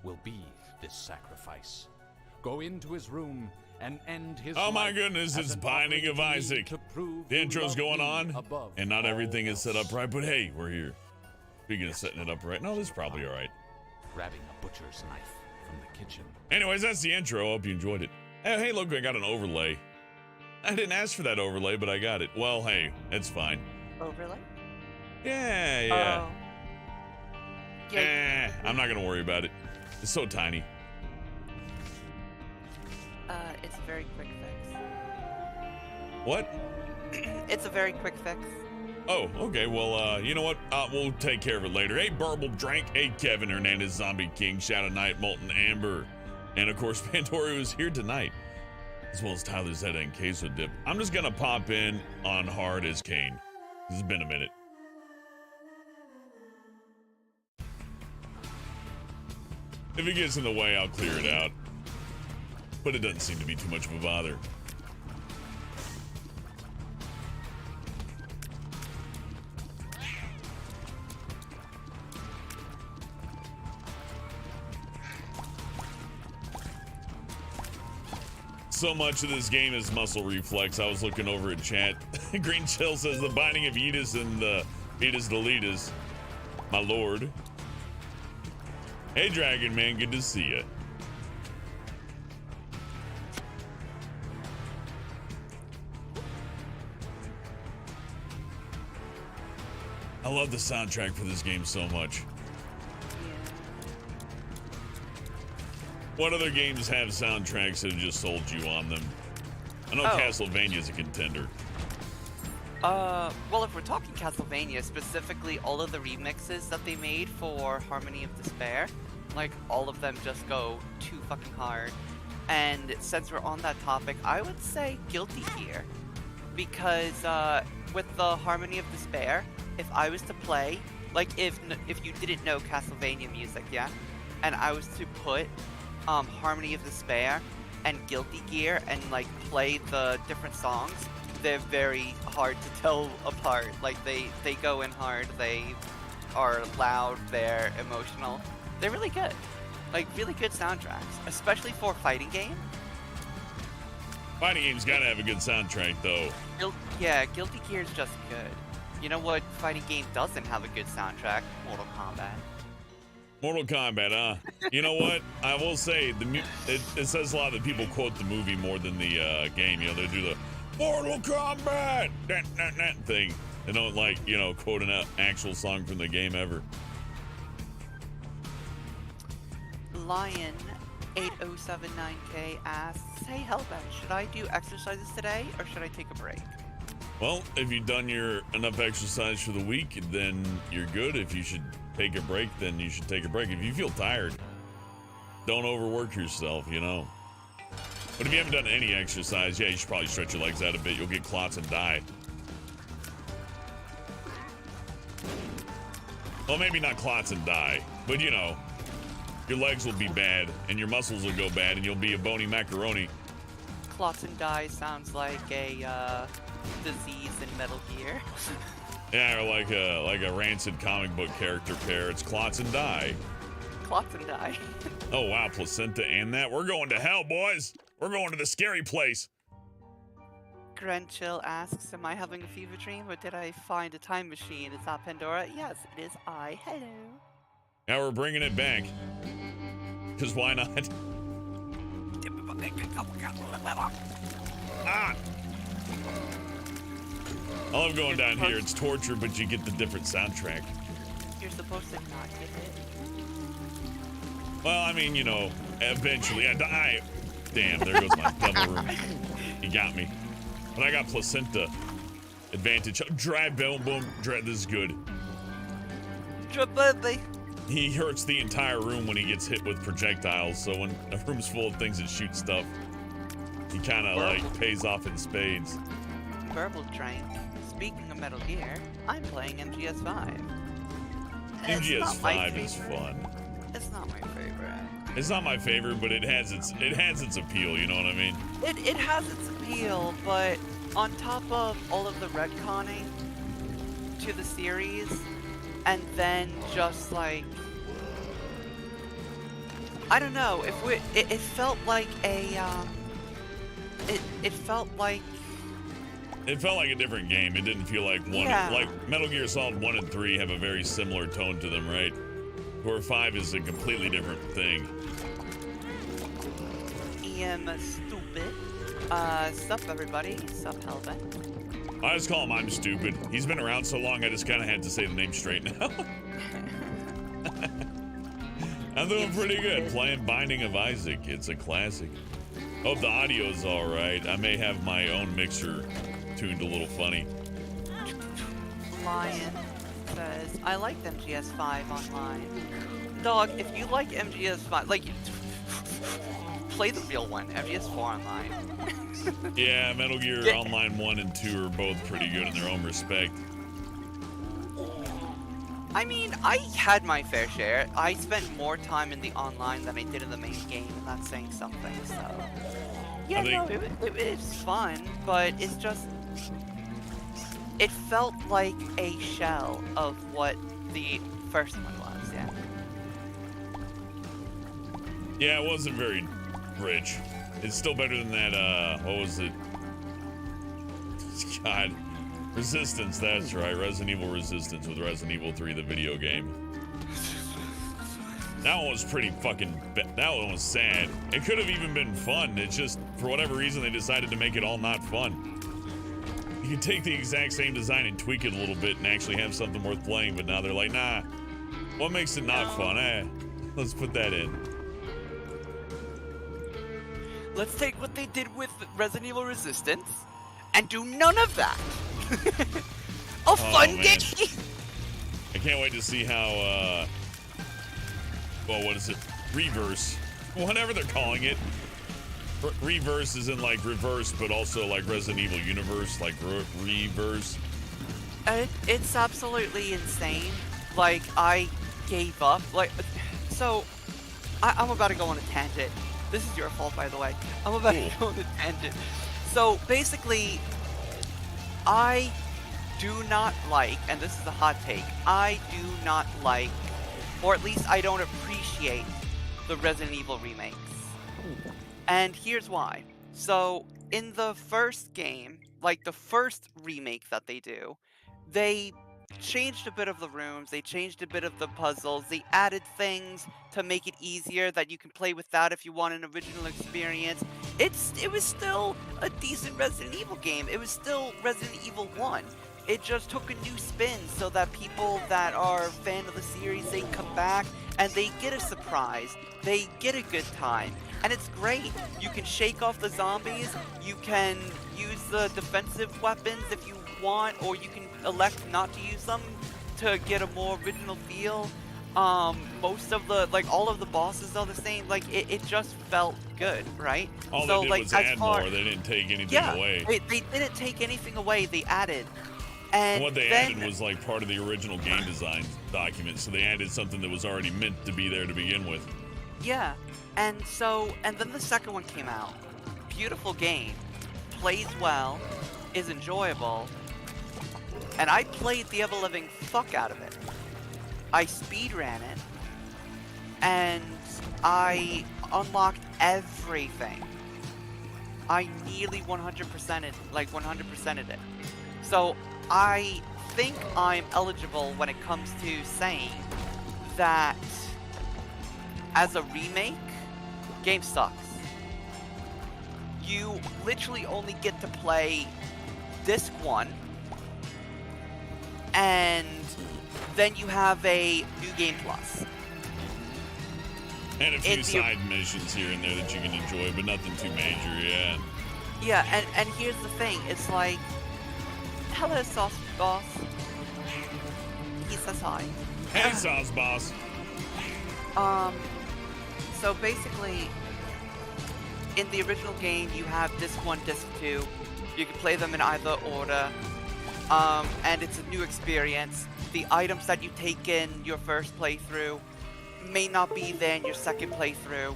will be this sacrifice. Go into his room and end his Oh my life goodness, as it's an Binding of offering to me Isaac. to prove The you intro's love going me on, above and not all everything is set up else. right, but hey, we're here. Speaking of setting it up right, no, this is probably all right. Grabbing a butcher's knife from the kitchen. Anyways, that's the intro. Hope you enjoyed it. Hey, look, I got an overlay. I didn't ask for that overlay, but I got it. Well, hey, it's fine. Overlay? Yeah. Oh. Yeah. I'm not gonna worry about it. It's so tiny. It's a very quick fix. What? It's a very quick fix. Oh, okay. Well, you know what? We'll take care of it later. Hey, Burble Drank. Hey, Kevin Hernandez, Zombie King, Shadow Knight, Molten Amber, and of course, Pandora is here tonight, as well as Tyler Zeta and Queso Dip. I'm just gonna pop in on hard as Kane. It's been a minute. If it gets in the way, I'll clear it out. But it doesn't seem to be too much of a bother. So much of this game is muscle reflex. I was looking over at chat. Green Chill says the Binding of Edis and the Edis Deletus. My lord. Hey, Dragon Man, good to see ya. I love the soundtrack for this game so much. What other games have soundtracks that have just sold you on them? I know Castlevania is a contender. Well, if we're talking Castlevania, specifically all of the remixes that they made for Harmony of Despair, like, all of them just go too fucking hard. And since we're on that topic, I would say Guilty Gear. Because, with the Harmony of Despair, if I was to play, like, if you didn't know Castlevania music, yeah? And I was to put, Harmony of Despair and Guilty Gear and, like, play the different songs, they're very hard to tell apart. Like, they go in hard, they are loud, they're emotional. They're really good. Like, really good soundtracks, especially for a fighting game. Fighting games gotta have a good soundtrack, though. Yeah, Guilty Gear is just good. You know what fighting game doesn't have a good soundtrack? Mortal Kombat. Mortal Kombat, huh? You know what? I will say, it says a lot that people quote the movie more than the game. You know, they do the Mortal Kombat that thing. They don't, like, you know, quote an actual song from the game ever. Lion 8079K asks, hey Hellbent, should I do exercises today or should I take a break? Well, if you've done enough exercise for the week, then you're good. If you should take a break, then you should take a break. If you feel tired, don't overwork yourself, you know. But if you haven't done any exercise, yeah, you should probably stretch your legs out a bit. You'll get clots and die. Well, maybe not clots and die, but you know, your legs will be bad and your muscles will go bad and you'll be a bony macaroni. Clots and die sounds like a disease in Metal Gear. Yeah, or like a rancid comic book character pair. It's Clots and Die. Clots and die. Oh wow, placenta and that. We're going to hell, boys. We're going to the scary place. Grenchill asks, am I having a fever dream or did I find a time machine? Is that Pandora? Yes, it is I. Hello. Now we're bringing it back. Because why not? Ah! I love going down here. It's torture, but you get the different soundtrack. You're supposed to not get it. Well, I mean, you know, eventually I die. Damn, there goes my double room. He got me. But I got placenta advantage. Drive, boom, boom. This is good. He hurts the entire room when he gets hit with projectiles. So when a room's full of things that shoot stuff, he kind of like pays off in spades. Verbal Drink. Speaking of Metal Gear, I'm playing MGS5. MGS5 is fun. It's not my favorite. It's not my favorite, but it has its appeal. You know what I mean? It has its appeal, but on top of all of the retconning to the series, and then just like I don't know, it felt like a, it felt like... It felt like a different game. It didn't feel like one. Yeah. Like Metal Gear Solid 1 and 3 have a very similar tone to them, right? Where 5 is a completely different thing. Stupid. Sup everybody, sup Helvet. I just call him I'm Stupid. He's been around so long, I just kind of had to say the name straight now. I'm doing pretty good. Playing Binding of Isaac. It's a classic. Hope the audio's alright. I may have my own mixer tuned a little funny. Lion says, I like MGS5 online. Dog, if you like MGS5, like, play the real one, MGS4 online. Yeah, Metal Gear Online 1 and 2 are both pretty good in their own respect. I mean, I had my fair share. I spent more time in the online than I did in the main game, and that's saying something, so... Yeah, no, it's fun, but it's just... It felt like a shell of what the first one was, yeah. Yeah, it wasn't very rich. It's still better than that, what was it? God. Resistance, that's right. Resident Evil Resistance with Resident Evil 3, the video game. That one was pretty fucking... That one was sad. It could have even been fun. It's just, for whatever reason, they decided to make it all not fun. You can take the exact same design and tweak it a little bit and actually have something worth playing, but now they're like, nah, what makes it not fun? Let's put that in. Let's take what they did with Resident Evil Resistance and do none of that. A fun game. I can't wait to see how, well, what is it? Reverse. Whatever they're calling it. Reverse is in like reverse, but also like Resident Evil Universe, like reverse. It's absolutely insane. Like, I gave up. Like, so, I'm about to go on a tangent. This is your fault, by the way. I'm about to go on a tangent. So, basically, I do not like, and this is a hot take, I do not like, or at least I don't appreciate the Resident Evil remakes. And here's why. So, in the first game, like the first remake that they do, they changed a bit of the rooms, they changed a bit of the puzzles, they added things to make it easier that you can play without if you want an original experience. It was still a decent Resident Evil game. It was still Resident Evil 1. It just took a new spin so that people that are fan of the series, they come back and they get a surprise. They get a good time. And it's great. You can shake off the zombies. You can use the defensive weapons if you want, or you can elect not to use them to get a more original feel. Most of the, like, all of the bosses are the same. Like, it just felt good, right? All so, they did like, was add more. They didn't take anything away. They didn't take anything away. They added. And what they added was like part of the original game design document, so they added something that was already meant to be there to begin with. Yeah, and then the second one came out. Beautiful game, plays well, is enjoyable, and I played the ever-living fuck out of it. I speedran it, and I unlocked everything. I nearly 100%ed it. So, I think I'm eligible when it comes to saying that as a remake, game sucks. You literally only get to play disc 1, and then you have a new game plus. And a few side missions here and there that you can enjoy, but nothing too major, yeah. Yeah, and here's the thing, it's like, hello, Sauce Boss. He says hi. Hey, Sauce Boss. So basically, in the original game, you have disc 1, disc 2. You can play them in either order. And it's a new experience. The items that you take in your first playthrough may not be there in your second playthrough.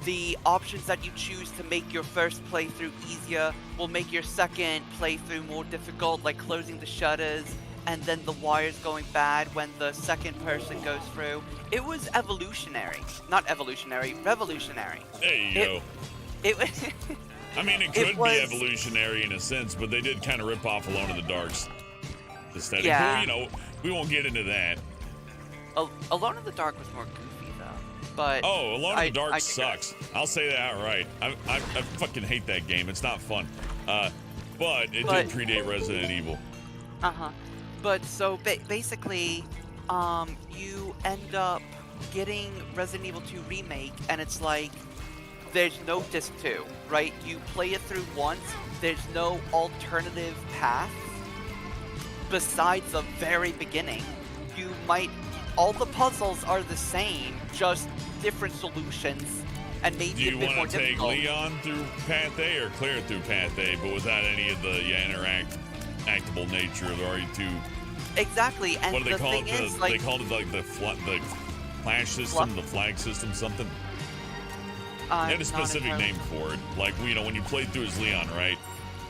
The options that you choose to make your first playthrough easier will make your second playthrough more difficult, like closing the shutters, and then the wires going bad when the second person goes through. It was evolutionary. Not evolutionary, revolutionary. There you go. It I mean, it could be evolutionary in a sense, but they did kind of rip off Alone in the Dark's aesthetic. Yeah. You know, we won't get into that. Alone in the Dark was more goofy, though. But Alone in the Dark sucks. I'll say that outright. I fucking hate that game. It's not fun. But it did predate Resident Evil. But so basically, you end up getting Resident Evil 2 Remake, and it's like, there's no disc 2, right? You play it through once, there's no alternative path besides the very beginning. All the puzzles are the same, just different solutions, and maybe a bit more difficult. Do you want to take Leon through Path A or Claire through Path A, but without any of the interactable nature of RE2? Exactly, and what do they call it? They called it like the flash system, the flag system, something. They had a specific name for it. Like, you know, when you played through as Leon, right?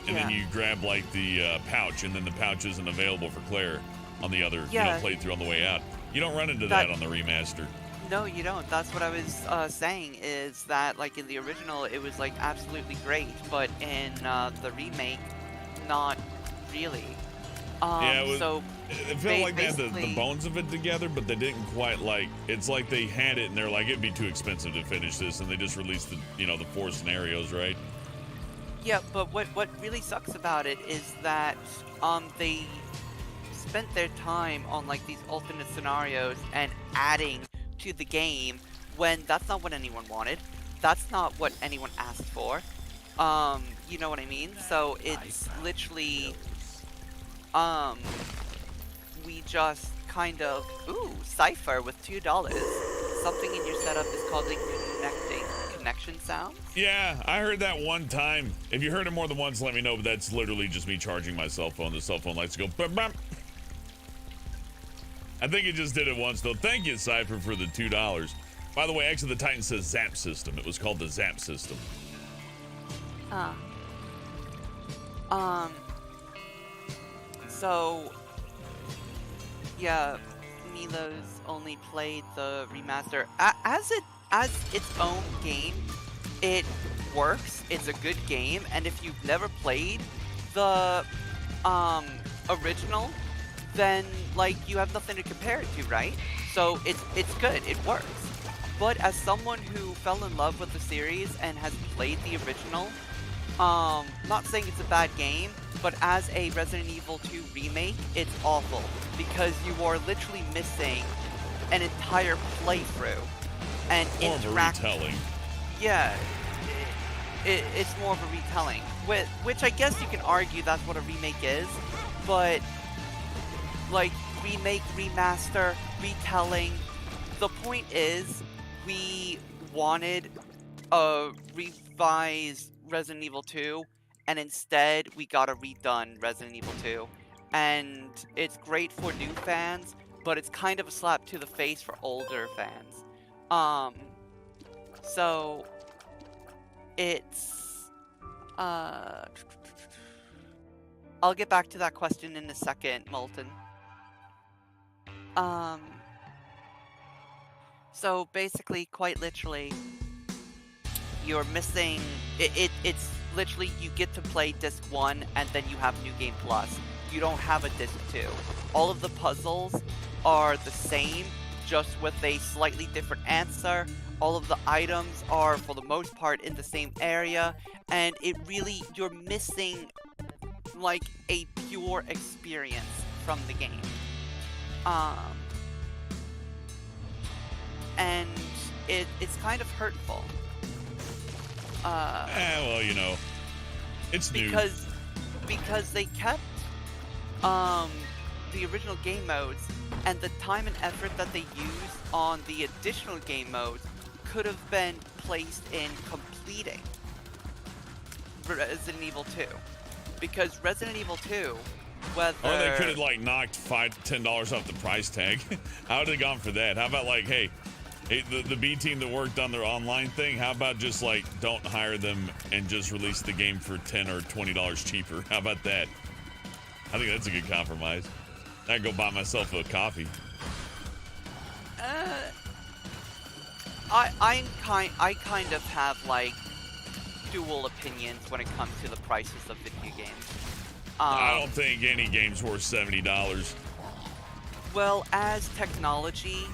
And then you grab like the pouch, and then the pouch isn't available for Claire on the other, playthrough on the way out. You don't run into that on the remaster. No, you don't. That's what I was saying, is that, like, in the original, it was, like, absolutely great, but in the remake, not really. It felt like they had the bones of it together, but they didn't quite, like, it's like they had it and they're like, it'd be too expensive to finish this, and they just released the 4 scenarios, right? Yeah, but what really sucks about it is that they spent their time on, like, these alternate scenarios and adding to the game when that's not what anyone wanted. That's not what anyone asked for. You know what I mean? So it's literally we just kind of Cypher with $2. Something in your setup is called a connection sound. Yeah, I heard that one time. If you heard it more than once, let me know, but that's literally just me charging my cell phone. The cell phone lights go bum, bum. I think it just did it once, though. Thank you, Cypher, for the $2. By the way, X of the Titan says Zap System. It was called the Zap System. So, yeah, Milo's only played the remaster. As its own game, it works. It's a good game, and if you've never played the original, then, like, you have nothing to compare it to, right? So it's good, it works. But as someone who fell in love with the series and has played the original, not saying it's a bad game, but as a Resident Evil 2 remake, it's awful, because you are literally missing an entire playthrough and retelling. Yeah, it's more of a retelling, which I guess you can argue that's what a remake is, but like, remake, remaster, retelling, the point is, we wanted a revised Resident Evil 2, and instead we got a redone Resident Evil 2. And it's great for new fans, but it's kind of a slap to the face for older fans. So it's I'll get back to that question in a second, Molten. So basically, quite literally, you're missing it's literally, you get to play disc 1 and then you have New Game Plus. You don't have a disc 2. All of the puzzles are the same, just with a slightly different answer. All of the items are, for the most part, in the same area, and it really, you're missing, like, a pure experience from the game. And it's kind of hurtful. Well, you know, it's new. Because they kept the original game modes, and the time and effort that they used on the additional game modes could have been placed in completing Resident Evil 2. Because Resident Evil 2, whether... Or they could have, like, knocked $10 off the price tag. How would they gone for that? How about, like, hey, the B team that worked on their online thing, how about just, like, don't hire them and just release the game for $10 or $20 cheaper? How about that? I think that's a good compromise. I go buy myself a coffee. I kind of have like dual opinions when it comes to the prices of video games. I don't think any game's worth $70. Well, as technology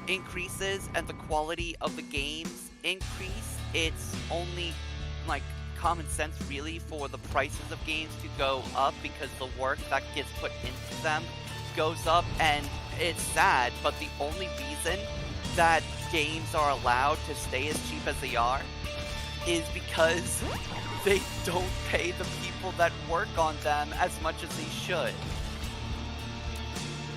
increases and the quality of the games increase, it's only like common sense really for the prices of games to go up because the work that gets put into them goes up. And it's sad, but the only reason that games are allowed to stay as cheap as they are is because they don't pay the people that work on them as much as they should.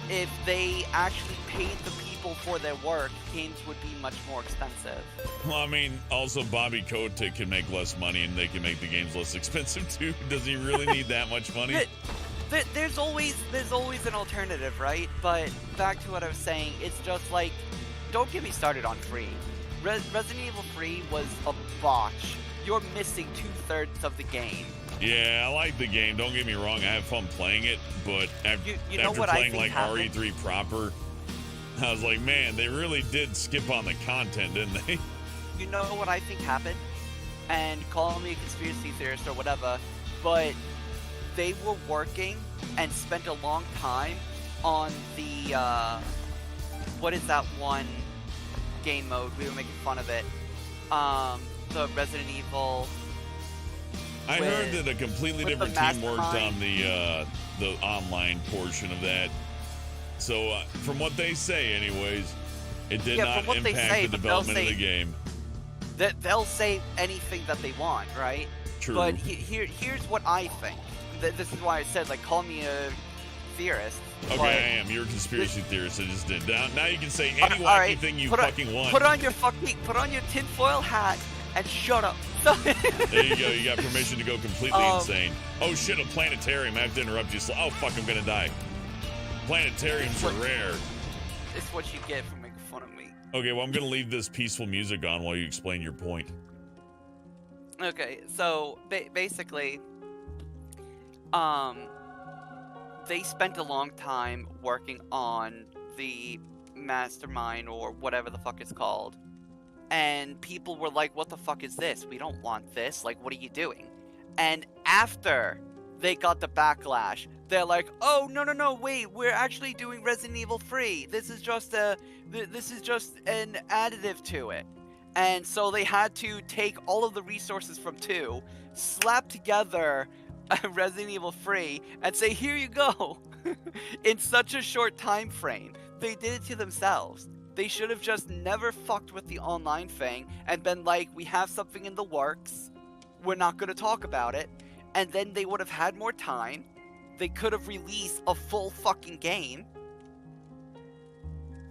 If they actually paid the people for their work, games would be much more expensive. Well, I mean, also Bobby Kotick can make less money and they can make the games less expensive too. Does he really need that much money? There's always an alternative, right? But back to what I was saying, it's just like, don't get me started on free. Resident Evil 3 was a botch. You're missing 2/3 of the game. Yeah, I like the game. Don't get me wrong. I have fun playing it, but after playing like RE3 proper, I was like, man, they really did skip on the content, didn't they? You know what I think happened? And call me a conspiracy theorist or whatever, but they were working and spent a long time on the, what is that one game mode? We were making fun of it. The Resident Evil... I heard that a completely different team worked on the online portion of that. So from what they say, anyways, it did not impact the development of the game. They'll say anything that they want, right? True. But here's what I think. This is why I said, like, call me a theorist. Okay, but I am. You're a conspiracy theorist. I just did. Now you can say any wacky thing you fucking want. Put on your tinfoil hat and shut up. There you go. You got permission to go completely insane. Oh shit, a planetarium. I have to interrupt you. Oh fuck, I'm gonna die. Planetariums are rare. It's what you get for making fun of me. Okay, well I'm gonna leave this peaceful music on while you explain your point. Okay, so basically, they spent a long time working on the mastermind or whatever the fuck it's called. And people were like, what the fuck is this? We don't want this. Like, what are you doing? And after they got the backlash, they're like, oh, no, wait, we're actually doing Resident Evil 3. This is just an additive to it. And so they had to take all of the resources from 2, slap together Resident Evil 3, and say, here you go. In such a short time frame. They did it to themselves. They should have just never fucked with the online thing and been like, we have something in the works, we're not going to talk about it, and then they would have had more time. They could have released a full fucking game.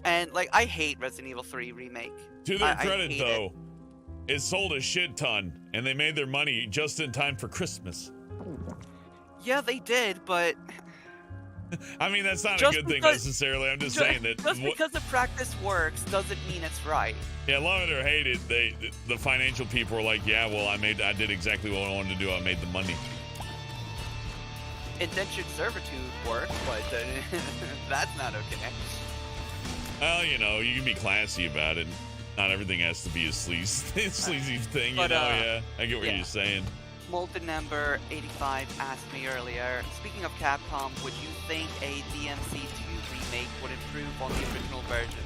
And, like, I hate Resident Evil 3 Remake. To their credit, though, it sold a shit ton, and they made their money just in time for Christmas. Yeah, they did, but... I mean, that's not a good thing necessarily. I'm just saying that... Just because the practice works doesn't mean it's right. Yeah, love it or hate it, the financial people were like, yeah, well, I did exactly what I wanted to do. I made the money. Indentured servitude works, but that's not okay. Well, you know, you can be classy about it. Not everything has to be a sleazy thing, you know? Yeah, I get what you're saying. Molten Ember 85 asked me earlier, speaking of Capcom, would you think a DMC2 remake would improve on the original version?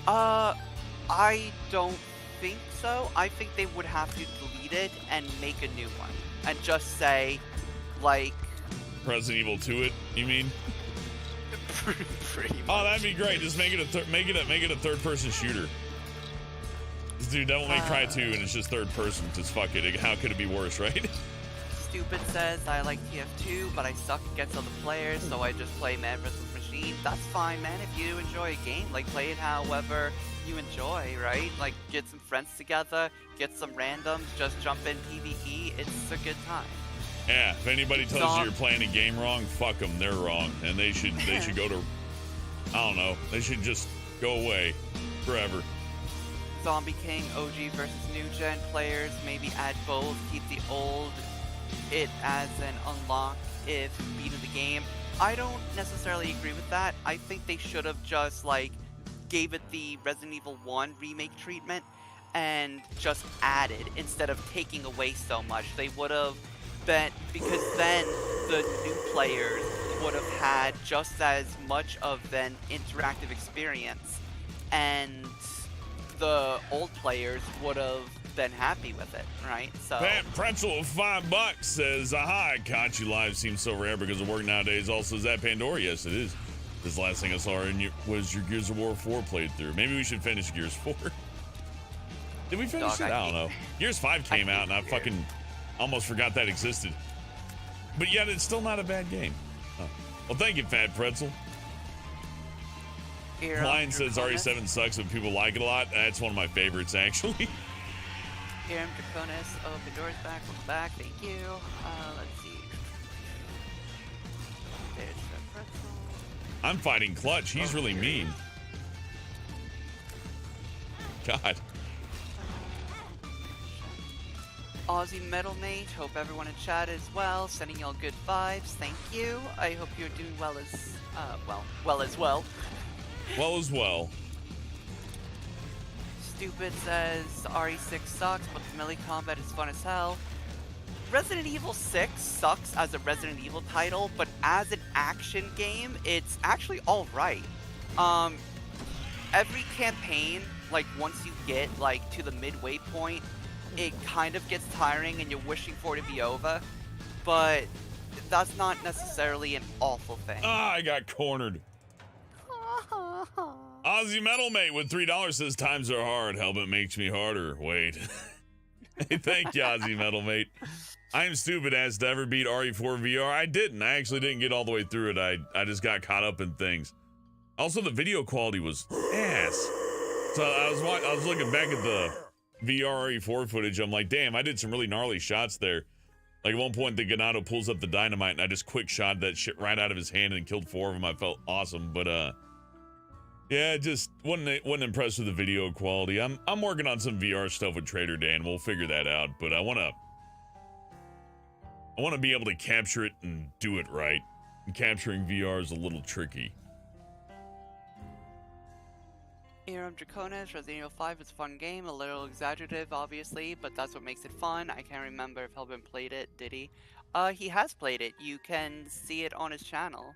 I don't think so. I think they would have to delete it and make a new one. And just say, like... Resident Evil 2 it, you mean? Pretty much. Oh, that'd be great. Just make it a third-person shooter. Just do Devil May Cry 2 and it's just third person, because fuck it. How could it be worse, right? Stupid says, I like TF2, but I suck against other players, so I just play Man vs. Machine. That's fine, man. If you enjoy a game, like, play it however you enjoy, right? Like, get some friends together, get some randoms, just jump in PvE. It's a good time. Yeah, if anybody tells you you're playing a game wrong, fuck them. They're wrong. And they should go to, I don't know, they should just go away forever. Zombie King, OG versus new gen players, maybe add both, keep the old it as an unlock if beating the game. I don't necessarily agree with that. I think they should have just, like, gave it the Resident Evil 1 remake treatment and just added instead of taking away so much. They would have been, because then the new players would have had just as much of an interactive experience, and the old players would have been happy with it, right? So Pat Pretzel of $5 says, "Aha, I caught you live. Seems so rare because of work nowadays." Also, is that Pandora? Yes, it is. This last thing I saw was your Gears of War 4 playthrough. Maybe we should finish Gears 4. Did we finish it? I don't know. Gears 5 came out and I fucking almost forgot that existed. But yet it's still not a bad game. Huh. Well, thank you, Fat Pretzel. Lion says RE7 sucks, but people like it a lot. That's one of my favorites, actually. Here, I'm Draconis. Oh, Pandora's back. Welcome back. Thank you. Let's see. There's the pretzel. I'm fighting Clutch. He's really mean. God. Aussie Metal Mate. Hope everyone in chat is well. Sending y'all good vibes. Thank you. I hope you're doing well as well. Well as well. Stupid says RE6 sucks, but the melee combat is fun as hell. Resident Evil 6 sucks as a Resident Evil title, but as an action game, it's actually alright. Every campaign, like once you get like to the midway point, it kind of gets tiring and you're wishing for it to be over, but that's not necessarily an awful thing. Ah, I got cornered. Aussie Metal Mate with $3 says, "Times are hard. Helmet makes me harder." Wait. Hey, thank you, Aussie Metal Mate. I am stupid as to ever beat RE4 VR. I didn't. I actually didn't get all the way through it. I just got caught up in things. Also, the video quality was ass. So I was looking back at the VR RE4 footage. I'm like, damn, I did some really gnarly shots there. Like at one point, the Ganado pulls up the dynamite, and I just quick shot that shit right out of his hand and killed 4 of them. I felt awesome, but yeah, just wasn't impressed with the video quality. I'm working on some VR stuff with Trader Dan. We'll figure that out, but I want to be able to capture it and do it right. And capturing VR is a little tricky. Here, I'm Draconis. Resident Evil 5 is a fun game, a little exaggerative, obviously, but that's what makes it fun. I can't remember if Hellbin played it. Did he? He has played it. You can see it on his channel.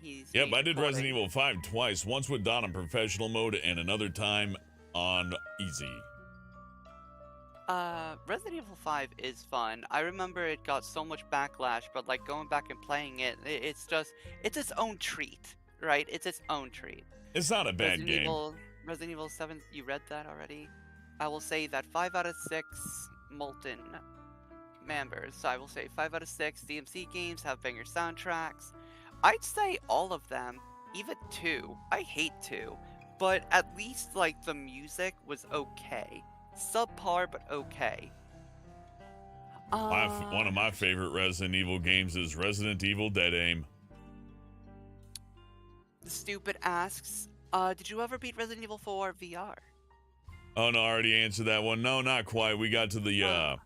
Yep, I did Resident Evil 5 twice. Once with Don on professional mode and another time on easy. Resident Evil 5 is fun. I remember it got so much backlash, but like going back and playing it, it's its own treat, right? It's its own treat. It's not a bad game. Resident Evil 7, you read that already? I will say that 5 out of 6 Molten members. So I will say 5 out of 6 DMC games have banger soundtracks. I'd say all of them, even 2. I hate 2, but at least like the music was okay. Subpar, but okay. One of my favorite Resident Evil games is Resident Evil Dead Aim. Stupid asks, did you ever beat Resident Evil 4 VR? Oh no, I already answered that one. No, not quite. We got to the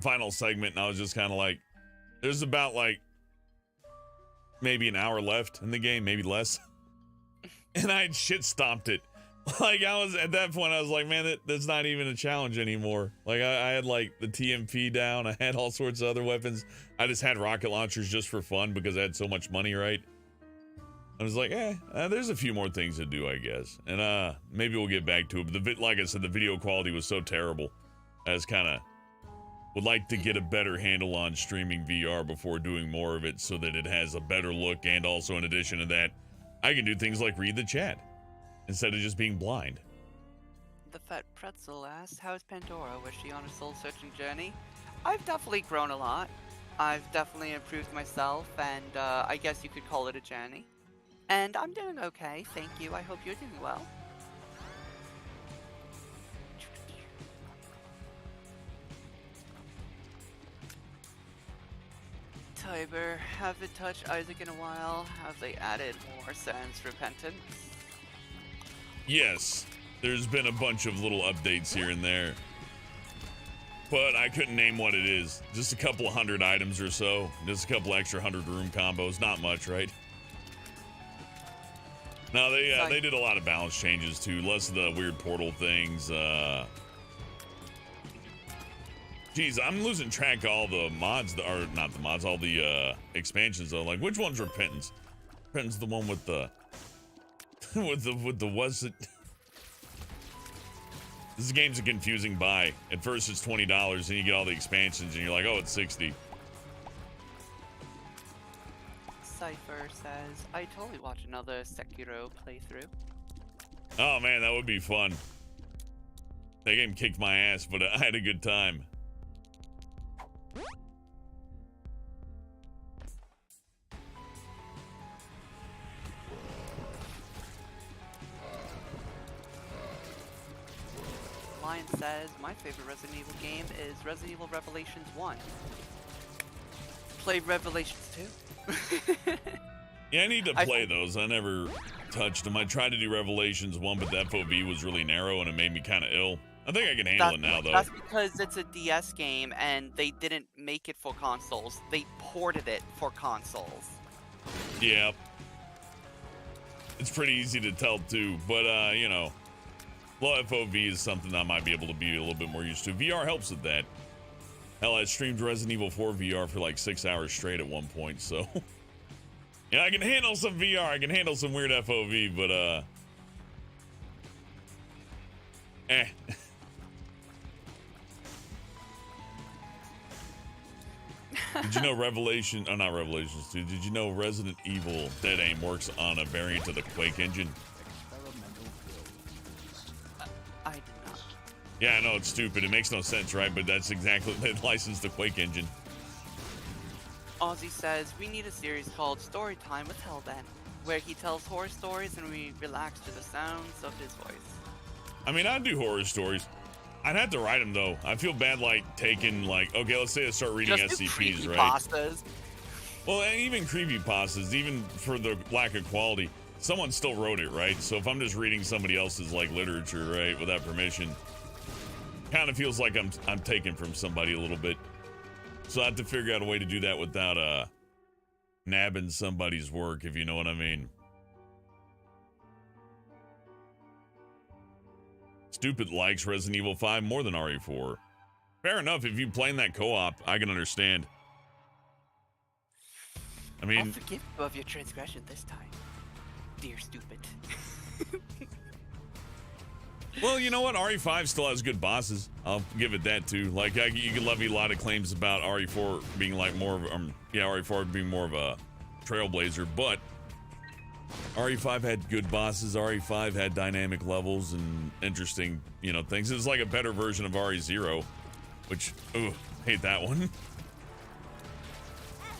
final segment, and I was just kind of like, there's about like maybe an hour left in the game, maybe less. And I had shit stomped it. Like I was at that point, I was like, man, that's not even a challenge anymore. Like I had like the TMP down. I had all sorts of other weapons. I just had rocket launchers just for fun because I had so much money, right? I was like, there's a few more things to do, I guess. And maybe we'll get back to it. But like I said, the video quality was so terrible. I just kind of would like to get a better handle on streaming VR before doing more of it so that it has a better look. And also, in addition to that, I can do things like read the chat instead of just being blind. The Fat Pretzel asks, how is Pandora? Was she on a soul-searching journey? I've definitely grown a lot. I've definitely improved myself, and I guess you could call it a journey. And I'm doing okay, thank you. I hope you're doing well. Tiber, haven't touched Isaac in a while. Have they added more Sans Repentance? Yes, there's been a bunch of little updates here and there. but I couldn't name what it is. Just a couple of 100 items or so. Just a couple extra 100 room combos. Not much, right? No, they did a lot of balance changes too. Less of the weird portal things. Geez, I'm losing track of all the mods, or not the mods, all the expansions though. Like, which one's Repentance? Repentance, the one with the with the was it? This game's a confusing buy. At first it's $20, and you get all the expansions, and you're like, oh, it's 60. Cypher says, I totally watch another Sekiro playthrough. Oh man, that would be fun. That game kicked my ass, but I had a good time. Lion says, my favorite Resident Evil game is Resident Evil Revelations 1. Played Revelations 2. Yeah, I need to play those. I never touched them. I tried to do Revelations 1, but the FOV was really narrow and it made me kind of ill. I think I can handle it now, though. That's because it's a DS game and they didn't make it for consoles. They ported it for consoles. Yeah. It's pretty easy to tell, too. But, you know, low FOV is something I might be able to be a little bit more used to. VR helps with that. Hell, I streamed Resident Evil 4 VR for like 6 hours straight at one point, so... Yeah, I can handle some VR. I can handle some weird FOV, but, eh. Did you know not Revelations 2. Did you know Resident Evil Dead Aim works on a variant of the Quake engine? I did not. Yeah, I know, it's stupid. It makes no sense, right? But that's exactly, they licensed the Quake engine. Ozzy says, we need a series called Story Time with Hellbent, where he tells horror stories and we relax to the sounds of his voice. I mean, I'd do horror stories. I'd have to write them, though. I feel bad, like, taking, like, okay, let's say I start reading Just SCPs, right? Pastas. Well, and even creepypastas, even for the lack of quality, someone still wrote it, right? So if I'm just reading somebody else's, like, literature, right, without permission, kind of feels like I'm taking from somebody a little bit. So I have to figure out a way to do that without nabbing somebody's work, if you know what I mean. Stupid likes Resident Evil 5 more than RE4. Fair enough, if you playing that co-op, I can understand. I mean... I'll forgive you of your transgression this time, dear stupid. Well, you know what? RE5 still has good bosses. I'll give it that too. Like, you can levy a lot of claims about RE4 being like more of, RE4 being more of a trailblazer, but RE5 had good bosses. RE5 had dynamic levels and interesting, things. It was like a better version of RE0, which, hate that one.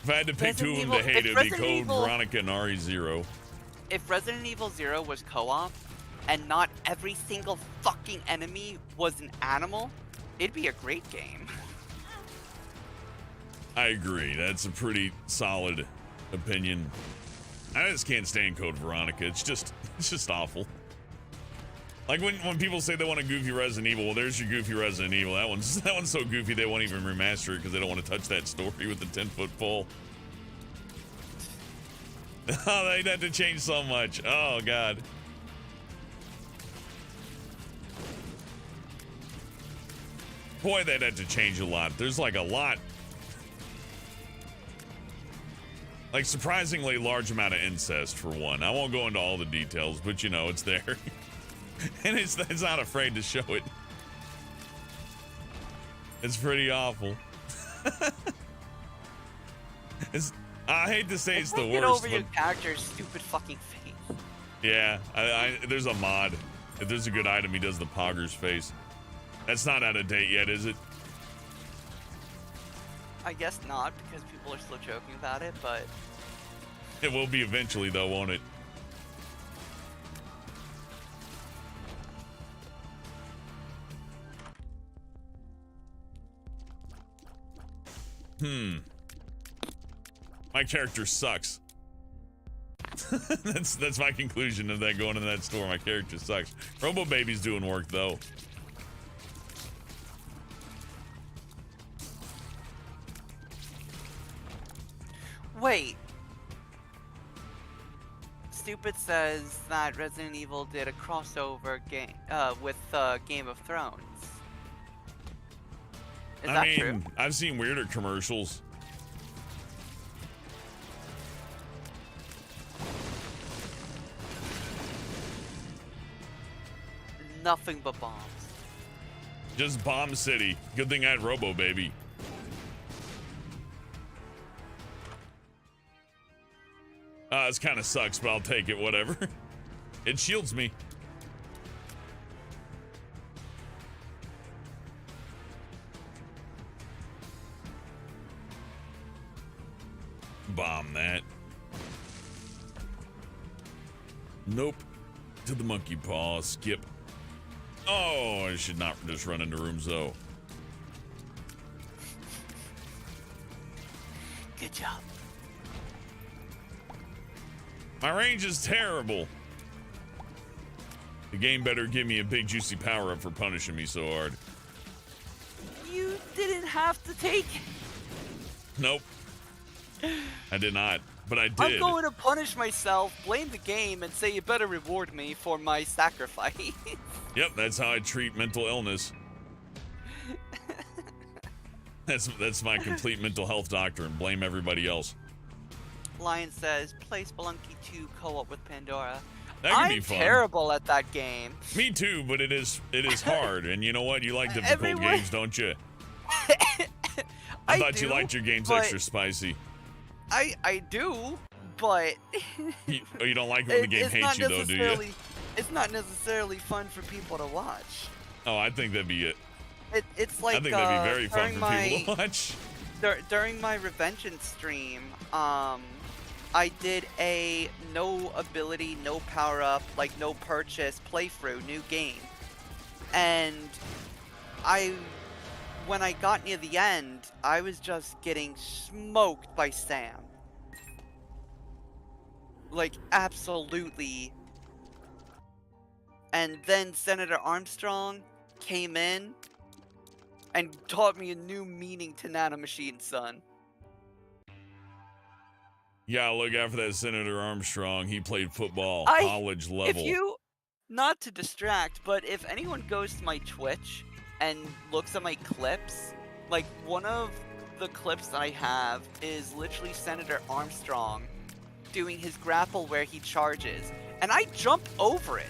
If I had to pick two of them to hate, it would be Code Veronica and RE0. If Resident Evil 0 was co-op, and not every single fucking enemy was an animal, it'd be a great game. I agree. That's a pretty solid opinion. I just can't stand Code Veronica. It's just awful. Like when people say they want a goofy Resident Evil, well, there's your goofy Resident Evil. That one's so goofy they won't even remaster it because they don't want to touch that story with the 10-foot pole. Oh, they'd have to change so much. Oh God. Boy, they'd have to change a lot. There's like a lot. Like surprisingly large amount of incest for one. I won't go into all the details, but it's there. And it's not afraid to show it. It's pretty awful. I hate to say it's the worst. Get over your character's stupid fucking face. Yeah, there's a mod. If there's a good item, he does the Pogger's face. That's not out of date yet, is it? I guess not, because people are still joking about it, but... It will be eventually, though, won't it? My character sucks. That's my conclusion of that going into that store. My character sucks. Robo Baby's doing work, though. Wait. Stupid says that Resident Evil did a crossover game with Game of Thrones. Is that true? I've seen weirder commercials. Nothing but bombs. Just Bomb City. Good thing I had Robo Baby. This kind of sucks, but I'll take it, whatever. It shields me. Bomb that. Nope. To the monkey paw. Skip. Oh, I should not just run into rooms, though. Good job. My range is terrible. The game better give me a big juicy power-up for punishing me so hard. You didn't have to take it. Nope. I did not, but I did. I'm going to punish myself, blame the game, and say you better reward me for my sacrifice. Yep, that's how I treat mental illness. That's my complete mental health doctrine. Blame everybody else. Lion says, play Spelunky 2 co-op with Pandora. That could be fun. I'm terrible at that game. Me too, but it is hard. And you know what? You like difficult games, don't you? I thought you liked your games extra spicy. I do, but you don't like it when the game hates you, though, do you? It's not necessarily fun for people to watch. Oh, I think that'd be it. It's like I think that'd be very fun for people to watch. During my Revengeance stream, I did a no ability, no power up, like no purchase playthrough, new game, and when I got near the end, I was just getting smoked by Sam. Like, absolutely. And then Senator Armstrong came in and taught me a new meaning to nanomachine, son. Yeah, look out for that Senator Armstrong. He played football, college level. Not to distract, but if anyone goes to my Twitch and looks at my clips, like one of the clips that I have is literally Senator Armstrong doing his grapple where he charges, and I jump over it,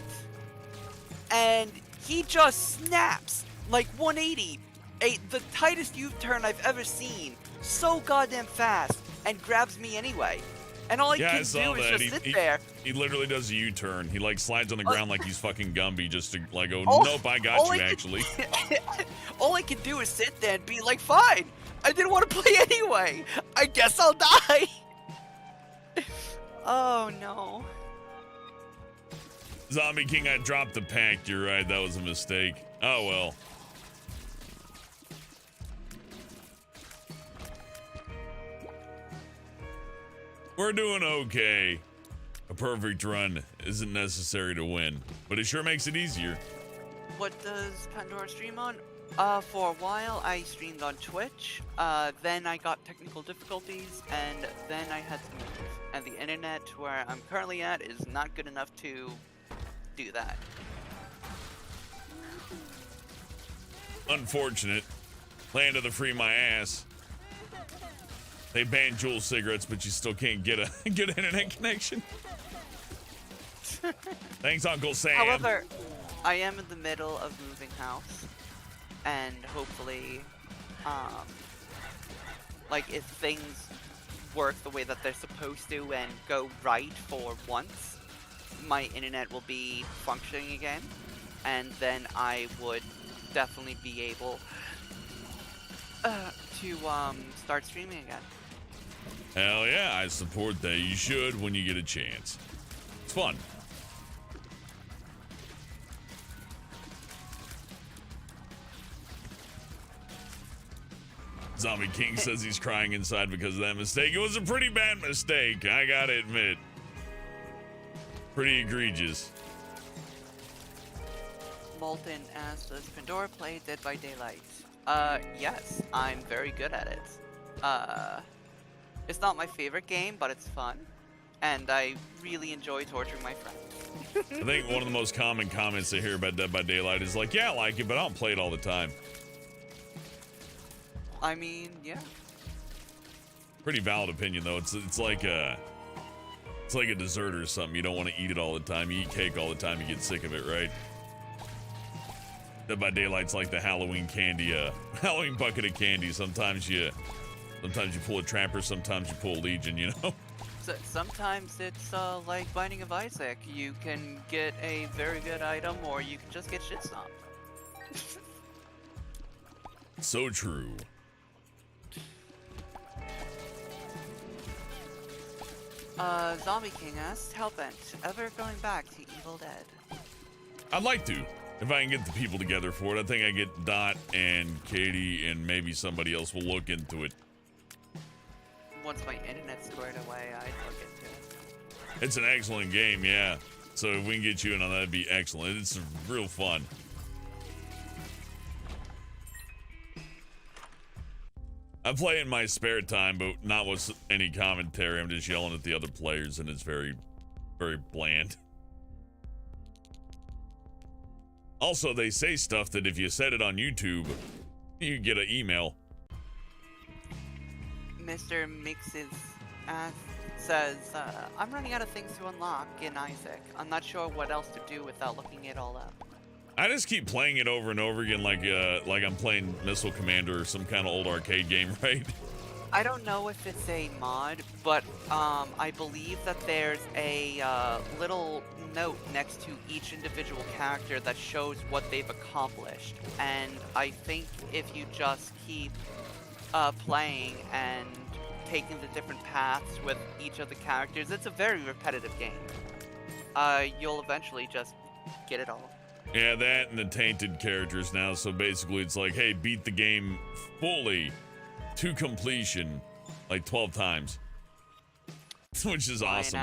and he just snaps like 180, the tightest U-turn I've ever seen, so goddamn fast, and grabs me anyway. And all I can do is just sit there. He literally does a U-turn. He like slides on the ground like he's fucking Gumby just to like go, nope, I got you actually. All I can do is sit there and be like, fine, I didn't want to play anyway. I guess I'll die. Oh no. Zombie King, I dropped the pack. You're right, that was a mistake. Oh well. We're doing okay. A perfect run isn't necessary to win, but it sure makes it easier. What does Pandora stream on? For a while I streamed on Twitch, then I got technical difficulties, and then I had to move. And the internet where I'm currently at is not good enough to do that. Unfortunate. Land of the free my ass. They banned Juul cigarettes, but you still can't get a good internet connection. Thanks, Uncle Sam. However, I am in the middle of moving house, and hopefully, like if things work the way that they're supposed to and go right for once, my internet will be functioning again, and then I would definitely be able to start streaming again. Hell yeah, I support that. You should when you get a chance. It's fun. Zombie King says he's crying inside because of that mistake. It was a pretty bad mistake, I gotta admit. Pretty egregious. Molten asks, does Pandora play Dead by Daylight? Yes, I'm very good at it. It's not my favorite game, but it's fun, and I really enjoy torturing my friends. I think one of the most common comments I hear about Dead by Daylight is like, yeah, I like it, but I don't play it all the time. I mean, yeah. Pretty valid opinion though. It's like a dessert or something. You don't want to eat it all the time. You eat cake all the time, you get sick of it, right? Dead by Daylight's like the Halloween candy, Halloween bucket of candy. Sometimes you pull a Trapper, sometimes you pull a Legion, you know? So, sometimes it's like Binding of Isaac. You can get a very good item, or you can just get shit stomped. So true. Zombie King asks, Hellbent, ever going back to Evil Dead? I'd like to. If I can get the people together for it. I think I get Dot and Katie and maybe somebody else will look into it. Once my internet's squared away, I'd look into it. It's an excellent game, yeah. So if we can get you in on that, that'd be excellent. It's real fun. I play in my spare time, but not with any commentary. I'm just yelling at the other players, and it's very, very bland. Also, they say stuff that if you said it on YouTube, you get an email. Mr. Mixes says, I'm running out of things to unlock in Isaac. I'm not sure what else to do without looking it all up. I just keep playing it over and over again like I'm playing Missile Commander or some kind of old arcade game, right? I don't know if it's a mod, but I believe that there's a little note next to each individual character that shows what they've accomplished. And I think if you just keep playing and taking the different paths with each of the characters, it's a very repetitive game. You'll eventually just get it all. Yeah, that and the tainted characters now. So basically it's like, hey, beat the game fully to completion like 12 times. Which is awesome.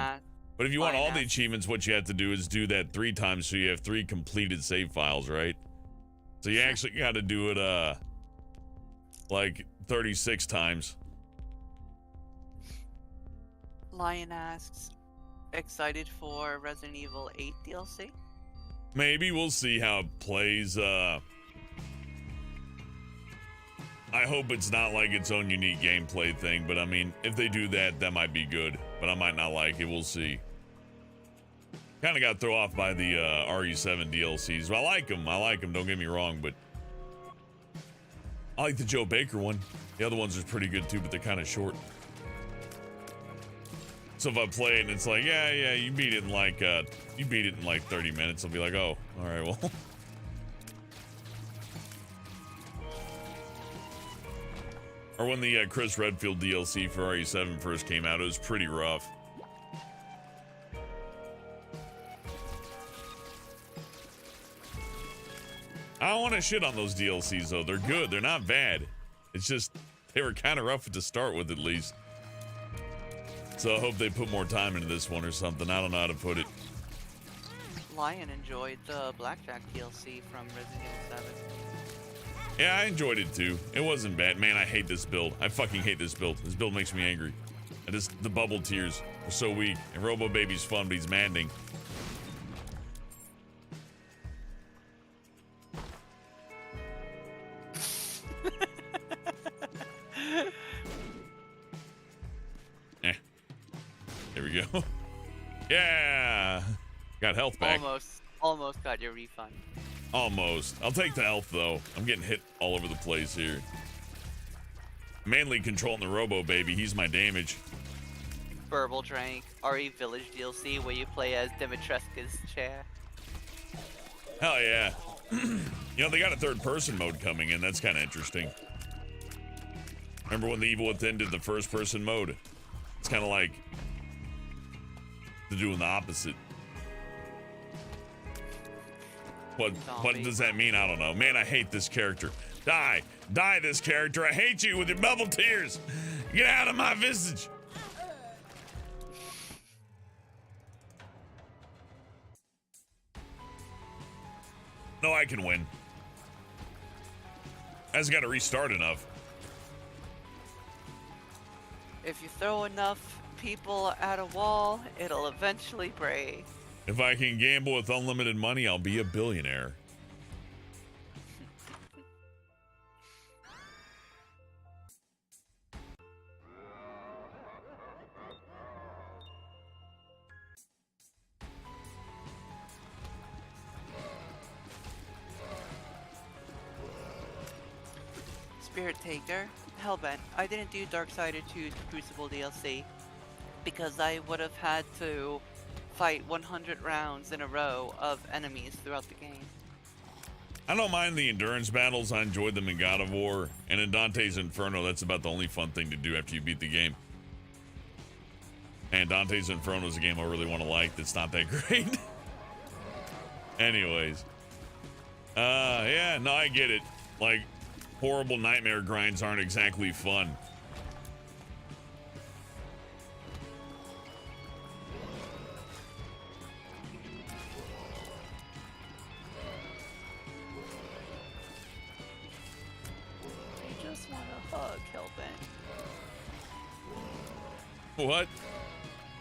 But if you want all the achievements, what you have to do is do that 3 times so you have 3 completed save files, right? So you actually got to do it like 36 times. Lion asks, excited for Resident Evil 8 DLC? Maybe we'll see how it plays. I hope it's not like its own unique gameplay thing, but I mean, if they do that, that might be good, but I might not like it. We'll see. Kind of got thrown off by the RE7 DLCs. Well, I like them, don't get me wrong, but I like the Joe Baker one. The other ones are pretty good too, but they're kind of short. So if I play it and it's like, yeah, you beat it in like 30 minutes, I'll be like, oh, all right, well. Or when the Chris Redfield DLC for RE7 first came out, it was pretty rough. I don't want to shit on those DLCs though. They're good. They're not bad. It's just they were kind of rough to start with, at least. So I hope they put more time into this one or something. I don't know how to put it. Lion enjoyed the Blackjack DLC from Resident Evil 7. Yeah, I enjoyed it too. It wasn't bad. Man, I hate this build. I fucking hate this build. This build makes me angry. The bubble tears are so weak. And Robo Baby's fun, but he's maddening. There we go. Yeah! Got health back. Almost got your refund. Almost. I'll take the health, though. I'm getting hit all over the place here. Mainly controlling the Robo Baby. He's my damage. Burble Drank, RE Village DLC, where you play as Dimitrescu's chair. Hell yeah. You know, they got a third-person mode coming in. That's kind of interesting. Remember when the Evil Within did the first-person mode? It's kind of like they're doing the opposite. What does that mean? I don't know. Man, I hate this character. Die. Die, this character. I hate you with your bubble tears. Get out of my visage. No, I can win. I just got to restart enough. if you throw enough people at a wall, it'll eventually break. If I can gamble with unlimited money, I'll be a billionaire. Spirit Taker, Hellbent, I didn't do Darksiders 2 Crucible DLC because I would have had to fight 100 rounds in a row of enemies throughout the game. I don't mind the endurance battles. I enjoyed them in God of War. And in Dante's Inferno, that's about the only fun thing to do after you beat the game. And Dante's Inferno is a game I really want to like that's not that great. Anyways. Yeah, no, I get it. Like, horrible nightmare grinds aren't exactly fun. I just want a hug, Hellbent. What?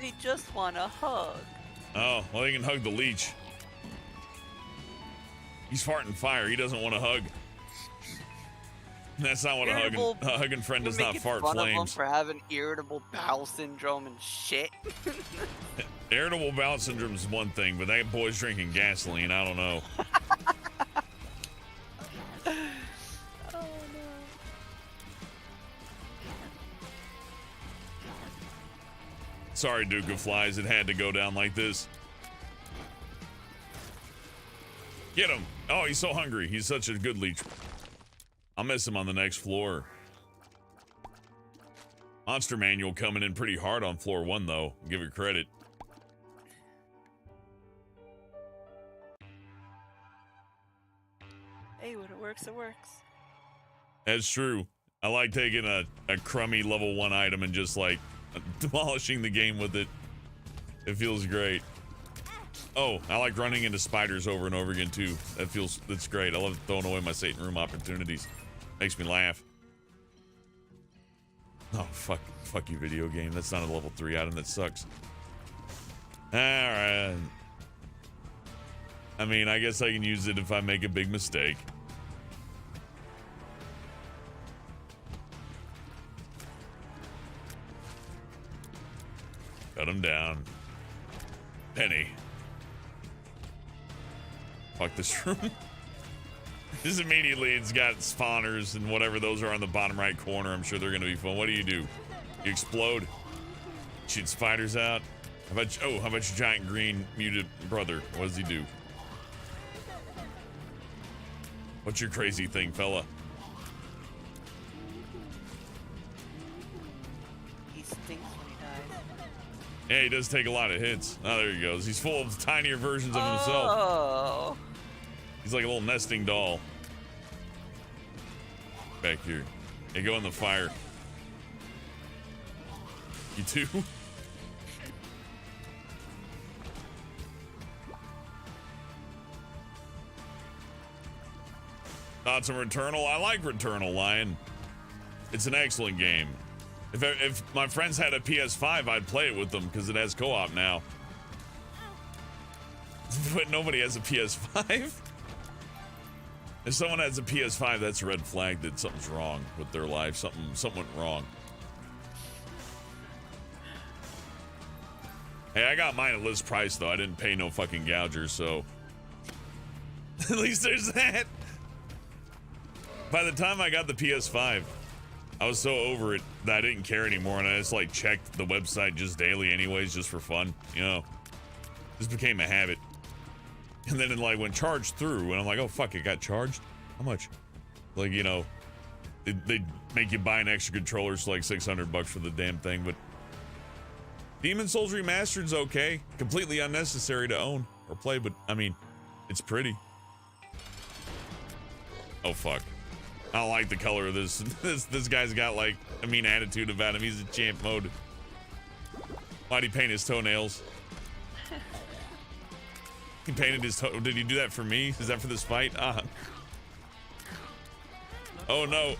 They just want a hug. Oh, well, they can hug the leech. He's farting fire. He doesn't want a hug. That's not what a hugging friend does not fart fun flames. Of them for having irritable bowel syndrome and shit. Irritable bowel syndrome is one thing, but that boy's drinking gasoline. I don't know. Oh no. Sorry, Duke of Flies. It had to go down like this. Get him. Oh, he's so hungry. He's such a good leech. I'll miss him on the next floor. Monster Manual coming in pretty hard on floor 1, though. Give it credit. Hey, when it works, it works. That's true. I like taking a crummy level 1 item and just, like, demolishing the game with it. It feels great. Oh, I like running into spiders over and over again, too. That's great. I love throwing away my Satan Room opportunities. Makes me laugh. Oh, fuck you, video game. That's not a level 3 item. That sucks. Alright. I mean, I guess I can use it if I make a big mistake. Cut him down. Penny. Fuck this room. Just immediately it's got spawners and whatever those are on the bottom right corner. I'm sure they're gonna be fun. What do? You explode? Shoot spiders out? How about your giant green muted brother? What does he do? What's your crazy thing, fella? He stinks when he dies. Yeah, he does take a lot of hits. Oh, there he goes. He's full of tinier versions of himself. Oh. He's like a little nesting doll. Back here. Hey, go in the fire. You too? Thoughts on Returnal? I like Returnal, Lion. It's an excellent game. If my friends had a PS5, I'd play it with them because it has co-op now. But nobody has a PS5. If someone has a PS5, that's a red flag that something's wrong with their life. Something went wrong. Hey, I got mine at list price though. I didn't pay no fucking gouger, so at least there's that. By the time I got the PS5, I was so over it that I didn't care anymore, and I just like checked the website just daily anyways, just for fun, you know. Just became a habit. And then it like went charged through, and I'm like, oh fuck, it got charged? How much? Like, you know, they make you buy an extra controller, so like $600 for the damn thing. But Demon Souls Remastered's okay. Completely unnecessary to own or play, but I mean, it's pretty. Oh fuck. I don't like the color of this. This guy's got like a mean attitude about him. He's a champ mode. Why'd he paint his toenails? He painted his toe. Did he do that for me? Is that for this fight? Ah. Oh no.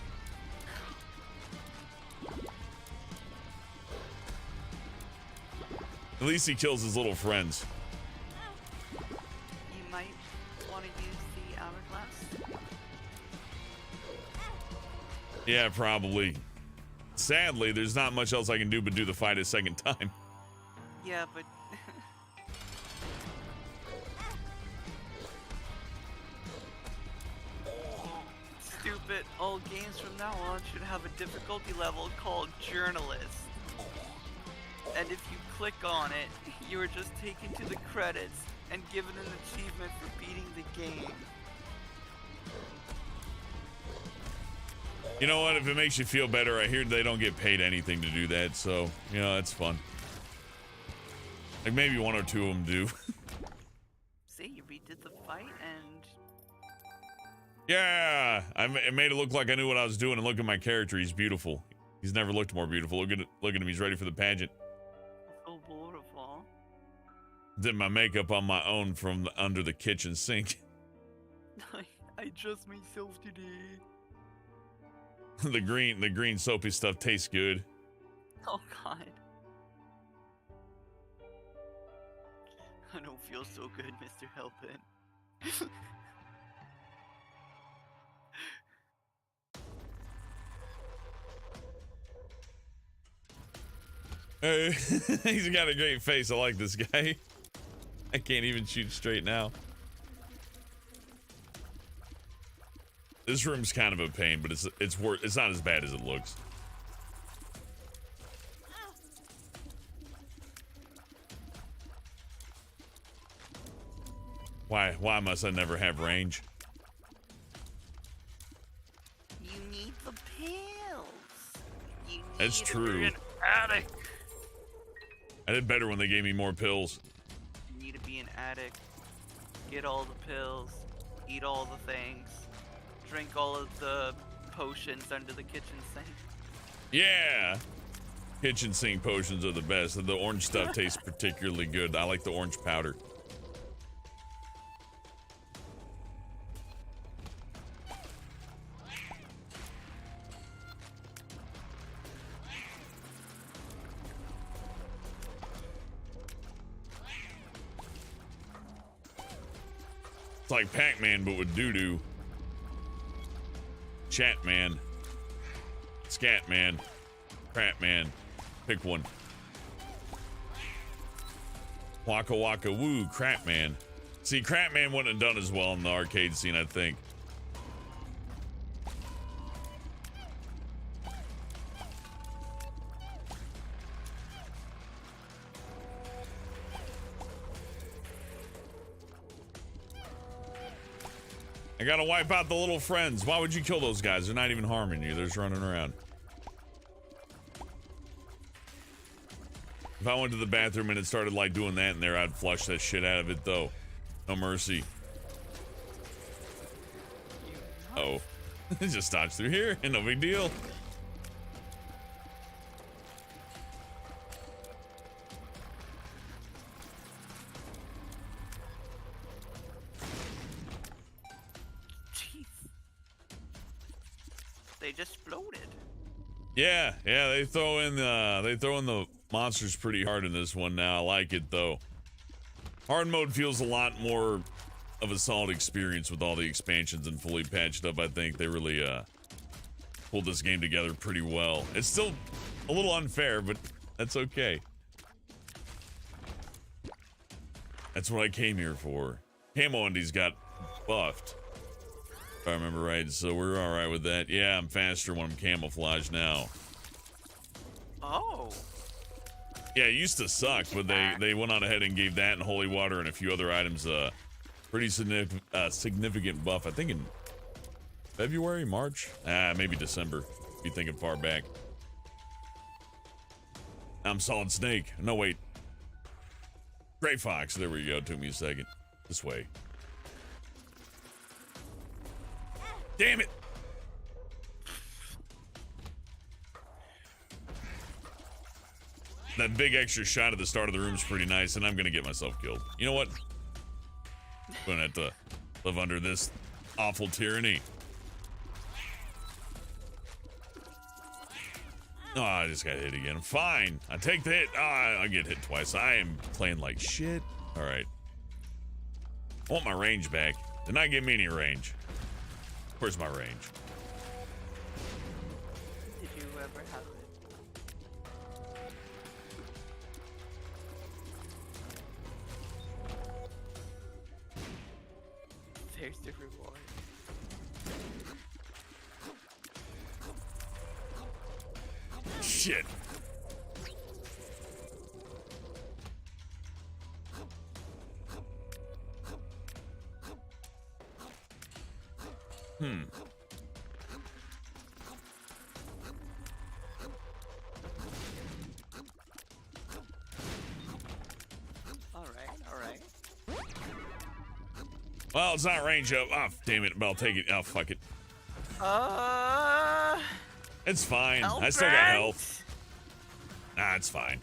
At least he kills his little friends. You might want to use the hourglass. Yeah, probably. Sadly, there's not much else I can do but do the fight a second time. Yeah, but stupid. All games from now on should have a difficulty level called Journalist. And if you click on it, you are just taken to the credits and given an achievement for beating the game. You know what? If it makes you feel better, I hear they don't get paid anything to do that, so, you know, it's fun. Like, maybe one or two of them do. See, you redid the fight and... Yeah! It made it look like I knew what I was doing, and look at my character. He's beautiful. He's never looked more beautiful. Look at him. He's ready for the pageant. So beautiful. Did my makeup on my own from under the kitchen sink. I just myself today. The green soapy stuff tastes good. Oh god. I don't feel so good, Mr. Helpin. Hey, he's got a great face. I like this guy. I can't even shoot straight now. This room's kind of a pain, but it's not as bad as it looks. Why must I never have range? You need the pills. You need That's to true. be an addict. I did better when they gave me more pills. You need to be an addict. Get all the pills. Eat all the things. Drink all of the potions under the kitchen sink. Yeah! Kitchen sink potions are the best. The orange stuff tastes particularly good. I like the orange powder. It's like Pac-Man, but with doo-doo. Chat-Man. Scat-Man. Crap-Man. Pick one. Waka Waka Woo, Crap-Man. See, Crap-Man wouldn't have done as well in the arcade scene, I think. I gotta wipe out the little friends. Why would you kill those guys? They're not even harming you. They're just running around. If I went to the bathroom and it started like doing that in there, I'd flush that shit out of it though. No mercy. Oh. It just stops through here. No big deal. They just exploded. Yeah, they throw in the monsters pretty hard in this one now. I like it though. Hard mode feels a lot more of a solid experience with all the expansions and fully patched up. I think they really pulled this game together pretty well. It's still a little unfair, but that's okay. That's what I came here for. Camo Undies got buffed, if I remember right, so we're all right with that. Yeah, I'm faster when I'm camouflaged now. Oh. Yeah, it used to suck, but they went on ahead and gave that and holy water and a few other items pretty significant buff. I think in February, March, maybe December. If you thinking far back. I'm Solid Snake. No, wait. Gray Fox. There we go. Took me a second. This way. Damn it! That big extra shot at the start of the room is pretty nice, and I'm gonna get myself killed. You know what? I'm gonna have to live under this awful tyranny. Oh, I just got hit again. Fine. I take the hit. I get hit twice. I am playing like shit. All right. I want my range back. Did not give me any range. Where's my range? Did you ever have it? There's the reward. Shit. Alright. Well, it's not range up. Oh, damn it. But I'll take it. Oh, fuck it. It's fine. I still got health. Ah, it's fine.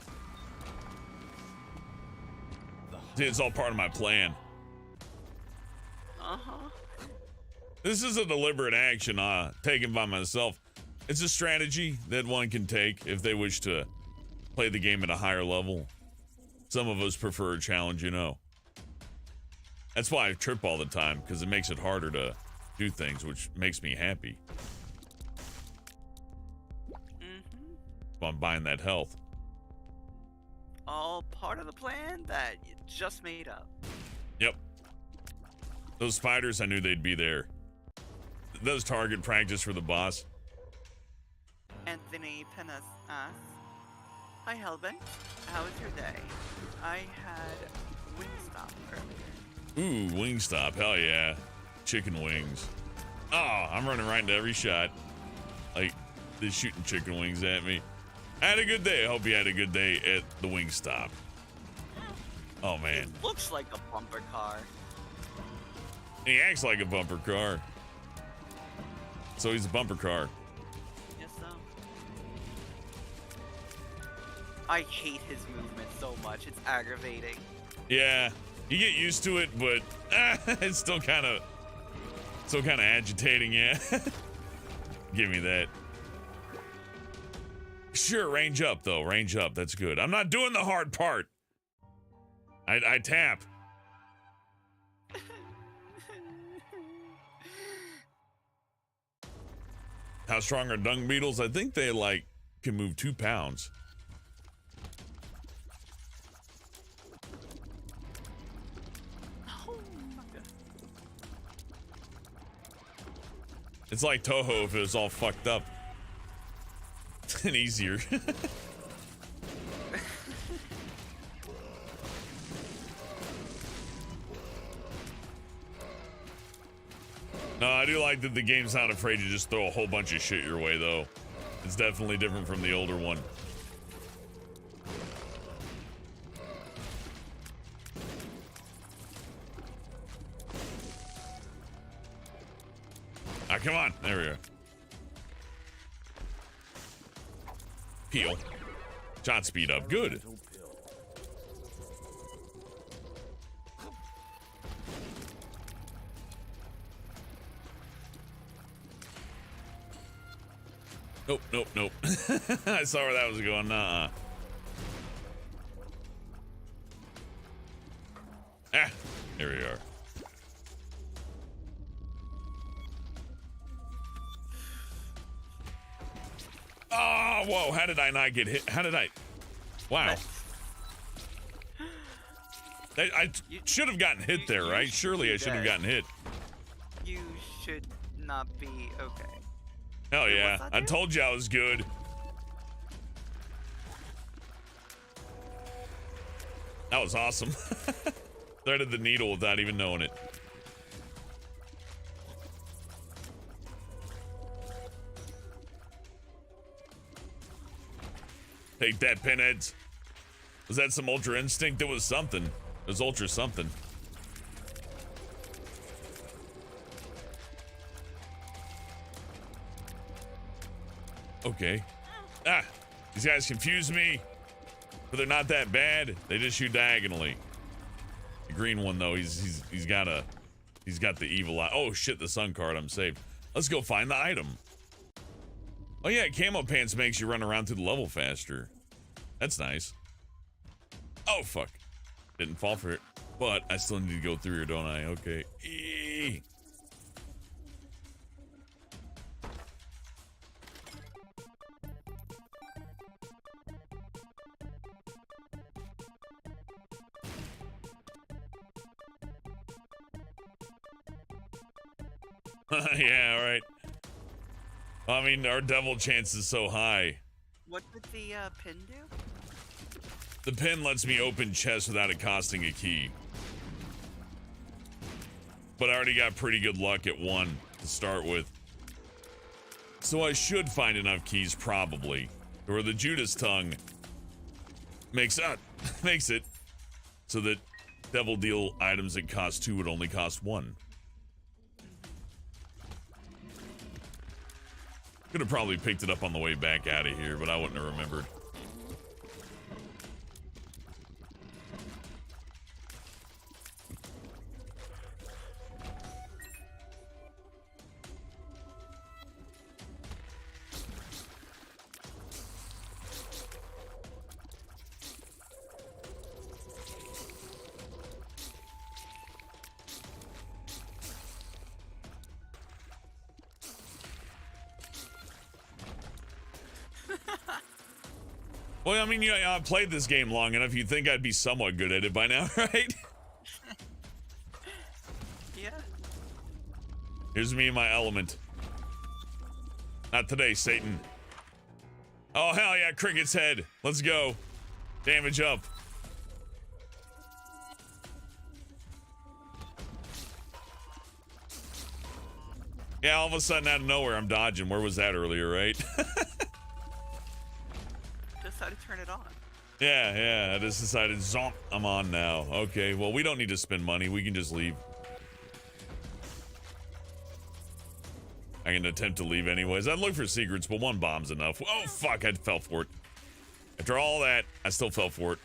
See, it's all part of my plan. This is a deliberate action taken by myself. It's a strategy that one can take if they wish to play the game at a higher level. Some of us prefer a challenge, you know. That's why I trip all the time, because it makes it harder to do things, which makes me happy. So I'm buying that health. All part of the plan that you just made up. Yep. Those spiders, I knew they'd be there. Those target practice for the boss. Anthony Penas asks, "Hi Hellbent, how was your day? I had Wingstop earlier." Ooh, Wingstop, hell yeah. Chicken wings. Oh, I'm running right into every shot. Like, they're shooting chicken wings at me. I had a good day. I hope you had a good day at the Wingstop. Oh, man. It looks like a bumper car. He acts like a bumper car. So he's a bumper car. Yes, so. I hate his movement so much. It's aggravating. Yeah, you get used to it, but it's still kind of agitating. Yeah, give me that. Sure, range up though. Range up. That's good. I'm not doing the hard part. I tap. How strong are dung beetles? I think they like can move 2 pounds. Oh my god. It's like Toho if it was all fucked up. And easier. No, I do like that the game's not afraid to just throw a whole bunch of shit your way, though. It's definitely different from the older one. Ah, come on. There we go. Peel. Shot speed up. Good. Nope, nope, nope. I saw where that was going. Nuh-uh. Ah, here we are. Oh, whoa, how did I not get hit? How did I? Wow. I should have gotten hit there, right? Surely I should have gotten hit. You should not be okay. Hell yeah. I told you I was good. That was awesome. Threaded the needle without even knowing it. Take that, pinheads. Was that some Ultra Instinct? It was something. It was Ultra something. Okay. Ah, these guys confuse me, but they're not that bad. They just shoot diagonally. The green one though, he's got the evil eye. Oh shit, the sun card. I'm saved. Let's go find the item. Oh yeah, camo pants makes you run around through the level faster. That's nice. Oh fuck. Didn't fall for it. But I still need to go through here, don't I? Okay. Eee. Yeah, all right. I mean, our devil chance is so high. What did the pin do? The pin lets me open chests without it costing a key. But I already got pretty good luck at one to start with. So I should find enough keys, probably. Or the Judas tongue makes it so that devil deal items that cost 2 would only cost 1. Could have probably picked it up on the way back out of here, but I wouldn't have remembered. Well, I mean, I've played this game long enough. You'd think I'd be somewhat good at it by now, right? Yeah. Here's me in my element. Not today, Satan. Oh, hell yeah, Cricket's head. Let's go. Damage up. Yeah, all of a sudden out of nowhere, I'm dodging. Where was that earlier, right? Decided to turn it on. Yeah, I just decided, zonk, I'm on now. Okay, well, we don't need to spend money. We can just leave. I can attempt to leave anyways. I'd look for secrets, but 1 bomb's enough. Oh, fuck, I fell for it. After all that, I still fell for it.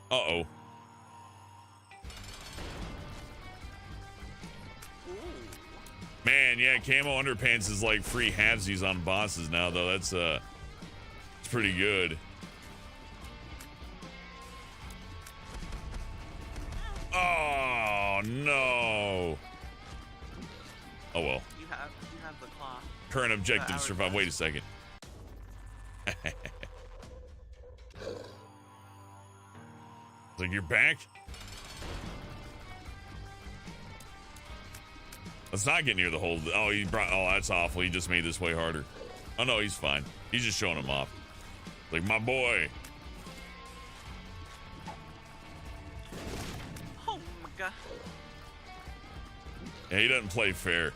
Uh-oh. Man, yeah, camo underpants is like free halvesies on bosses now, though. That's it's pretty good. Oh no. Oh well. You have the claw. Current objective survive. Wait a second. Like you're back? Let's not get near the hole. Oh, oh, that's awful. He just made this way harder. Oh no, he's fine. He's just showing him off. Like, my boy. Oh my god. Yeah, he doesn't play fair.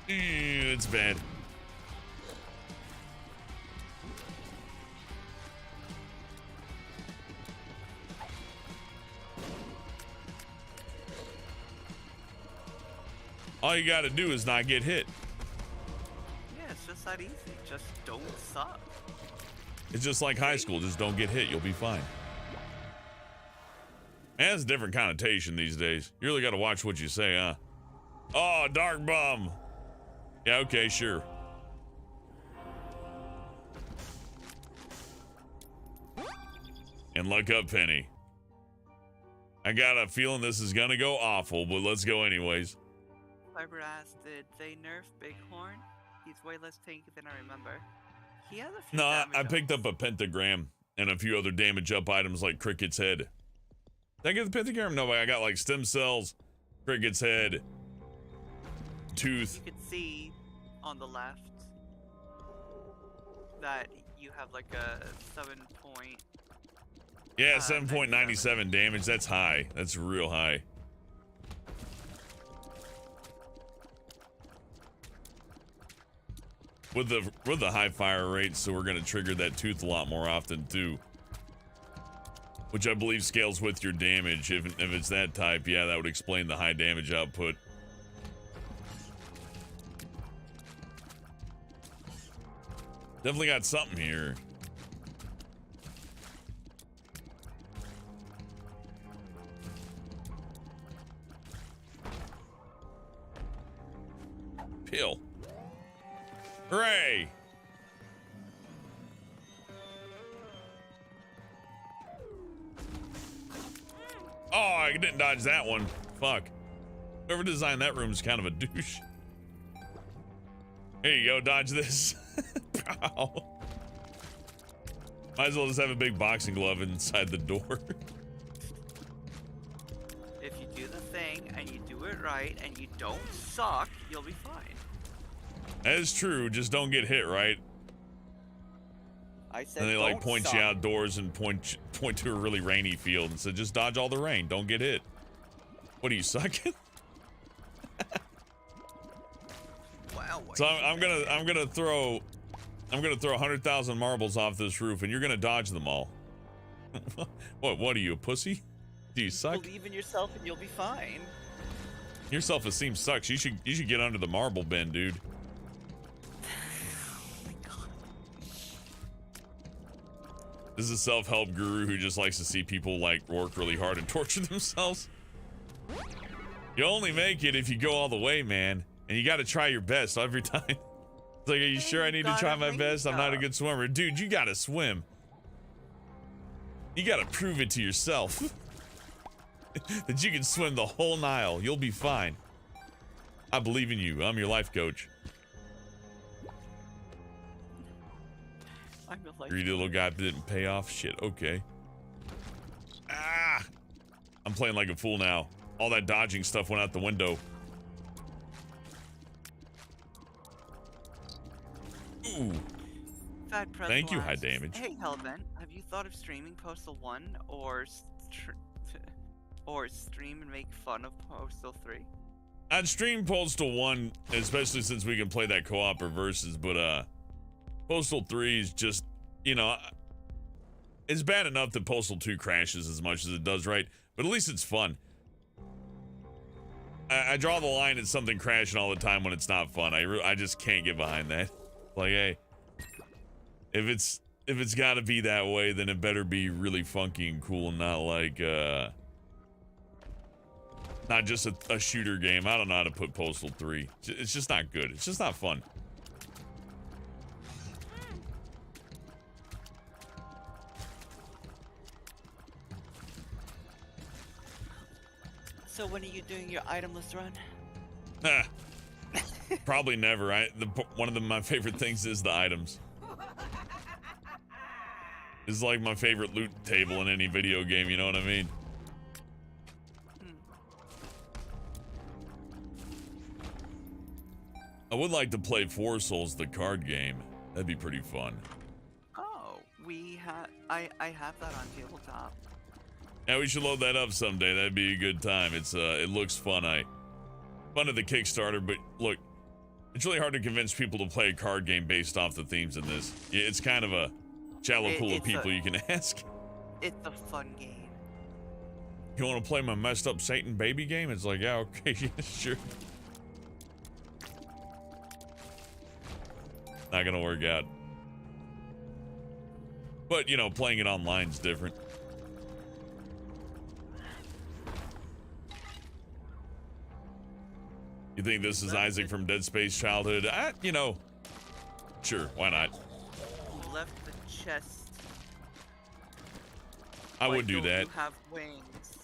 It's bad. All you gotta do is not get hit. Yeah, it's just that easy. Just don't suck. It's just like high school. Just don't get hit. You'll be fine. Man, that's a different connotation these days. You really gotta watch what you say, huh? Oh, dark bum. Yeah, okay, sure. And luck up, Penny. I got a feeling this is gonna go awful, but let's go anyways. Fiber asked, did they nerf Bighorn? He's way less tanky than I remember. He has a few No, damage I picked up a pentagram and a few other damage up items like Cricket's head. Did I get the pentagram? No, I got like stem cells, Cricket's head, tooth. You could see on the left that you have like a 7 point. Yeah, 7.97 damage. That's high. That's real high. With the high fire rate, so we're gonna trigger that tooth a lot more often too. Which I believe scales with your damage. If it's that type, yeah, that would explain the high damage output. Definitely got something here. Hooray! Oh, I didn't dodge that one. Fuck. Whoever designed that room is kind of a douche. Here you go, dodge this. Pow. Might as well just have a big boxing glove inside the door. If you do the thing and you do it right and you don't suck, you'll be fine. That is true, just don't get hit, right? I said And they don't like point suck. you outdoors and point to a really rainy field and say, just dodge all the rain, don't get hit. What are you sucking? Wow. So I'm gonna throw 100,000 marbles off this roof, and you're gonna dodge them all. What are you, a pussy? Do you suck? Believe in yourself and you'll be fine. Your self-esteem sucks. You should get under the marble bin, dude. This is a self-help guru who just likes to see people like work really hard and torture themselves. You only make it if you go all the way, man. And you got to try your best every time. It's like, are you sure I need to try my best? I'm not a good swimmer. Dude, you got to swim. You got to prove it to yourself. That you can swim the whole Nile. You'll be fine. I believe in you. I'm your life coach. I'm a life Greedy little guy didn't pay off. Shit, okay. Ah! I'm playing like a fool now. All that dodging stuff went out the window. Ooh. Fat Press Thank you, high asks, damage. Hey Hellbent, have you thought of streaming Postal 1 or stream and make fun of Postal 3? I'd stream Postal 1, especially since we can play that co-op or versus, but Postal 3 is just, you know, it's bad enough that Postal 2 crashes as much as it does, right? But at least it's fun. I draw the line at something crashing all the time when it's not fun. I just can't get behind that. Like, hey, if it's got to be that way, then it better be really funky and cool and not like not just a shooter game. I don't know how to put Postal 3. It's just not good. It's just not fun. So when are you doing your itemless run? Probably never. One of my favorite things is the items. It's like my favorite loot table in any video game, you know what I mean? I would like to play Four Souls, the card game. That'd be pretty fun. Oh, I have that on tabletop. Yeah, we should load that up someday. That'd be a good time. It looks fun. I funded the Kickstarter, but look, it's really hard to convince people to play a card game based off the themes in this. It's kind of a shallow pool of people you can ask. It's a fun game. You want to play my messed up Satan baby game? It's like, yeah, okay, yeah, sure. Not gonna work out. But, you know, playing it online's different. You think this is Isaac from Dead Space childhood? You know, sure, why not? You left the chest. I would do that. You have wings.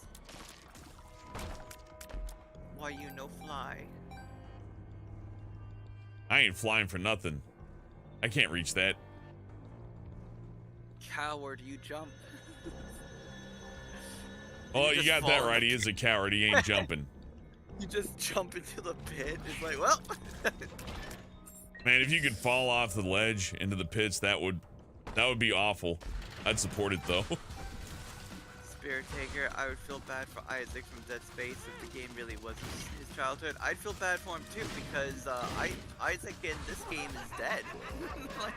Why you no fly? I ain't flying for nothing. I can't reach that. Coward, you jump. Oh, you just got that fall. right. He is a coward. He ain't jumping. You just jump into the pit. It's like, well. Man, if you could fall off the ledge into the pits, that would be awful. I'd support it though. Spirit Taker, I would feel bad for Isaac from Dead Space if the game really was his childhood. I'd feel bad for him too because Isaac in this game is dead. Like,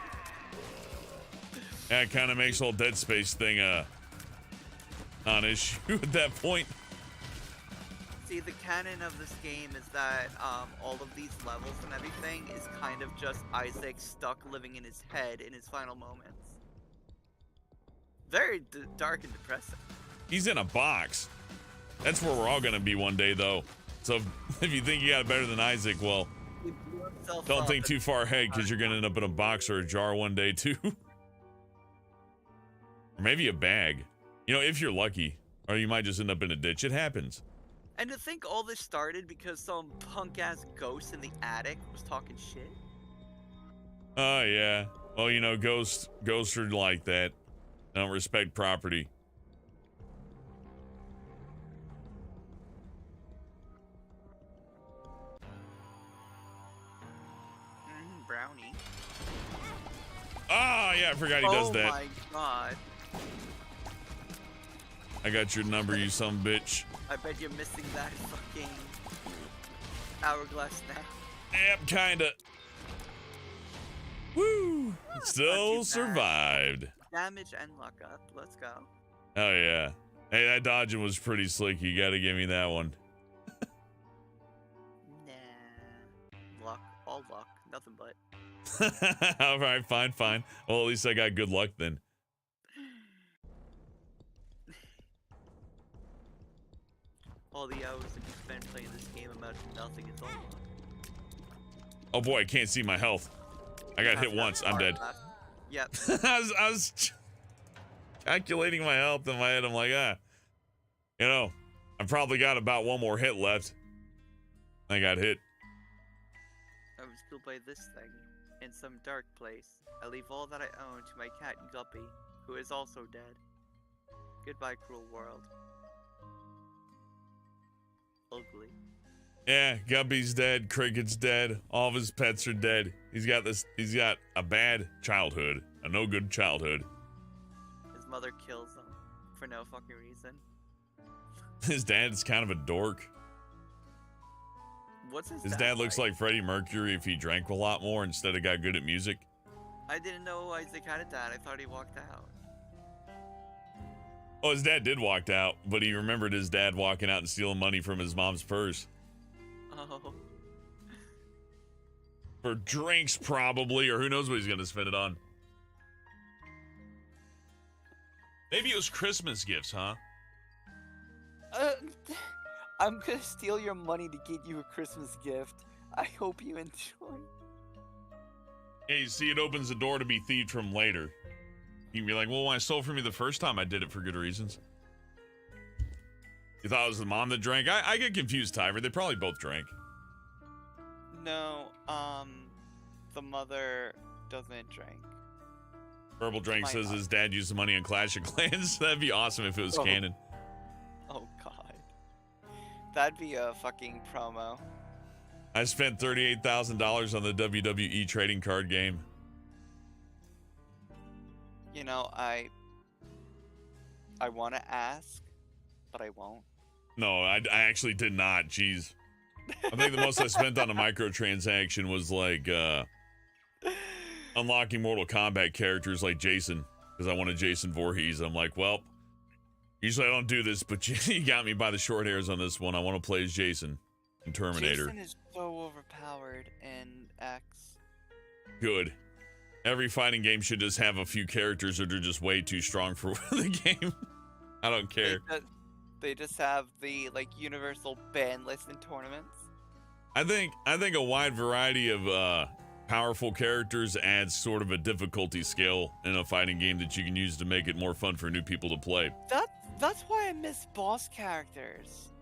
Yeah, it kind of makes the whole Dead Space thing an issue at that point. see, the canon of this game is that all of these levels and everything is kind of just Isaac stuck living in his head in his final moments. Very dark and depressing. He's in a box. That's where we're all gonna be one day, though. So if you think you got it better than Isaac, well, Don't think too far ahead, because you're gonna end up in a box or a jar one day too. Or maybe a bag. You know, if you're lucky. Or you might just end up in a ditch. It happens. And to think all this started because some punk-ass ghost in the attic was talking shit. Oh, yeah. Well, you know, ghosts are like that. They don't respect property. Brownie. Ah, yeah, I forgot he does that. Oh my god. I got your number, you son of a bitch. I bet you're missing that fucking hourglass now. Yep, kinda. Woo! Still survived. Damage and luck up. Let's go. Oh, yeah. Hey, that dodging was pretty slick. You gotta give me that one. Nah. Luck. All luck. Nothing but. All right, fine. Well, at least I got good luck then. All the hours that you spend playing this game amount to nothing. It's all luck. Oh boy, I can't see my health. I got hit once. I'm dead. Yep. I was calculating my health in my head. I'm like, you know, I probably got about one more hit left. I got hit. I was killed by this thing in some dark place. I leave all that I own to my cat Guppy, who is also dead. Goodbye, cruel world. Ugly. Yeah, Guppy's dead, Cricket's dead, all of his pets are dead. He's got a bad childhood, a no good childhood. His mother kills him for no fucking reason. His dad's kind of a dork. What's his dad looks like Freddie Mercury if he drank a lot more instead of got good at music. I didn't know Isaac had a dad. I thought he walked out. Oh, his dad did walk out, but he remembered his dad walking out and stealing money from his mom's purse. Oh. For drinks, probably, or who knows what he's gonna spend it on. Maybe it was Christmas gifts, huh? I'm gonna steal your money to get you a Christmas gift. I hope you enjoy. Hey, you see, it opens the door to be thieved from later. You can be like, well, when I stole from you the first time, I did it for good reasons. You thought it was the mom that drank? I get confused, Tyver. They probably both drank. No, the mother doesn't drink. Verbal Drink says his dad used the money on Clash of Clans. That'd be awesome if it was canon. Oh, God. That'd be a fucking promo. I spent $38,000 on the WWE trading card game. You know, I want to ask, but I won't. No, I actually did not. Jeez. I think the most I spent on a microtransaction was like unlocking Mortal Kombat characters like Jason, because I wanted Jason Voorhees. I'm like, well, usually I don't do this, but you got me by the short hairs on this one. I want to play as Jason in Terminator. Jason is so overpowered in X. Good. Every fighting game should just have a few characters that are just way too strong for the game. I don't care. They just have the like universal ban list in tournaments. I think a wide variety of powerful characters adds sort of a difficulty scale in a fighting game that you can use to make it more fun for new people to play. That's why I miss boss characters.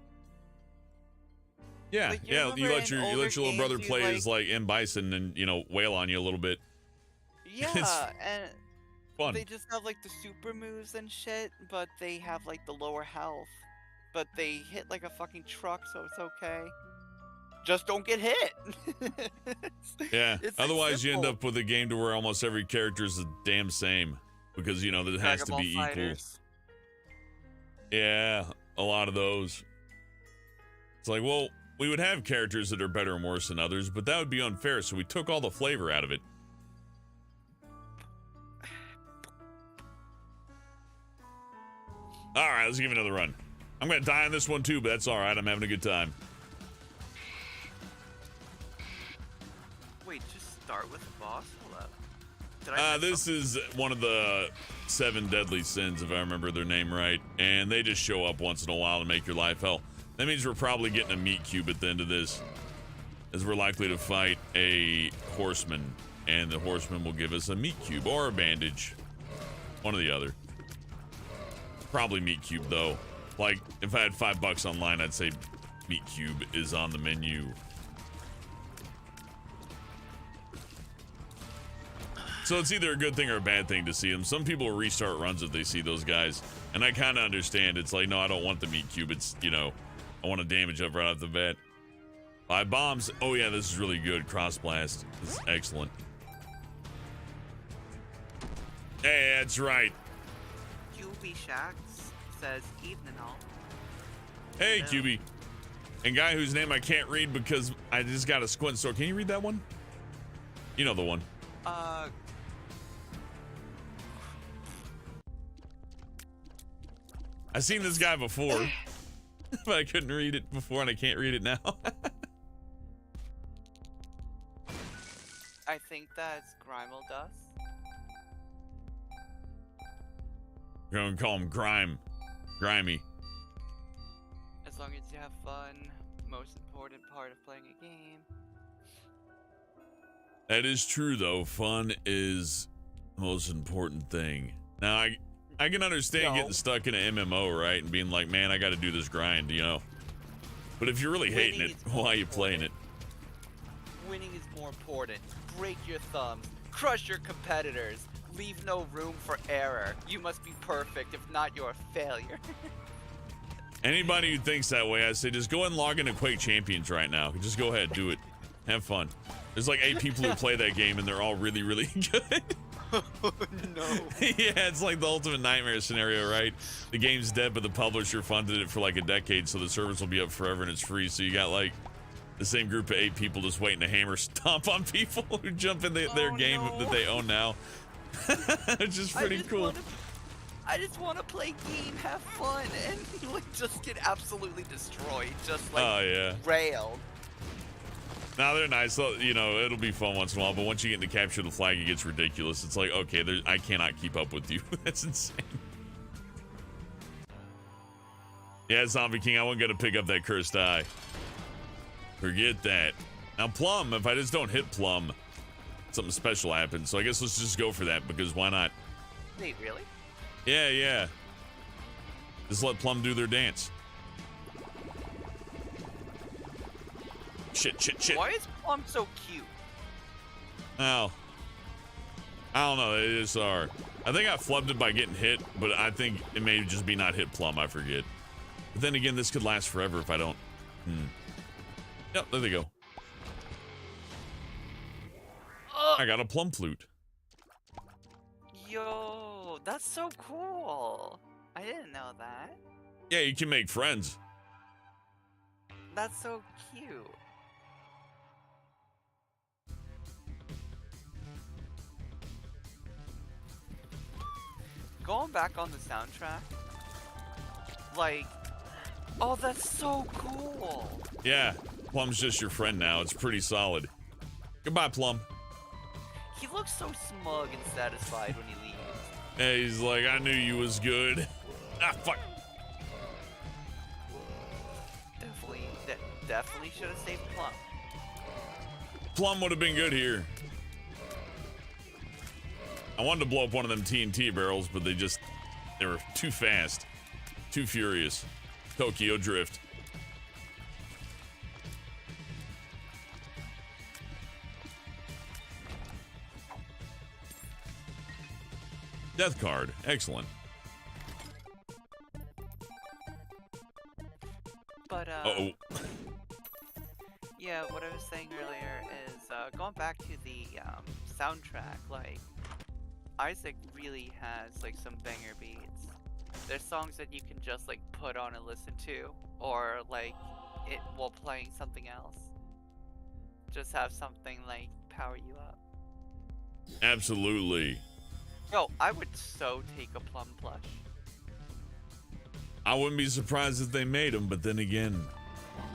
Yeah, like, you let your little brother play like... as like M. Bison and wail on you a little bit. Yeah, and fun. They just have like the super moves and shit, but they have like the lower health. But they hit like a fucking truck, so it's okay. Just don't get hit. Yeah. It's Otherwise, you end simple. up with a game to where almost every character is the damn same because that it has to be equal. Yeah, a lot of those. It's like, well, we would have characters that are better and worse than others, but that would be unfair, so we took all the flavor out of it. All right, let's give it another run. I'm going to die on this one too, but that's all right. I'm having a good time. Wait, just start with the boss? Hold up. This is one of the 7 deadly sins, if I remember their name right. And they just show up once in a while to make your life hell. That means we're probably getting a meat cube at the end of this. as we're likely to fight a horseman, and the horseman will give us a meat cube or a bandage. One or the other. Probably meat cube though. Like, if I had $5 online, I'd say meat cube is on the menu. So it's either a good thing or a bad thing to see them. Some people restart runs if they see those guys. And I kind of understand. It's like, no, I don't want the meat cube. It's, you know, I want to damage up right off the bat. 5 bombs. Oh yeah, this is really good. Cross blast. This is excellent. Hey, that's right. QB Shacks says evening all. Hey, QB. And guy whose name I can't read because I just got a squint. So can you read that one? You know the one. I've seen this guy before, but I couldn't read it before and I can't read it now. I think that's Grimel Dust. We're gonna call him Grime. Grimy. As long as you have fun, most important part of playing a game. That is true though. Fun is the most important thing. Now I can understand getting stuck in an MMO, right? And being like, man, I gotta do this grind, you know. But if you're really hating it, why are you playing it? Winning is more important. Break your thumbs. Crush your competitors. Leave no room for error. You must be perfect. If not, you're a failure. Anybody who thinks that way, I say just go and log into Quake Champions right now. Just go ahead, do it. Have fun. There's like 8 people who play that game and they're all really, really good. Oh, no. Yeah, it's like the ultimate nightmare scenario, right? The game's dead, but the publisher funded it for like a decade, so the service will be up forever and it's free. So you got like the same group of 8 people just waiting to hammer stomp on people who jump in their game that they own now. Which is pretty cool. I just want to play game, have fun, and like just get absolutely destroyed, just like railed. Now they're nice, so, you know, it'll be fun once in a while, but once you get into capture the flag, it gets ridiculous. It's like, okay, I cannot keep up with you. That's insane. Yeah, Zombie King, I wasn't gonna pick up that cursed eye. Forget that. Now Plum, if I just don't hit Plum, something special happens. So I guess let's just go for that, because why not? Wait, really? Yeah. Just let Plum do their dance. Shit. Why is Plum so cute? Oh. I don't know, they just are. I think I flubbed it by getting hit, but I think it may just be not hit Plum, I forget. But then again, this could last forever if I don't. Yep, there they go. I got a Plum flute. Yo, that's so cool. I didn't know that. Yeah, you can make friends. That's so cute. Going back on the soundtrack, like, oh, that's so cool. Yeah, Plum's just your friend now. It's pretty solid. Goodbye, Plum. He looks so smug and satisfied when he leaves. Hey, he's like, I knew you was good. Ah, fuck. Definitely should have saved Plum. Plum would have been good here. I wanted to blow up one of them TNT barrels, but they were too fast. Too furious. Tokyo Drift. Death card. Excellent. But, Uh-oh. yeah, what I was saying earlier is, going back to the, soundtrack, like, Isaac really has, like, some banger beats. There's songs that you can just, like, put on and listen to, or, like, it while playing something else. Just have something, like, power you up. Absolutely. Yo, I would so take a Plum plush. I wouldn't be surprised if they made them, but then again,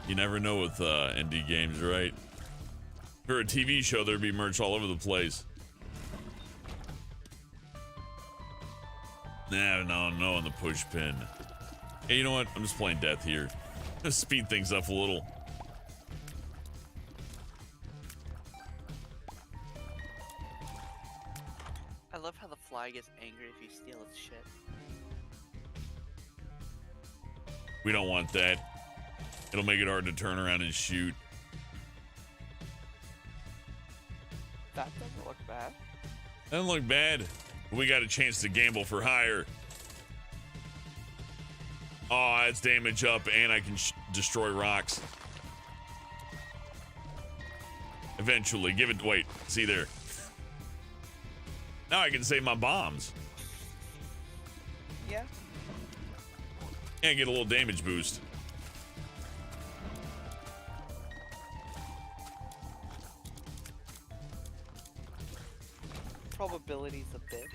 you never know with indie games, right? For a TV show, there'd be merch all over the place. No, on the push pin. Hey, you know what? I'm just playing death here. Just speed things up a little. fly gets angry if you steal its shit. We don't want that. It'll make it hard to turn around and shoot. That doesn't look bad. Doesn't look bad. We got a chance to gamble for hire. Oh, it's damage up, and I can destroy rocks. Eventually, give it. Wait, see there. Now I can save my bombs. Yeah. And get a little damage boost. Probability's a bitch.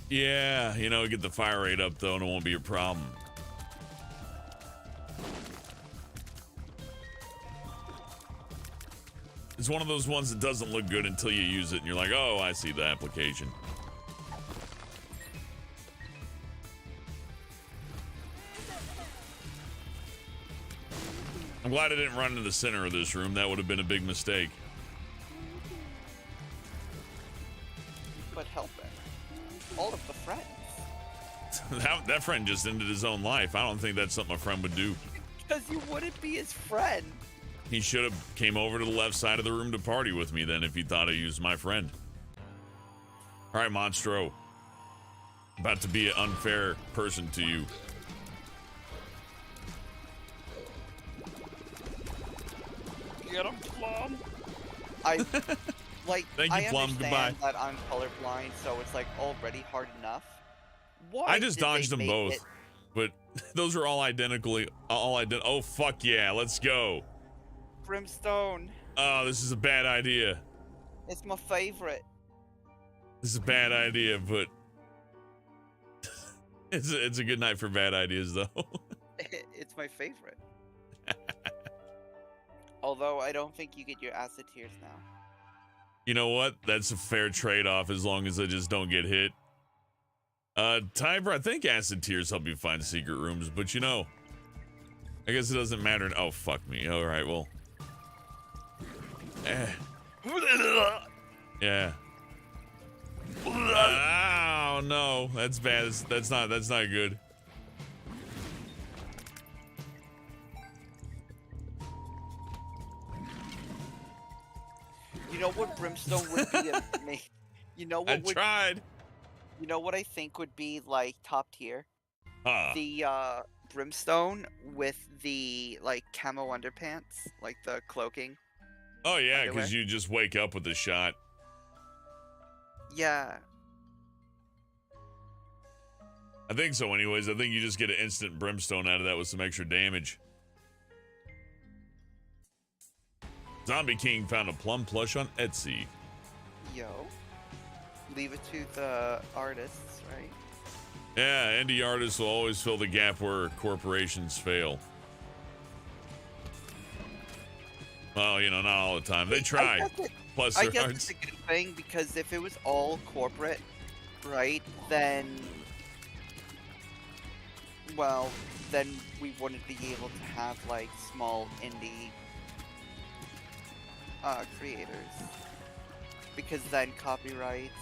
Yeah, you know, get the fire rate up though, and it won't be a problem. It's one of those ones that doesn't look good until you use it, and you're like, oh, I see the application. I'm glad I didn't run into the center of this room. That would have been a big mistake. But help it. All of the friends. that friend just ended his own life. I don't think that's something a friend would do. Because you wouldn't be his friend. He should have came over to the left side of the room to party with me then if he thought he was my friend. All right, Monstro. About to be an unfair person to you. Get him, Plum. I like. Thank you, Plum. Goodbye. That I'm colorblind, so it's like already hard enough. Why? I just dodged them both, but those are all identically. Oh fuck yeah! Let's go. Brimstone. Oh, this is a bad idea. It's my favorite. This is a bad idea, but it's a good night for bad ideas, though. It's my favorite. Although I don't think you get your acid tears now. You know what? That's a fair trade-off as long as I just don't get hit. Tiber, I think acid tears help you find secret rooms, but you know, I guess it doesn't matter. Oh, fuck me. All right, well. Yeah. Oh no, that's bad. That's not good. You know what Brimstone would be to me? You know what? I tried. You know what I think would be like top tier? Huh. The Brimstone with the like camo underpants, like the cloaking. Oh yeah, underwear. because you just wake up with a shot. Yeah. I think so anyways. I think you just get an instant Brimstone out of that with some extra damage. Zombie King found a plum plush on Etsy. Yo. Leave it to the artists, right? Yeah, indie artists will always fill the gap where corporations fail. Well, you know, not all the time. They try. Plus, I guess it's a good thing because if it was all corporate, right, then, well, then we wouldn't be able to have like small indie creators, because then copyrights.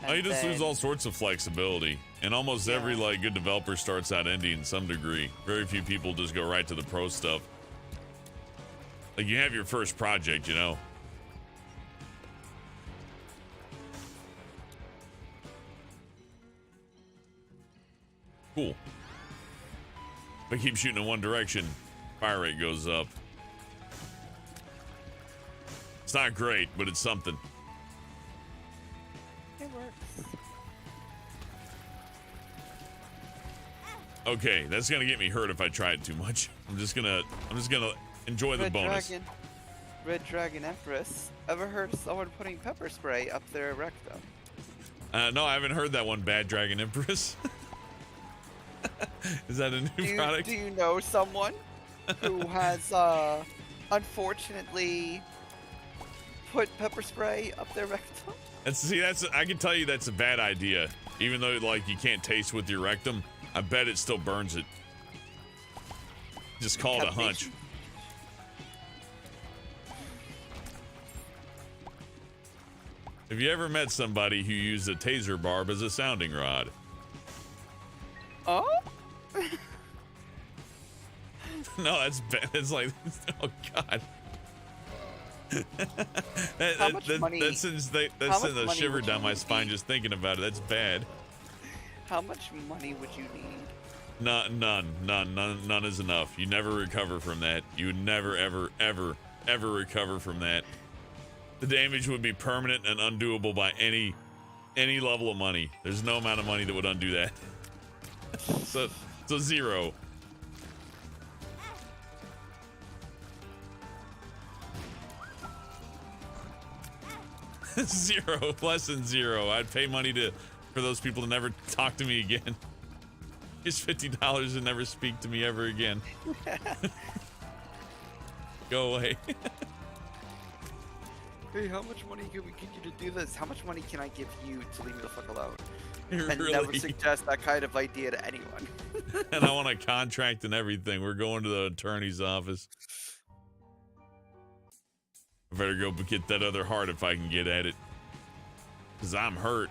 Oh, you just lose all sorts of flexibility, and almost every like good developer starts out indie in some degree. Very few people just go right to the pro stuff. Like you have your first project, you know. Cool. If I keep shooting in one direction, fire rate goes up. It's not great, but it's something. It works. Okay, that's gonna get me hurt if I try it too much. I'm just gonna enjoy the bonus. Red Dragon Empress. Ever heard of someone putting pepper spray up their rectum? No, I haven't heard that one. Bad Dragon Empress. Is that a new product? Do you know someone who has unfortunately put pepper spray up their rectum? I can tell you that's a bad idea. Even though like you can't taste with your rectum, I bet it still burns it. Just call it a hunch. Have you ever met somebody who used a taser barb as a sounding rod? Oh? No, that's bad. It's like, oh god. How much money? That sends a shiver down my spine just thinking about it. That's bad. How much money would you need? None is enough. You never recover from that. You would never, ever recover from that. The damage would be permanent and undoable by any level of money. There's no amount of money that would undo that. So zero. Zero, less than zero. I'd pay money for those people to never talk to me again. Here's $50 and never speak to me ever again. Go away. Hey, how much money can we get you to do this? How much money can I give you to leave me the fuck alone? Really? And never suggest that kind of idea to anyone. And I want a contract and everything. We're going to the attorney's office. I better go get that other heart if I can get at it. Because I'm hurt.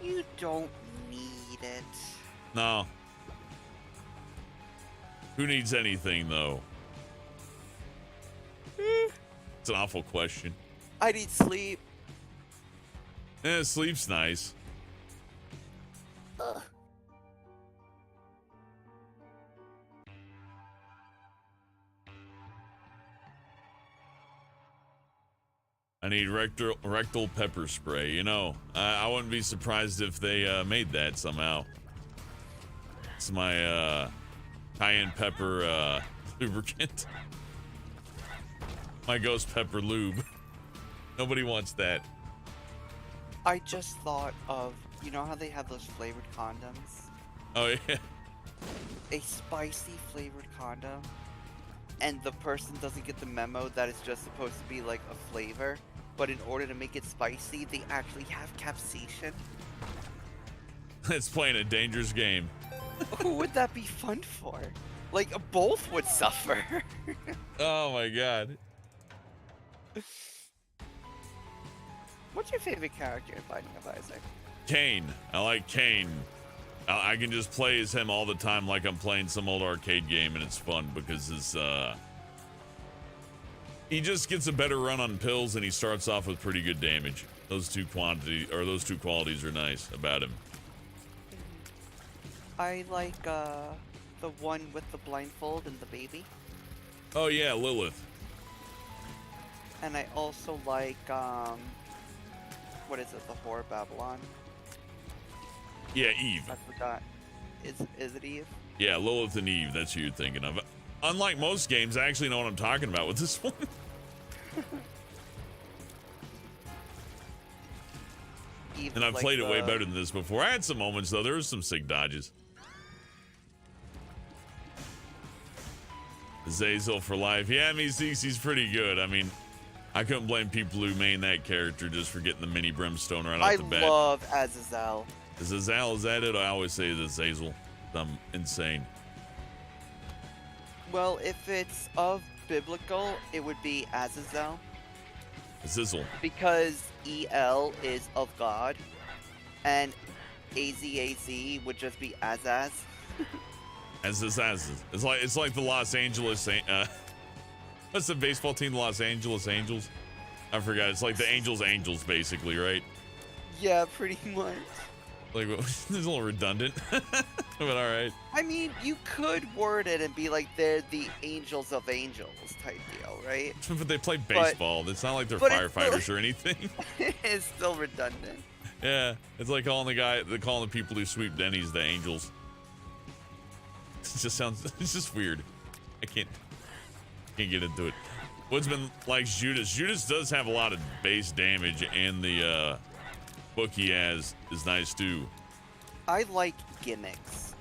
You don't need it. No. Who needs anything, though? It's an awful question. I need sleep. Sleep's nice. Ugh. I need rectal pepper spray. You know, I wouldn't be surprised if they made that somehow. It's my cayenne pepper lubricant. My ghost pepper lube. Nobody wants that. I just thought of, you know how they have those flavored condoms? Oh yeah. A spicy flavored condom, and the person doesn't get the memo that it's just supposed to be like a flavor, but in order to make it spicy, they actually have capsaicin. It's playing a dangerous game. Who would that be fun for? Like, both would suffer. Oh my god. What's your favorite character in Binding of Isaac? Kane. I like Kane. I can just play as him all the time like I'm playing some old arcade game, and it's fun because he just gets a better run on pills, and he starts off with pretty good damage. Those two qualities are nice about him. I like the one with the blindfold and the baby. Oh yeah, Lilith. And I also like what is it? The Whore of Babylon. Yeah, Eve. I forgot. Is it Eve? Yeah, Lilith and Eve. That's who you're thinking of. Unlike most games, I actually know what I'm talking about with this one. And I've played it way better than this before. I had some moments though. There were some sick dodges. Zazel for life. Yeah, he's pretty good. I mean, I couldn't blame people who main that character just for getting the mini brimstone right off the bat. I love Azazel. Azazel, is that it? I always say it's Azazel. I'm insane. Well, if it's of biblical, it would be Azazel. Azazel. Because EL is of God, and AZAZ would just be Azaz. Azaz. It's like the Los Angeles. What's the baseball team? The Los Angeles Angels. I forgot. It's like the Angels, basically, right? Yeah, pretty much. Like, it's a little redundant, but all right. I mean, you could word it and be like they're the Angels of Angels type deal, right? But they play baseball. It's not like they're firefighters or anything. It's still redundant. Yeah, it's like calling the people who sweep Denny's the Angels. It just sounds. It's just weird. I can't get into it. Woodsman likes Judas. Judas does have a lot of base damage, and the book he has is nice too. I like gimmicks.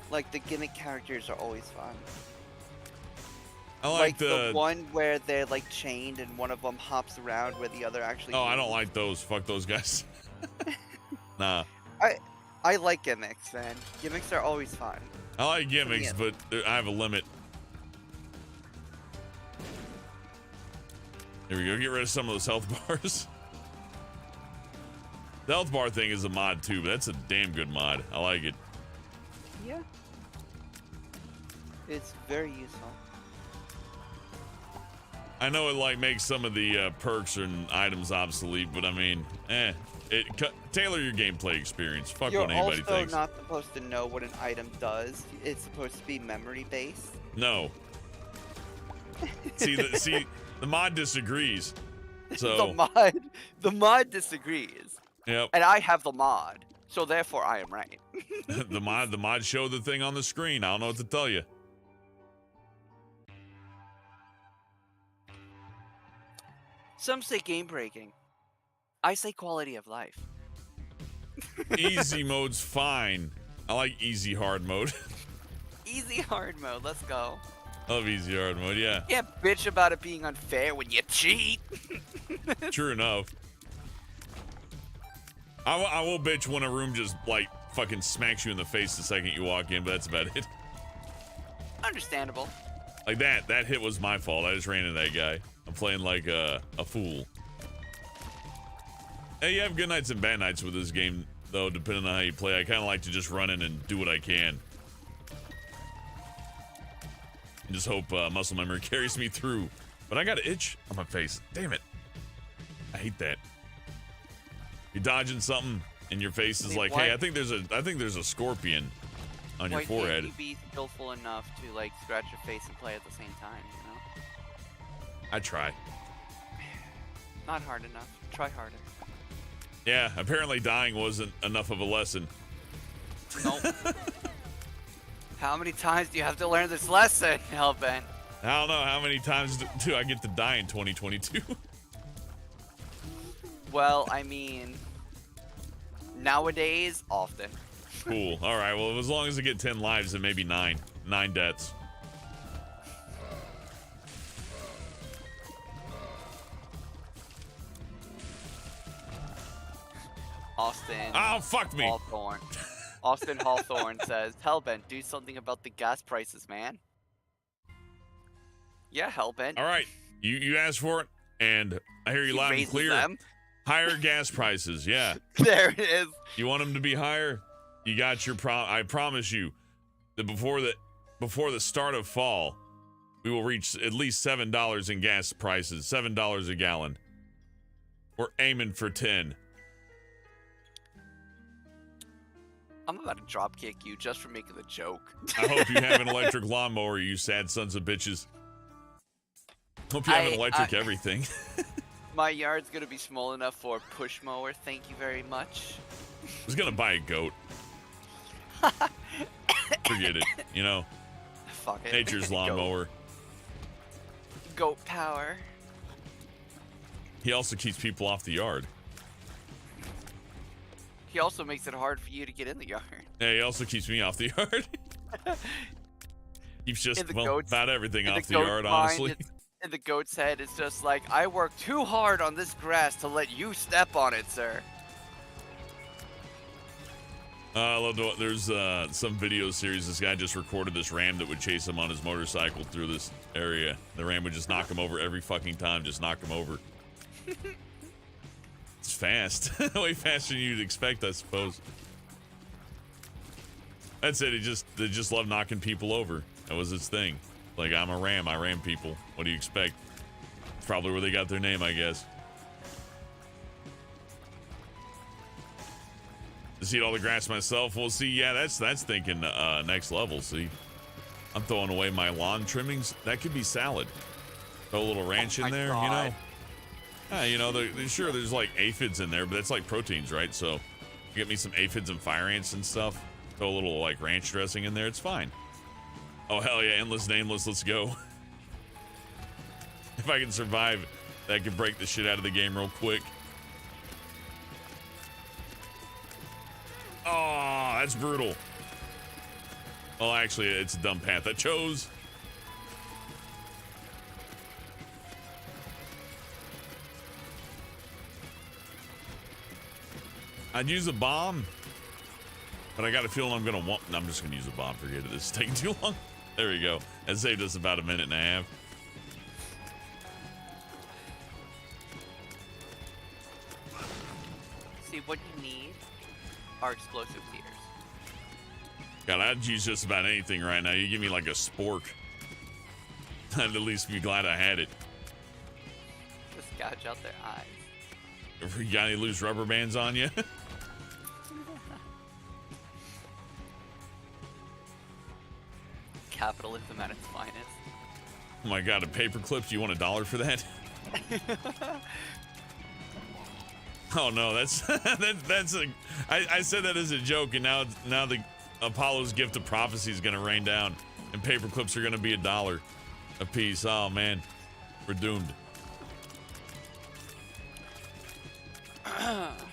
Like, the gimmick characters are always fun. I like the one where they're like chained and one of them hops around where the other actually moves. I don't like those. Fuck those guys. Nah. I like gimmicks, man. Gimmicks are always fun. I like gimmicks, but I have a limit. Here we go. Get rid of some of those health bars. The health bar thing is a mod too, but that's a damn good mod. I like it. Yeah. It's very useful. I know it like makes some of the perks and items obsolete, but I mean, tailor your gameplay experience. Fuck what anybody thinks. You're also not supposed to know what an item does. It's supposed to be memory based. No. See, the mod disagrees. So the mod disagrees. Yep. And I have the mod, so therefore I am right. the mod showed the thing on the screen. I don't know what to tell you. Some say game breaking. I say quality of life. Easy mode's fine. I like easy hard mode. Easy hard mode, let's go. I love easy hard mode, yeah. You can't bitch about it being unfair when you cheat. True enough. I will bitch when a room just like fucking smacks you in the face the second you walk in, but that's about it. Understandable. Like that hit was my fault. I just ran into that guy. I'm playing like a fool. Hey, you have good nights and bad nights with this game, though, depending on how you play. I kind of like to just run in and do what I can. And just hope muscle memory carries me through. But I got an itch on my face. Damn it. I hate that. You're dodging something, and your face is like, hey, I think there's a scorpion on your forehead. Why can't you be skillful enough to like scratch your face and play at the same time, you know? I try. Not hard enough. Try harder. Yeah, apparently dying wasn't enough of a lesson. Nope. How many times do you have to learn this lesson, Hellbent? I don't know. How many times do I get to die in 2022? Well, I mean, nowadays, often. Cool. All right. Well, as long as I get 10 lives, then maybe 9 deaths. Austin. Oh, fuck me. Hawthorne. Austin Hawthorne says, Hellbent, do something about the gas prices, man. Yeah, Hellbent. All right. You asked for it, and I hear you loud and clear. Them. Higher gas prices, yeah. There it is. You want them to be higher? You got your I promise you that before the start of fall, we will reach at least $7 in gas prices, $7 a gallon. We're aiming for 10. I'm about to drop kick you just for making the joke. I hope you have an electric lawnmower, you sad sons of bitches. Hope you have an electric everything. My yard's gonna be small enough for a push mower. Thank you very much. I was gonna buy a goat. Forget it. You know. Fuck it. Nature's lawnmower. Goat power. He also keeps people off the yard. He also makes it hard for you to get in the yard. Yeah, he also keeps me off the yard. Keeps just about everything off the yard, honestly. In the goat's head, it's just like, I worked too hard on this grass to let you step on it, sir. I love there's some video series. This guy just recorded this ram that would chase him on his motorcycle through this area. The ram would just knock him over every fucking time, just knock him over. It's fast. Way faster than you'd expect, I suppose. That's it. They just love knocking people over. That was its thing. Like, I'm a ram. I ram people. What do you expect? It's probably where they got their name, I guess. To eat all the grass myself. Well, see, yeah, that's thinking next level. See, I'm throwing away my lawn trimmings. That could be salad. Throw a little ranch in there, God. you know. Yeah, you know, sure, there's like aphids in there, but that's like proteins, right? So, get me some aphids and fire ants and stuff. Throw a little like ranch dressing in there. It's fine. Oh hell yeah, endless nameless. Let's go. If I can survive, that could break the shit out of the game real quick. Oh, that's brutal. Well, actually, it's a dumb path I chose. I'd use a bomb, but I got a feeling I'm gonna want. I'm just gonna use a bomb. Forget it. This is taking too long. There we go. That saved us about a minute and a half. See, what you need are explosive tears. God, I'd use just about anything right now. You give me like a spork, I'd at least be glad I had it. Just gouge out their eyes. You got any loose rubber bands on you? Capitalism at its finest. Oh my God, a paper clip. Do you want $1 for that? Oh no, that's that's a. I said that as a joke, and now the Apollo's gift of prophecy is going to rain down, and paper clips are going to be $1 a piece. Oh man, we're doomed.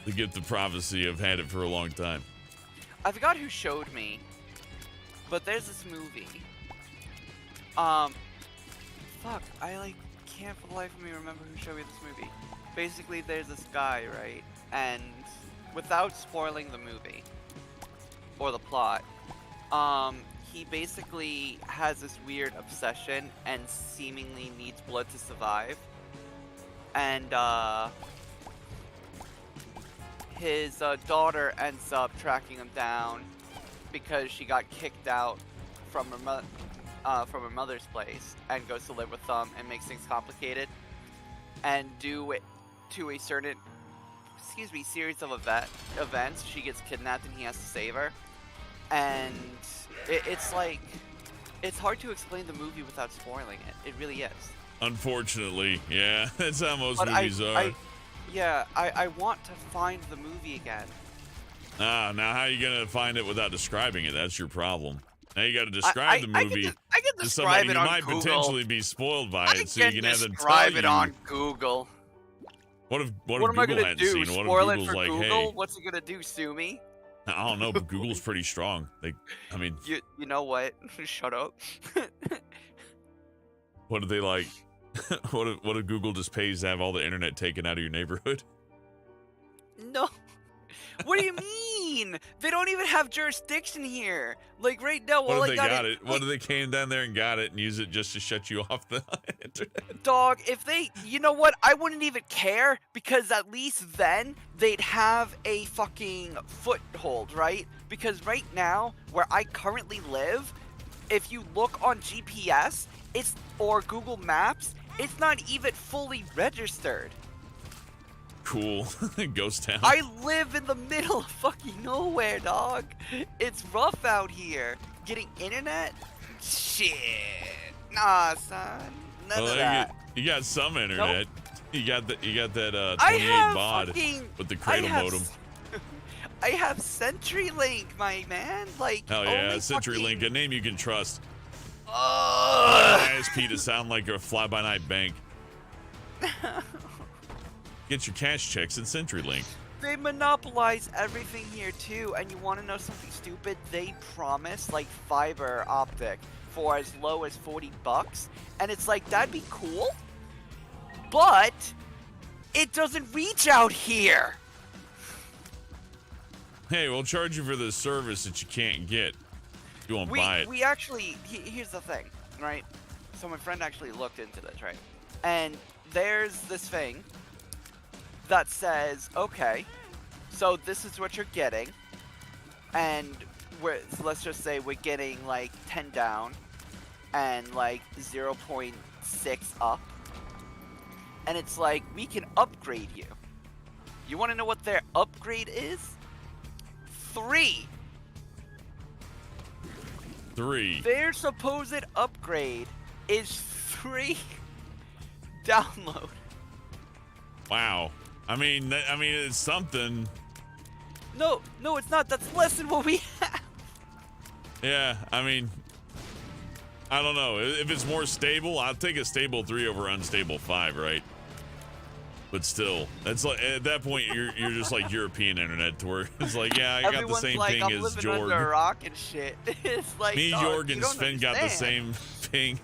The gift of prophecy. I've had it for a long time. I forgot who showed me, but there's this movie. Fuck, I can't for the life of me remember who showed me this movie. Basically, there's this guy, right? And without spoiling the movie or the plot, he basically has this weird obsession and seemingly needs blood to survive. And his daughter ends up tracking him down because she got kicked out from her mother's place and goes to live with them and makes things complicated. And due to a certain, series of events, she gets kidnapped and he has to save her. And it's like, it's hard to explain the movie without spoiling it. It really is. Unfortunately, yeah, that's how most movies are. I want to find the movie again. Now how are you gonna find it without describing it? That's your problem. Now you got to describe the movie. I can to describe somebody it who on might Google. potentially be spoiled by it, so you can have them tell describe you. it on Google. What if What am I Google gonna hadn't do? seen it? What if Spoil it Google's for like, Google? hey, What's it gonna do? Sue me? I don't know, but Google's pretty strong. I mean, You know what? Shut up. what do they like? What if Google just pays to have all the internet taken out of your neighborhood? No. What do you mean? They don't even have jurisdiction here. Like right now, What all if I they got got it? What if they came down there and got it and use it just to shut you off the internet? Dog, if they, you know what? I wouldn't even care because at least then they'd have a fucking foothold, right? Because right now, where I currently live, if you look on GPS, or Google Maps, it's not even fully registered. Cool. Ghost town. I live in the middle of fucking nowhere, dog. It's rough out here. Getting internet? Shit. Nah, son. None of that. You got some internet. Nope. You got that 28 baud with the cradle modem. I have CenturyLink, my man. Like, hell yeah, CenturyLink, a name you can trust. ISP to sound like a fly-by-night bank. Get your cash checks at CenturyLink. They monopolize everything here too, and you want to know something stupid? They promise like fiber optic for as low as $40, and it's like, that'd be cool, but it doesn't reach out here. Hey, we'll charge you for the service that you can't get. You won't buy it. We actually, here's the thing, right? So my friend actually looked into this, right? And there's this thing that says, okay, so this is what you're getting, and so let's just say we're getting like 10 down and like 0.6 up, and it's like, we can upgrade you. You want to know what their upgrade is? 3. Their supposed upgrade is 3 download. Wow. I mean, it's something. No, it's not. That's less than what we have. Yeah, I mean, I don't know. If it's more stable, I'll take a stable 3 over unstable 5, right? But still, that's like, at that point you're just like European internet, to where it's like, yeah, I got Everyone's the same like, ping I'm as living Jorg. under a rock and shit. It's like, Me, Jorg, and Sven understand. got the same ping.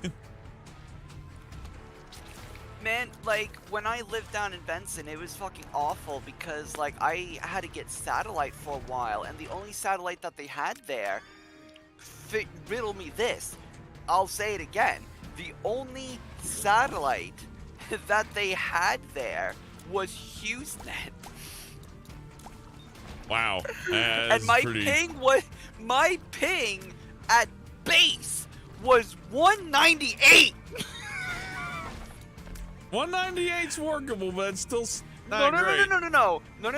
Man, like, when I lived down in Benson, it was fucking awful because, like, I had to get satellite for a while, and the only satellite that they had there, riddle me this, I'll say it again, the only satellite that they had there was HughesNet. Wow. And my ping at base was 198. 198's workable, but it's still No. not great.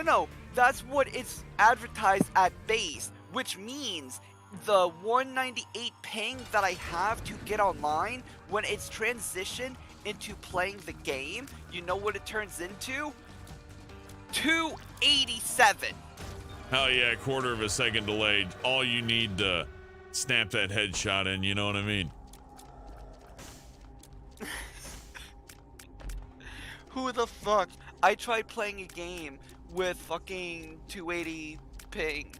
No. That's what it's advertised at base, which means the 198 ping that I have to get online, when it's transitioned into playing the game, you know what it turns into? 287. Hell yeah, a quarter of a second delayed. All you need to snap that headshot in, you know what I mean? Who the fuck? I tried playing a game with fucking 280 ping.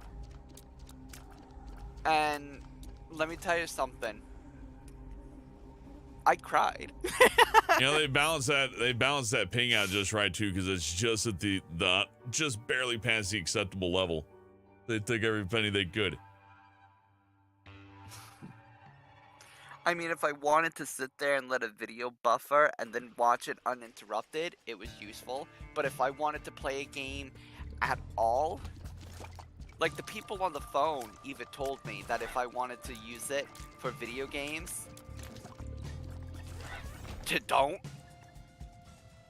And let me tell you something. I cried. You know, they balance that ping out just right too, because it's just at the just barely past the acceptable level. They took every penny they could. I mean, if I wanted to sit there and let a video buffer and then watch it uninterrupted, it was useful. But if I wanted to play a game at all, like the people on the phone even told me that if I wanted to use it for video games, to don't.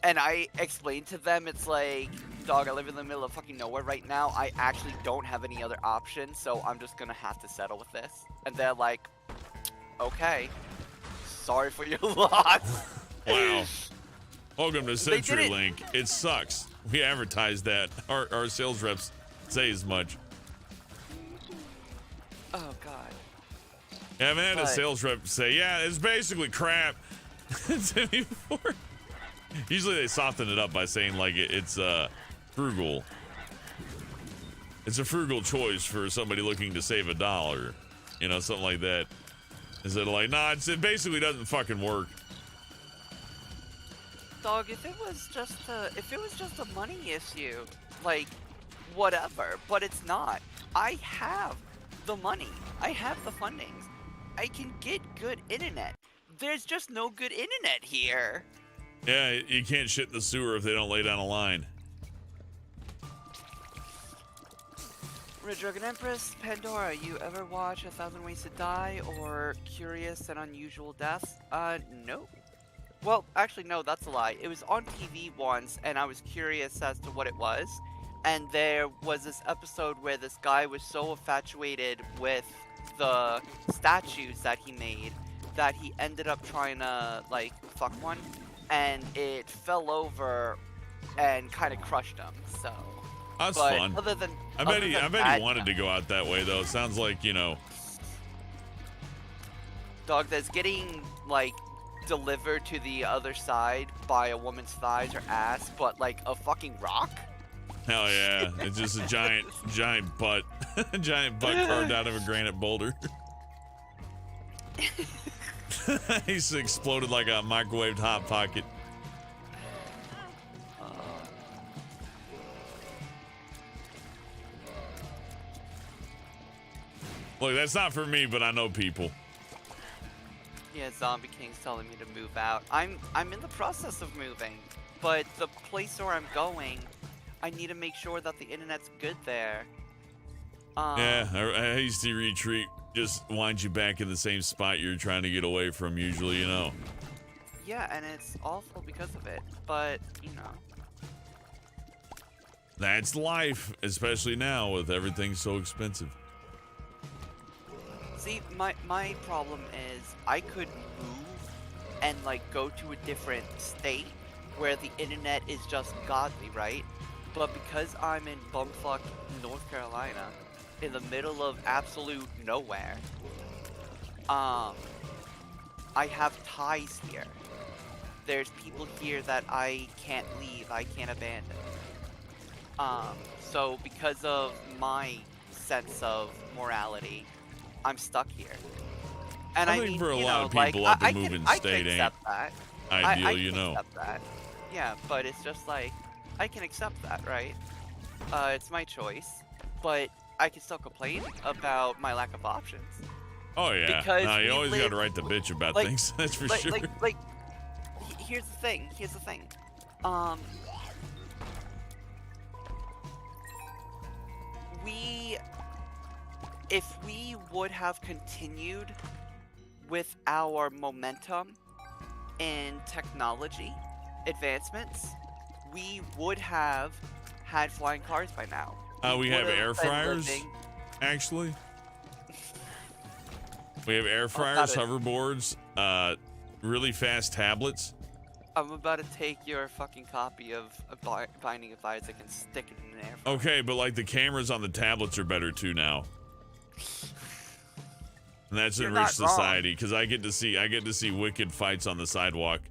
And I explained to them, it's like, dog, I live in the middle of fucking nowhere right now. I actually don't have any other options, so I'm just gonna have to settle with this. And they're like, okay, sorry for your loss. Wow. Welcome to CenturyLink. It sucks. We advertise that. Our sales reps say as much. Oh god. I haven't had a sales rep say, yeah, it's basically crap. To me before. Usually they soften it up by saying like it's frugal. It's a frugal choice for somebody looking to save $1. You know, something like that. Instead of like, nah, it basically doesn't fucking work. Dog, if it was just a money issue, like whatever, but it's not. I have the money. I have the fundings. I can get good internet. There's just no good internet here. Yeah, you can't shit in the sewer if they don't lay down a line. Red Dragon Empress, Pandora, you ever watch 1,000 Ways to Die or Curious and Unusual Deaths? No. Well, actually, no, that's a lie. It was on TV once, and I was curious as to what it was. And there was this episode where this guy was so infatuated with the statues that he made that he ended up trying to, like, fuck one. And it fell over and kind of crushed him, so... That's fun. Other than, I bet he wanted to go out that way, though. It sounds like, you know... Dog, that's getting, like, delivered to the other side by a woman's thighs or ass, but, like, a fucking rock? Hell yeah. It's just a giant butt. Giant butt carved out of a granite boulder. He's exploded like a microwaved Hot Pocket. Look, that's not for me, but I know people. Yeah, Zombie King's telling me to move out. I'm in the process of moving, but the place where I'm going, I need to make sure that the internet's good there. Yeah, a hasty retreat just winds you back in the same spot you're trying to get away from usually, you know. Yeah, and it's awful because of it, but, you know. That's life, especially now with everything so expensive. See, my problem is I could move and, like, go to a different state where the internet is just godly, right? But because I'm in bumfuck North Carolina, in the middle of absolute nowhere, I have ties here. There's people here that I can't leave, I can't abandon. So because of my sense of morality, I'm stuck here. And I think for a lot of people, up and moving state ain't ideal, you know. Accept that. Yeah, but it's just like, I can accept that, right? It's my choice, but I can still complain about my lack of options. Oh yeah, because you always got to write the bitch about things. That's for sure. Here's the thing. if we would have continued with our momentum in technology advancements, we would have had flying cars by now. We have would've air been fryers, living- actually. We have air Oh, fryers, got it. hoverboards, really fast tablets. I'm about to take your fucking copy of Binding of Isaac and stick it in an air fryer. Okay, but like the cameras on the tablets are better too now. And that's You're enriched not wrong. society because I get to see wicked fights on the sidewalk.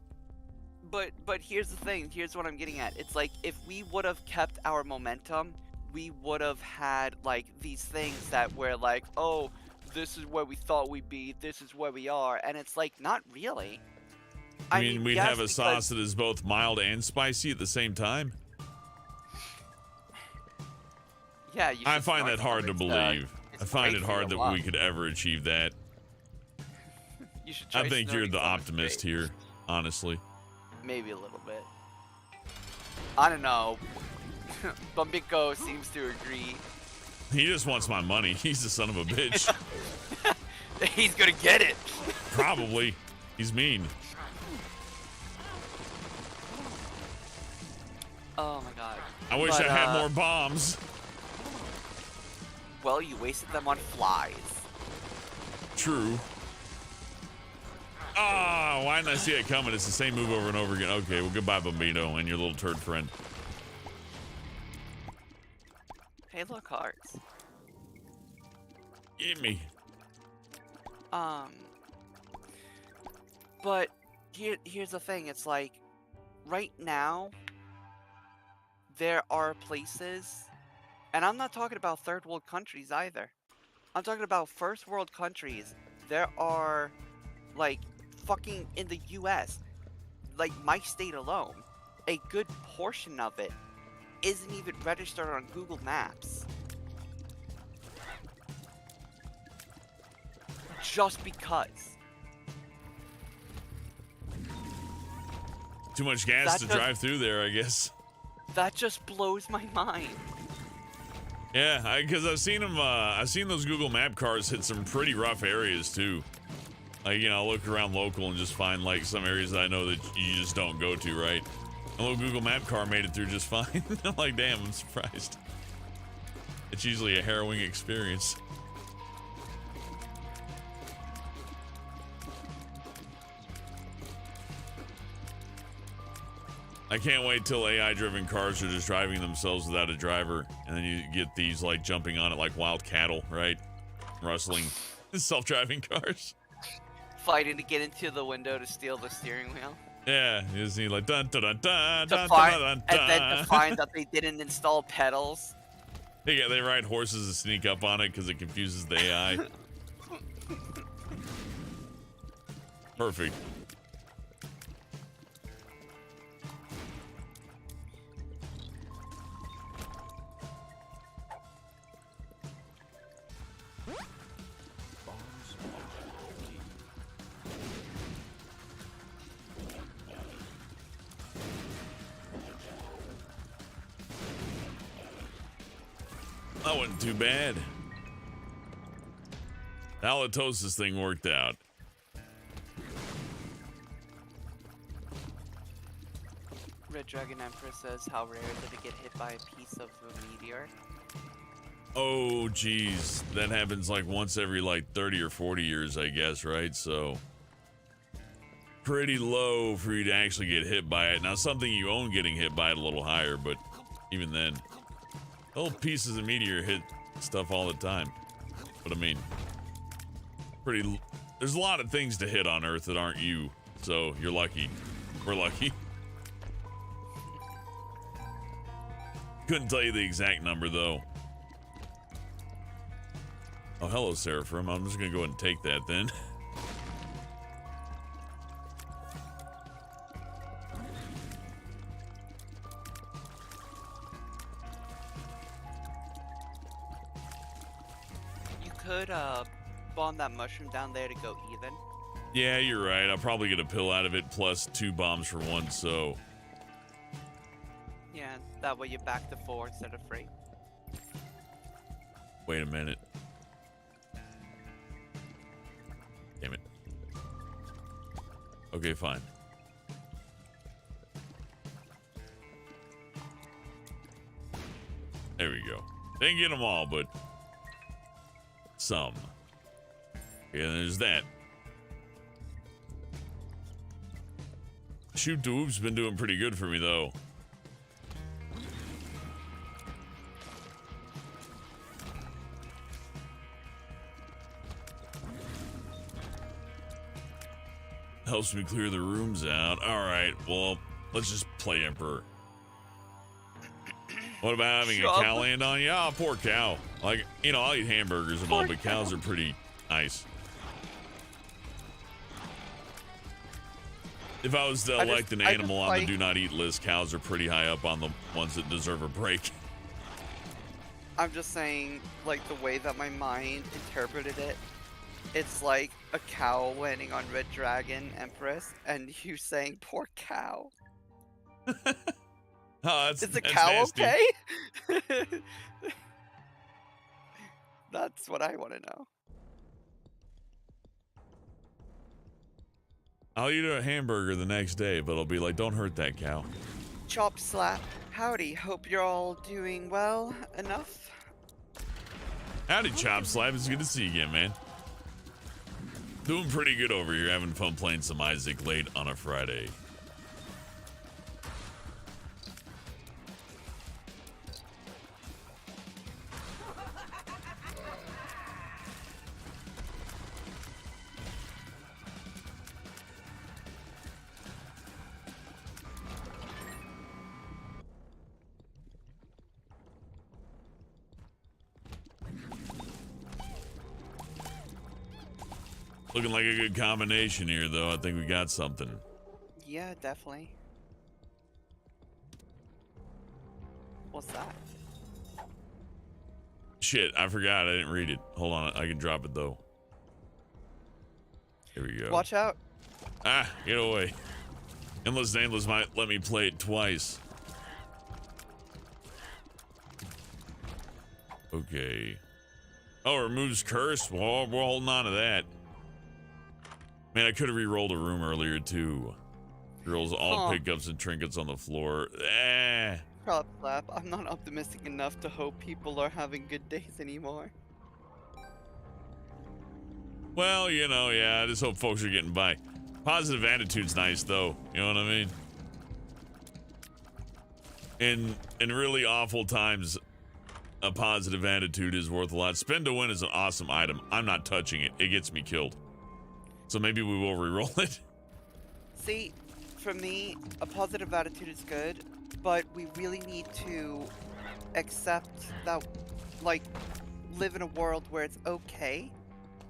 But here's the thing. Here's what I'm getting at. It's like if we would have kept our momentum, we would have had like these things that were like, oh, this is where we thought we'd be. This is where we are, and it's like not really. I mean, we'd yes, have a because- sauce that is both mild and spicy at the same time. Yeah, you I should find start that hard to something, believe. it's I find great it for hard your that we luck. could ever achieve that. You should try I think you're snowing the something optimist great. here, honestly. Maybe a little bit. I don't know. Bumbiko seems to agree. He just wants my money. He's the son of a bitch. He's gonna get it. Probably. He's mean. Oh my god. I wish But, I had more bombs. Well, you wasted them on flies. True. Ah, why didn't I see it coming? It's the same move over and over again. Okay, well, goodbye, Bambino, and your little turd friend. Hey, look, hearts. Eat me. But here's the thing. It's like, right now, there are places, and I'm not talking about third world countries either. I'm talking about first world countries. There are, like, fucking in the US, like my state alone, a good portion of it isn't even registered on Google Maps. Just because. Too much gas That to does- drive through there, I guess. That just blows my mind. Yeah, because I've seen them. I've seen those Google Map cars hit some pretty rough areas too. Like, you know, I'll look around local and just find like some areas that I know that you just don't go to, right? A little Google Map car made it through just fine. I'm like, damn, I'm surprised. It's usually a harrowing experience. I can't wait till AI-driven cars are just driving themselves without a driver, and then you get these like jumping on it like wild cattle, right? Rustling self-driving cars. Fighting to get into the window to steal the steering wheel. Yeah, you see like dun dun dun dun To dun find, dun dun and then to dun. find that they didn't install pedals. Yeah, they ride horses to sneak up on it because it confuses the AI. Perfect. That wasn't too bad. The halitosis thing worked out. Red Dragon Empress says, how rare is it to get hit by a piece of a meteor? Oh, geez. That happens like once every like 30 or 40 years, I guess, right? So pretty low for you to actually get hit by it. Now, something you own getting hit by it a little higher, but even then, little pieces of meteor hit stuff all the time. But I mean, there's a lot of things to hit on Earth that aren't you. So you're lucky. We're lucky. Couldn't tell you the exact number though. Oh, hello, Seraphim. I'm just gonna go ahead and take that then. You could bomb that mushroom down there to go even. Yeah, you're right. I'll probably get a pill out of it plus 2 bombs for 1, so. Yeah, that way you're back to 4 instead of 3. Wait a minute. Okay, fine. There we go. Didn't get them all, but some. Yeah, there's that. Shoot Doob's been doing pretty good for me, though. Helps me clear the rooms out. Alright, well, let's just play Emperor. What about having a cow land on you? Oh, poor cow. Like, you know, I'll eat hamburgers and all, but cows are pretty nice. If I was to elect an animal on the do not eat list, cows are pretty high up on the ones that deserve a break. I'm just saying, like, the way that my mind interpreted it, it's like a cow landing on Red Dragon Empress, and you saying, poor cow. Oh, Is the cow nasty. okay? That's what I want to know. I'll eat a hamburger the next day, but I'll be like, don't hurt that cow. Chop Slap, howdy, hope you're all doing well enough. Howdy, Chop Slap. It's good to see you again, man. Doing pretty good over here, having fun playing some Isaac late on a Friday. Looking like a good combination here, though. I think we got something. Yeah, definitely. What's that? Shit, I forgot. I didn't read it. Hold on. I can drop it, though. Here we go. Watch out. Ah, get away. Endless Nameless might let me play it twice. Okay. Oh, removes curse? Well, we're holding on to that. Man, I could have re-rolled a room earlier, too. Rolls all pickups and trinkets on the floor. Chop Slap, I'm not optimistic enough to hope people are having good days anymore. Well, you know, yeah, I just hope folks are getting by. Positive attitude's nice, though. You know what I mean? In really awful times, a positive attitude is worth a lot. Spend to win is an awesome item. I'm not touching it. It gets me killed. So maybe we will re-roll it. See, for me, a positive attitude is good, but we really need to accept that, like, live in a world where it's okay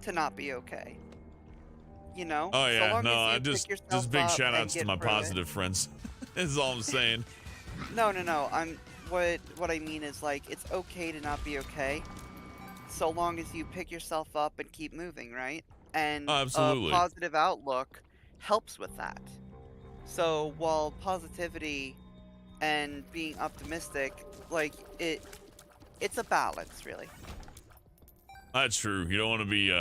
to not be okay. You know? Oh yeah, so long no, as you I just big shout outs to my positive friends. Is all I'm saying. No. What I mean is, like, it's okay to not be okay, so long as you pick yourself up and keep moving, right? And absolutely. A positive outlook helps with that. So while positivity and being optimistic, like, it's a balance, really. That's true. You don't want to be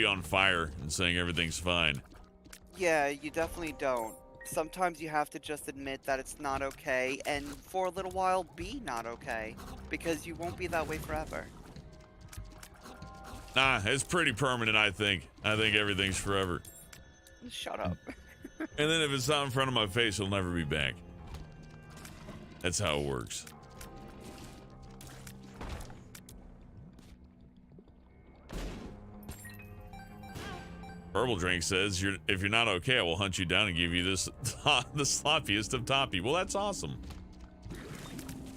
on fire and saying everything's fine. Yeah, you definitely don't. Sometimes you have to just admit that it's not okay, and for a little while be not okay, because you won't be that way forever. Nah, it's pretty permanent, I think. I think everything's forever. Shut up. And then if it's not in front of my face, it'll never be back. That's how it works. Herbal Drink says, if you're not okay, I will hunt you down and give you this the sloppiest of toppy. Well, that's awesome.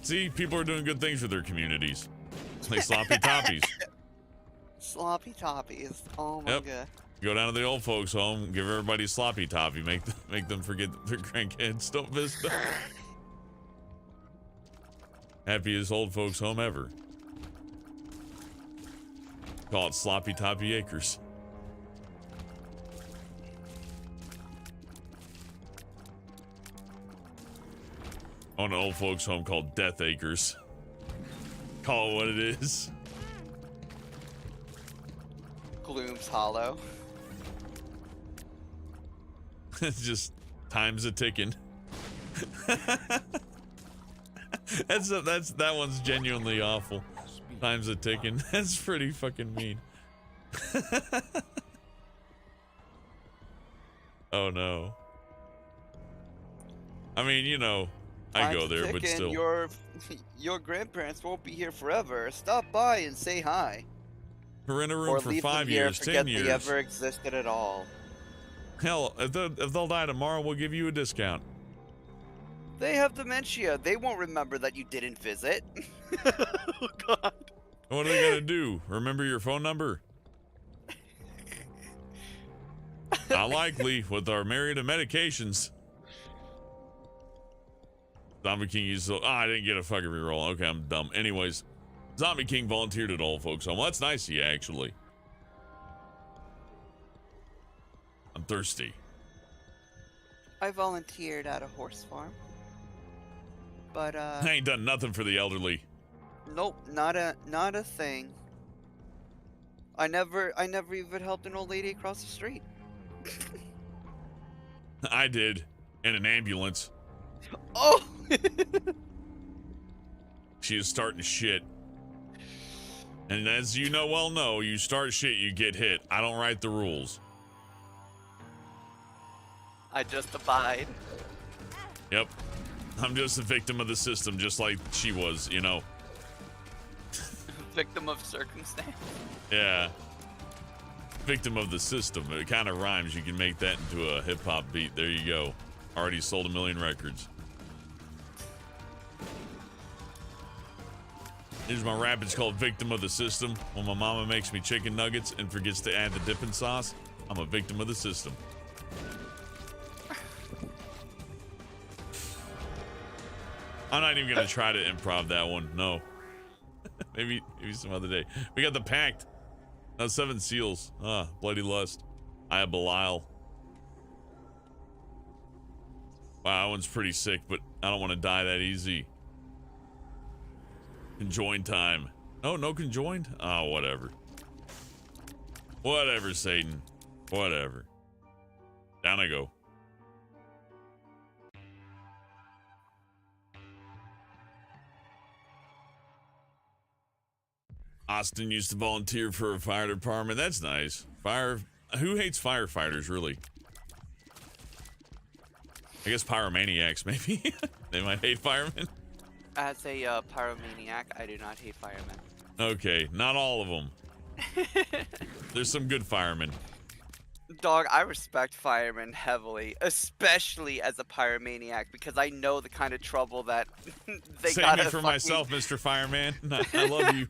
See, people are doing good things for their communities. It's like sloppy toppies. Sloppy toppies. Oh my god. Go down to the old folks' home, give everybody a sloppy toppy, make them forget their grandkids don't visit them. Happiest old folks' home ever. Call it Sloppy Toppy Acres. I want an old folks' home called Death Acres. Call it what it is. Gloom's Hollow. It's just time's a ticking. That one's genuinely awful. Time's a ticking. That's pretty fucking mean. Oh no. I mean, you know, I go there, but still. Your grandparents won't be here forever. Stop by and say hi. We're in a room Or for leave 5 them here, years, forget 10 years. they ever existed at all. Hell, if they'll die tomorrow, we'll give you a discount. They have dementia. They won't remember that you didn't visit. Oh, God. What are they gonna do? Remember your phone number? Not likely with our myriad of medications. Zombie King used to. I didn't get a fucking reroll. Okay, I'm dumb. Anyways, Zombie King volunteered at all, folks. Well, that's nice of you, actually. I'm thirsty. I volunteered at a horse farm. But, I ain't done nothing for the elderly. Nope, not a thing. I never even helped an old lady across the street. I did. In an ambulance. Oh! She is starting shit. And as you know, you start shit, you get hit. I don't write the rules. I just abide. Yep. I'm just a victim of the system, just like she was, you know. Victim of circumstance. Yeah. Victim of the system. It kind of rhymes. You can make that into a hip-hop beat. There you go. Already sold 1 million records. Here's my rap. It's called Victim of the System. When my mama makes me chicken nuggets and forgets to add the dipping sauce, I'm a victim of the system. I'm not even gonna try to improv that one. No. maybe some other day. We got the Pact. 7 seals. Bloody Lust. I have Belial. Wow, that one's pretty sick, but I don't want to die that easy. Conjoined time. Oh, no conjoined? Oh, whatever. Whatever, Satan. Whatever. Down I go. Austin used to volunteer for a fire department. That's nice. Who hates firefighters, really? I guess pyromaniacs, maybe. They might hate firemen. As a pyromaniac, I do not hate firemen. Okay, not all of them. There's some good firemen. Dog, I respect firemen heavily, especially as a pyromaniac, because I know the kind of trouble that they Save gotta me for fucking... myself, Mr. Fireman. I love you.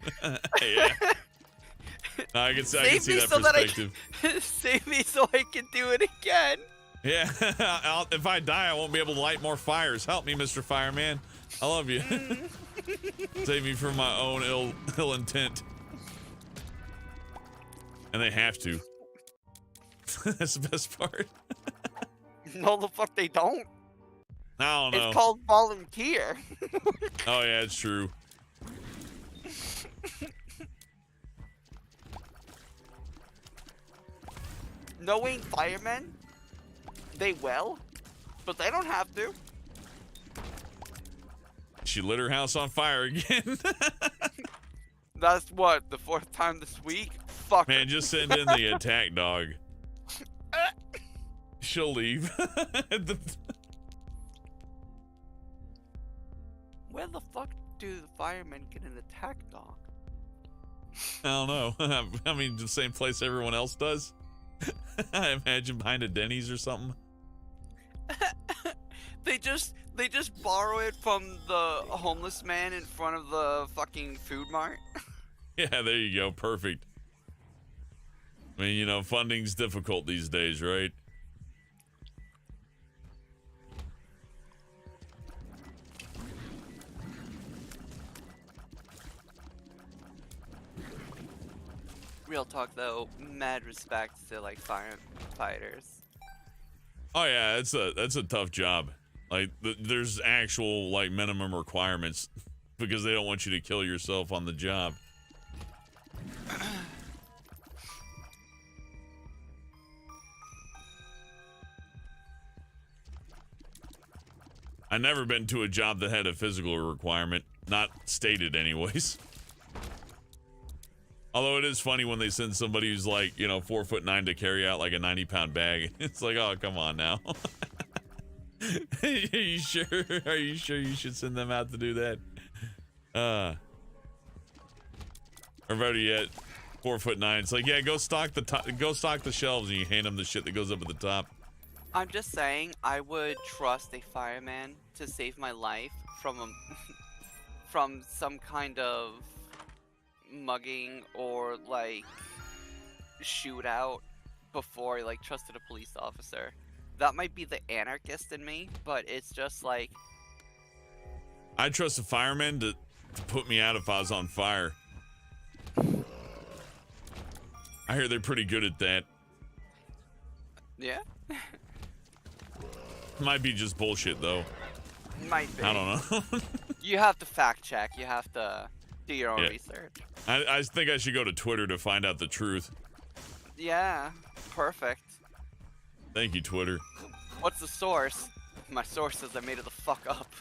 Yeah. No, I can see that perspective. Save me so I can do it again. Yeah, if I die, I won't be able to light more fires. Help me, Mr. Fireman. I love you. Save me from my own ill intent. And they have to. That's the best part. No, the fuck they don't. I don't know. It's called volunteer. Oh yeah, it's true. Knowing firemen, they will, but they don't have to. She lit her house on fire again. That's what, the 4th time this week? Fuck. Man, just send in the attack dog. She'll leave. Where the fuck do the firemen get an attack dog? I don't know. I mean, the same place everyone else does. I imagine behind a Denny's or something. They just borrow it from the homeless man in front of the fucking food mart. Yeah, there you go. Perfect. I mean, you know, funding's difficult these days, right? Real talk though, mad respect to like firefighters. Oh yeah, that's a tough job. Like there's actual like minimum requirements because they don't want you to kill yourself on the job. I never been to a job that had a physical requirement, not stated anyways. Although it is funny when they send somebody who's like, you know, 4'9" to carry out like a 90-pound bag. It's like, oh, come on now. Are you sure? Are you sure you should send them out to do that? Or better yet, 4'9". It's like, yeah, go stock the shelves, and you hand them the shit that goes up at the top. I'm just saying, I would trust a fireman to save my life from from some kind of mugging or like shootout before I like trusted a police officer. That might be the anarchist in me, but it's just like I trust a fireman to put me out if I was on fire. I hear they're pretty good at that. yeah. Might be just bullshit though. Might be. I don't know. You have to fact check. You have to do your own research. I think I should go to Twitter to find out the truth. Yeah. Perfect. Thank you, Twitter. What's the source? My source says I made it the fuck up.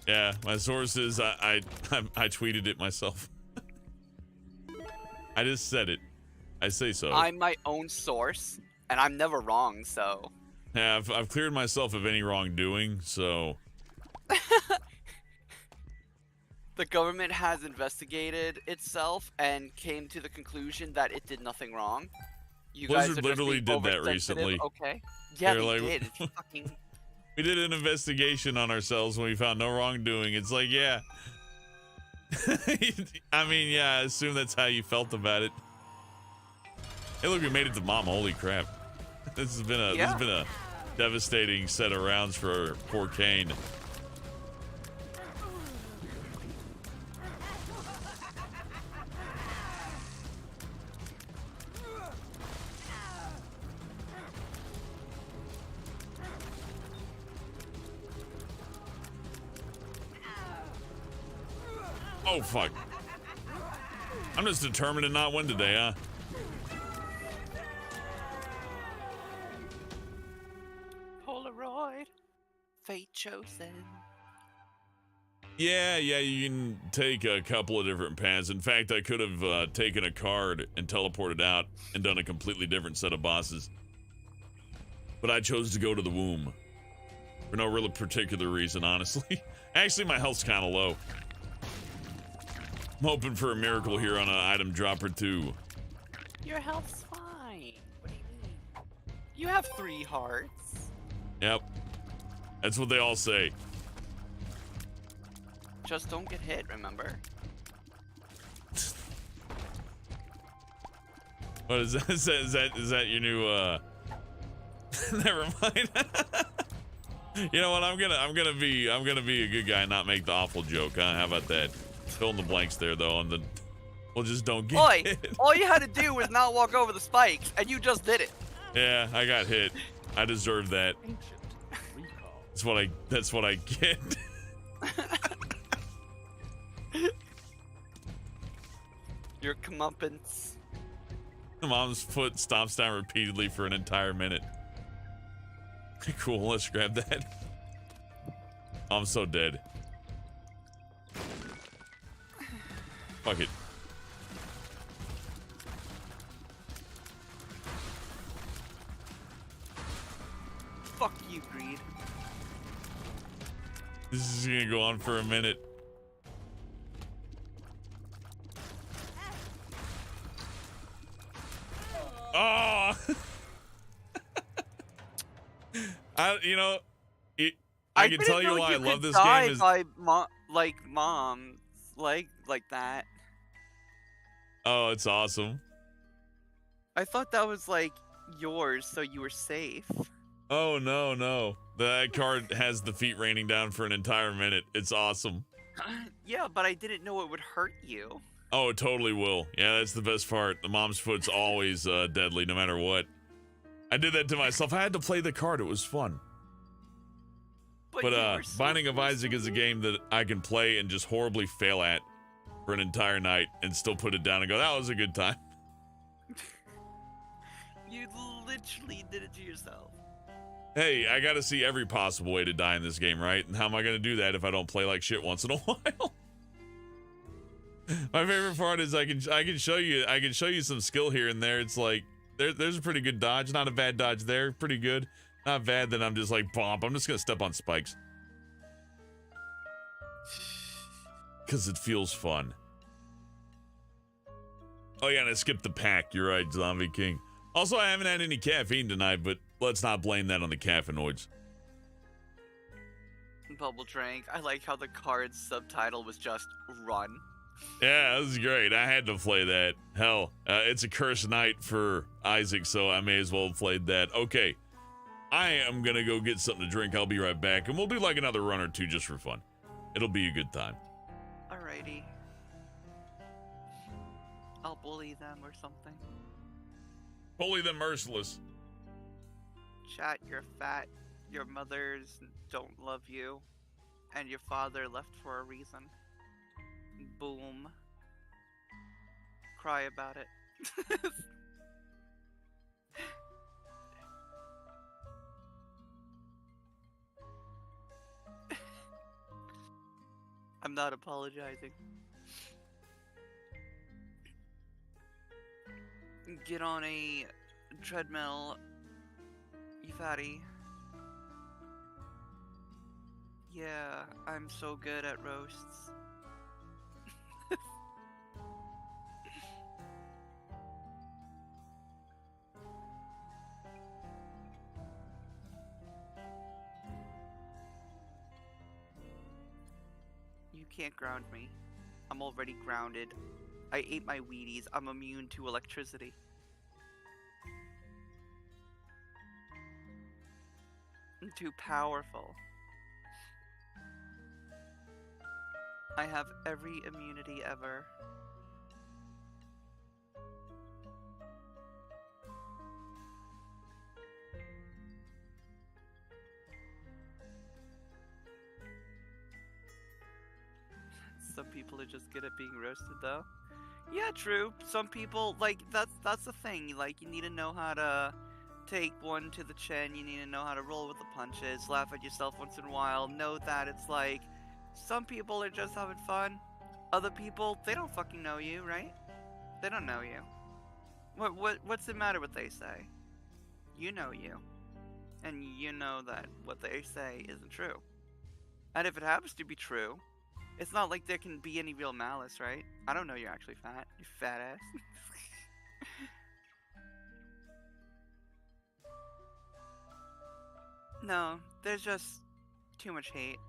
Yeah, my source is I tweeted it myself. I just said it. I say so. I'm my own source, and I'm never wrong, so. Yeah, I've cleared myself of any wrongdoing, so. The government has investigated itself and came to the conclusion that it did nothing wrong. You guys Blizzard are just literally being did that oversensitive, recently. Okay. Yeah, They're they like- did. It's fucking. We did an investigation on ourselves when we found no wrongdoing. It's like, yeah. I mean, yeah, I assume that's how you felt about it. Hey, look, we made it to Mom. Holy crap. This has been a devastating set of rounds for poor Kane. Oh, fuck. I'm just determined to not win today, huh? Polaroid. Fate chosen. Yeah, you can take a couple of different paths. In fact, I could have taken a card and teleported out and done a completely different set of bosses. But I chose to go to the womb. For no really particular reason, honestly. Actually, my health's kind of low. I'm hoping for a miracle here on an item drop or two. Your health's fine. What do you mean? You have 3 hearts. Yep. That's what they all say. Just don't get hit, remember? What is that? Is that your new Never mind. You know what? I'm gonna be a good guy and not make the awful joke, huh? How about that? Fill in the blanks there though, and then we'll just don't get Oi! hit. All you had to do was not walk over the spikes, and you just did it. Yeah, I got hit. I deserve that. That's what I get. Your comeuppance. Mom's foot stomps down repeatedly for an entire minute. Cool, let's grab that. I'm so dead. Fuck it. Fuck you, Greed. This is gonna go on for a minute. Oh! I can tell you why I love this game is by mom's like that. oh, it's awesome. I thought that was like yours, so you were safe. Oh no. That card has the feet raining down for an entire minute. It's awesome. Yeah, but I didn't know it would hurt you. Oh, it totally will. Yeah, that's the best part. The mom's foot's always deadly, no matter what. I did that to myself. I had to play the card. It was fun. But you were so Binding of close Isaac to is a it. game that I can play and just horribly fail at for an entire night and still put it down and go, that was a good time. You literally did it to yourself. Hey, I gotta see every possible way to die in this game, right? And how am I gonna do that if I don't play like shit once in a while? My favorite part is I can show you some skill here and there. It's like there's a pretty good dodge, not a bad dodge there, pretty good. Not bad that I'm just like bomb. I'm just gonna step on spikes. Cause it feels fun. Oh yeah, and I skipped the pack. You're right, Zombie King. Also, I haven't had any caffeine tonight, but let's not blame that on the caffeinoids. Bubble Drink. I like how the card's subtitle was just run. Yeah, this is great. I had to play that. Hell, it's a cursed night for Isaac, so I may as well have played that. Okay, I am gonna go get something to drink. I'll be right back, and we'll do like another run or two just for fun. It'll be a good time. Alrighty. I'll bully them or something. Bully the merciless. Chat, you're fat, your mothers don't love you, and your father left for a reason. Boom. Cry about it. I'm not apologizing. Get on a treadmill, you fatty. Yeah, I'm so good at roasts. You can't ground me. I'm already grounded. I ate my Wheaties. I'm immune to electricity. I'm too powerful. I have every immunity ever. Some people are just good at being roasted though. Yeah, true. Some people, like, that's the thing. Like, you need to know how to take one to the chin. You need to know how to roll with the punches. Laugh at yourself once in a while. Know that it's like, some people are just having fun. Other people, they don't fucking know you, right? They don't know you. What's the matter what they say? You know you. And you know that what they say isn't true. And if it happens to be true, it's not like there can be any real malice, right? I don't know you're actually fat, you fat ass. No, there's just too much hate.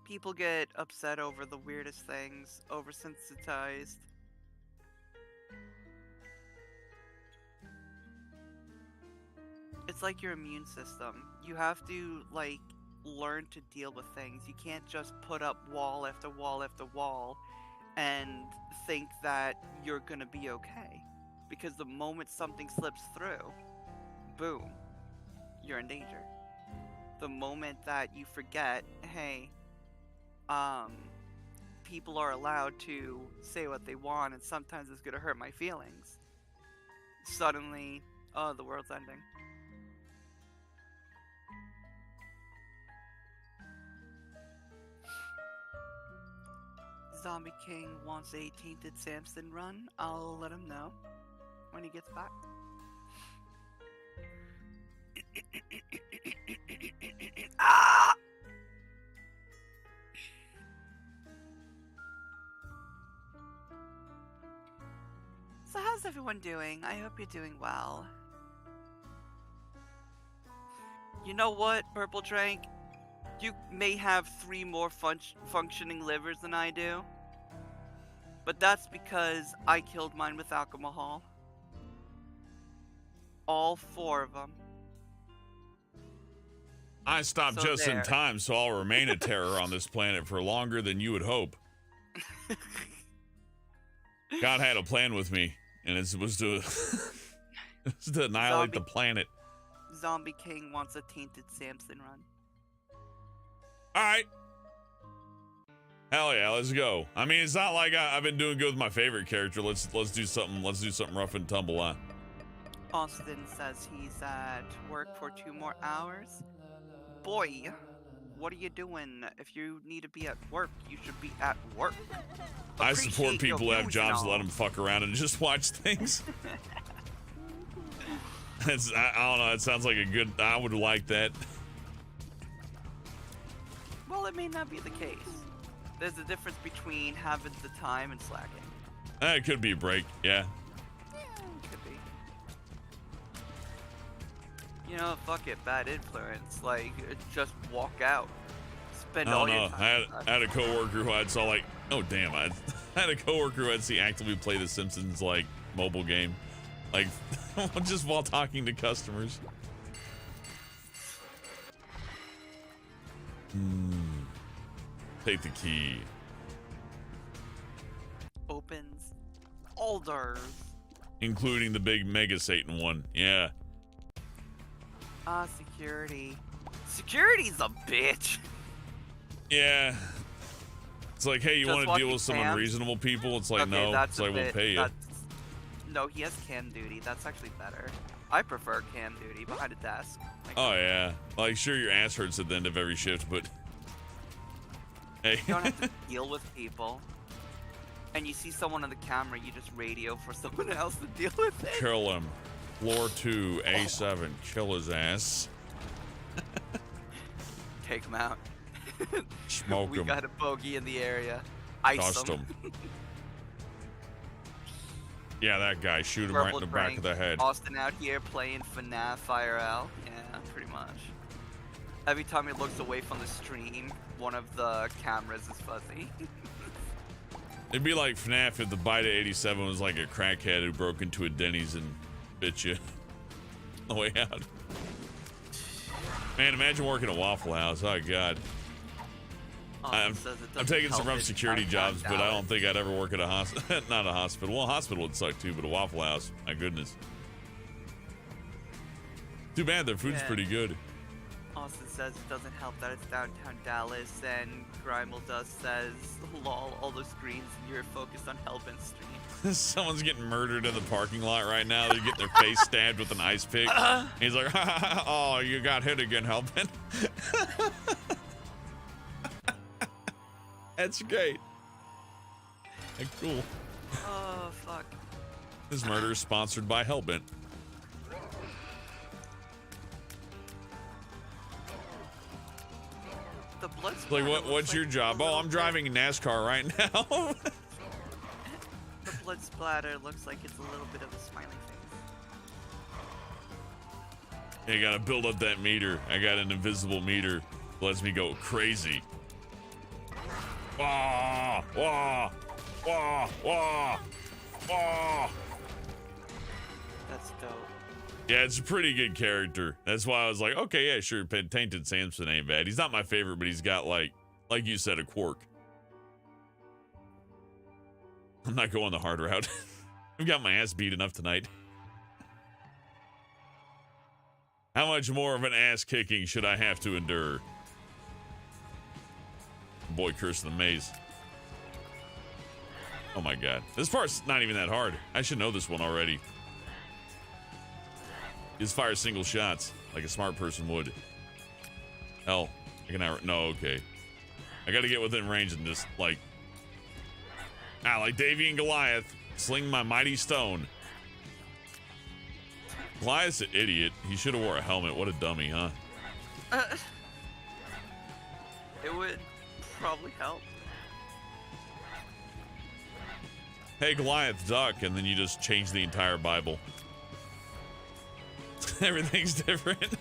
People get upset over the weirdest things, oversensitized. It's like your immune system. You have to, like, learn to deal with things. You can't just put up wall after wall after wall and think that you're gonna be okay. Because the moment something slips through, boom, you're in danger. The moment that you forget, hey, people are allowed to say what they want and sometimes it's gonna hurt my feelings. Suddenly, oh, the world's ending. Zombie King wants a Tainted Samson run. I'll let him know when he gets back. Ah! So how's everyone doing? I hope you're doing well. You know what, Purple Drink? You may have 3 more functioning livers than I do. But that's because I killed mine with alcohol. All 4 of them. I stopped So just there. in time, so I'll remain a terror on this planet for longer than you would hope. God had a plan with me, and it was to, to annihilate the planet. Zombie King wants a Tainted Samson run. All right. Hell yeah, let's go. I mean, it's not like I've been doing good with my favorite character. Let's do something. Let's do something rough and tumble on. Austin says he's at work for 2 more hours. Boy, what are you doing? If you need to be at work, you should be at work. I support Appreciate your people who have views jobs and to let all. them fuck around and just watch things. I don't know. It sounds like a good. I would like that. Well, it may not be the case. There's a difference between having the time and slacking. It could be a break. Yeah. Could be. You know, fuck it, bad influence. Like, just walk out. Spend I all don't your know. time. I had a coworker who I'd saw like, oh damn, I had a coworker who I'd see actively play the Simpsons like mobile game, like just while talking to customers. Take the key. Opens all doors. Including the big Mega Satan one. Yeah. Security. Security's a bitch. Yeah. It's like, hey, you Just want to watch deal the with some cam? unreasonable people? It's like, Okay, no. that's It's a like, we'll bit- pay you. that's- No, he has cam duty. That's actually better. I prefer cam duty behind a desk. Like, Oh, yeah. Like, sure, your ass hurts at the end of every shift, but... Hey. you don't have to deal with people. And you see someone on the camera, you just radio for someone else to deal with it. Kill him. Floor 2, A7. Kill his ass. Take him out. Smoke We him. got a bogey in the area. Ice Dust him. him. Yeah, that guy. Shoot him right in the back of the head. Austin out here playing FNAF IRL. Yeah, pretty much. Every time he looks away from the stream, one of the cameras is fuzzy. It'd be like FNAF if the Beta 87 was like a crackhead who broke into a Denny's and bit you on the way out. Man, imagine working at Waffle House. Oh, God. Austin says it I'm doesn't taking some help rough it security downtown jobs, but I Dallas. don't think I'd ever work at a hospital. Not a hospital. Well, a hospital would suck too, but a Waffle House, my goodness. Too bad their food's Yeah. pretty good. Austin says it doesn't help that it's downtown Dallas, and Grimel does says, lol, all those screens, and you're focused on Hellbent stream. Someone's getting murdered in the parking lot right now. They're getting their face stabbed with an ice pick. He's like, oh, you got hit again, Hellbent. That's great. Like, cool. Oh, fuck. This murder is sponsored by Hellbent. The blood Like, splatter what's looks your like job? a Oh, little I'm bit- driving a NASCAR right now. The blood splatter looks like it's a little bit of a smiley face. You gotta build up that meter. I got an invisible meter. Lets me go crazy. Wah, wah, wah, wah, wah. That's dope. Yeah, it's a pretty good character. That's why I was like, okay, yeah, sure. Tainted Samson ain't bad. He's not my favorite, but he's got like you said, a quirk. I'm not going the hard route. I've got my ass beat enough tonight. How much more of an ass kicking should I have to endure? Boy, Curse of the Maze. Oh my God. This part's not even that hard. I should know this one already. Just fire single shots like a smart person would. Hell, I can never. No, okay. I gotta get within range and just like. Like Davy and Goliath, sling my mighty stone. Goliath's an idiot. He should have wore a helmet. What a dummy, huh? It would probably help. Hey, Goliath, duck, and then you just change the entire Bible. Everything's different.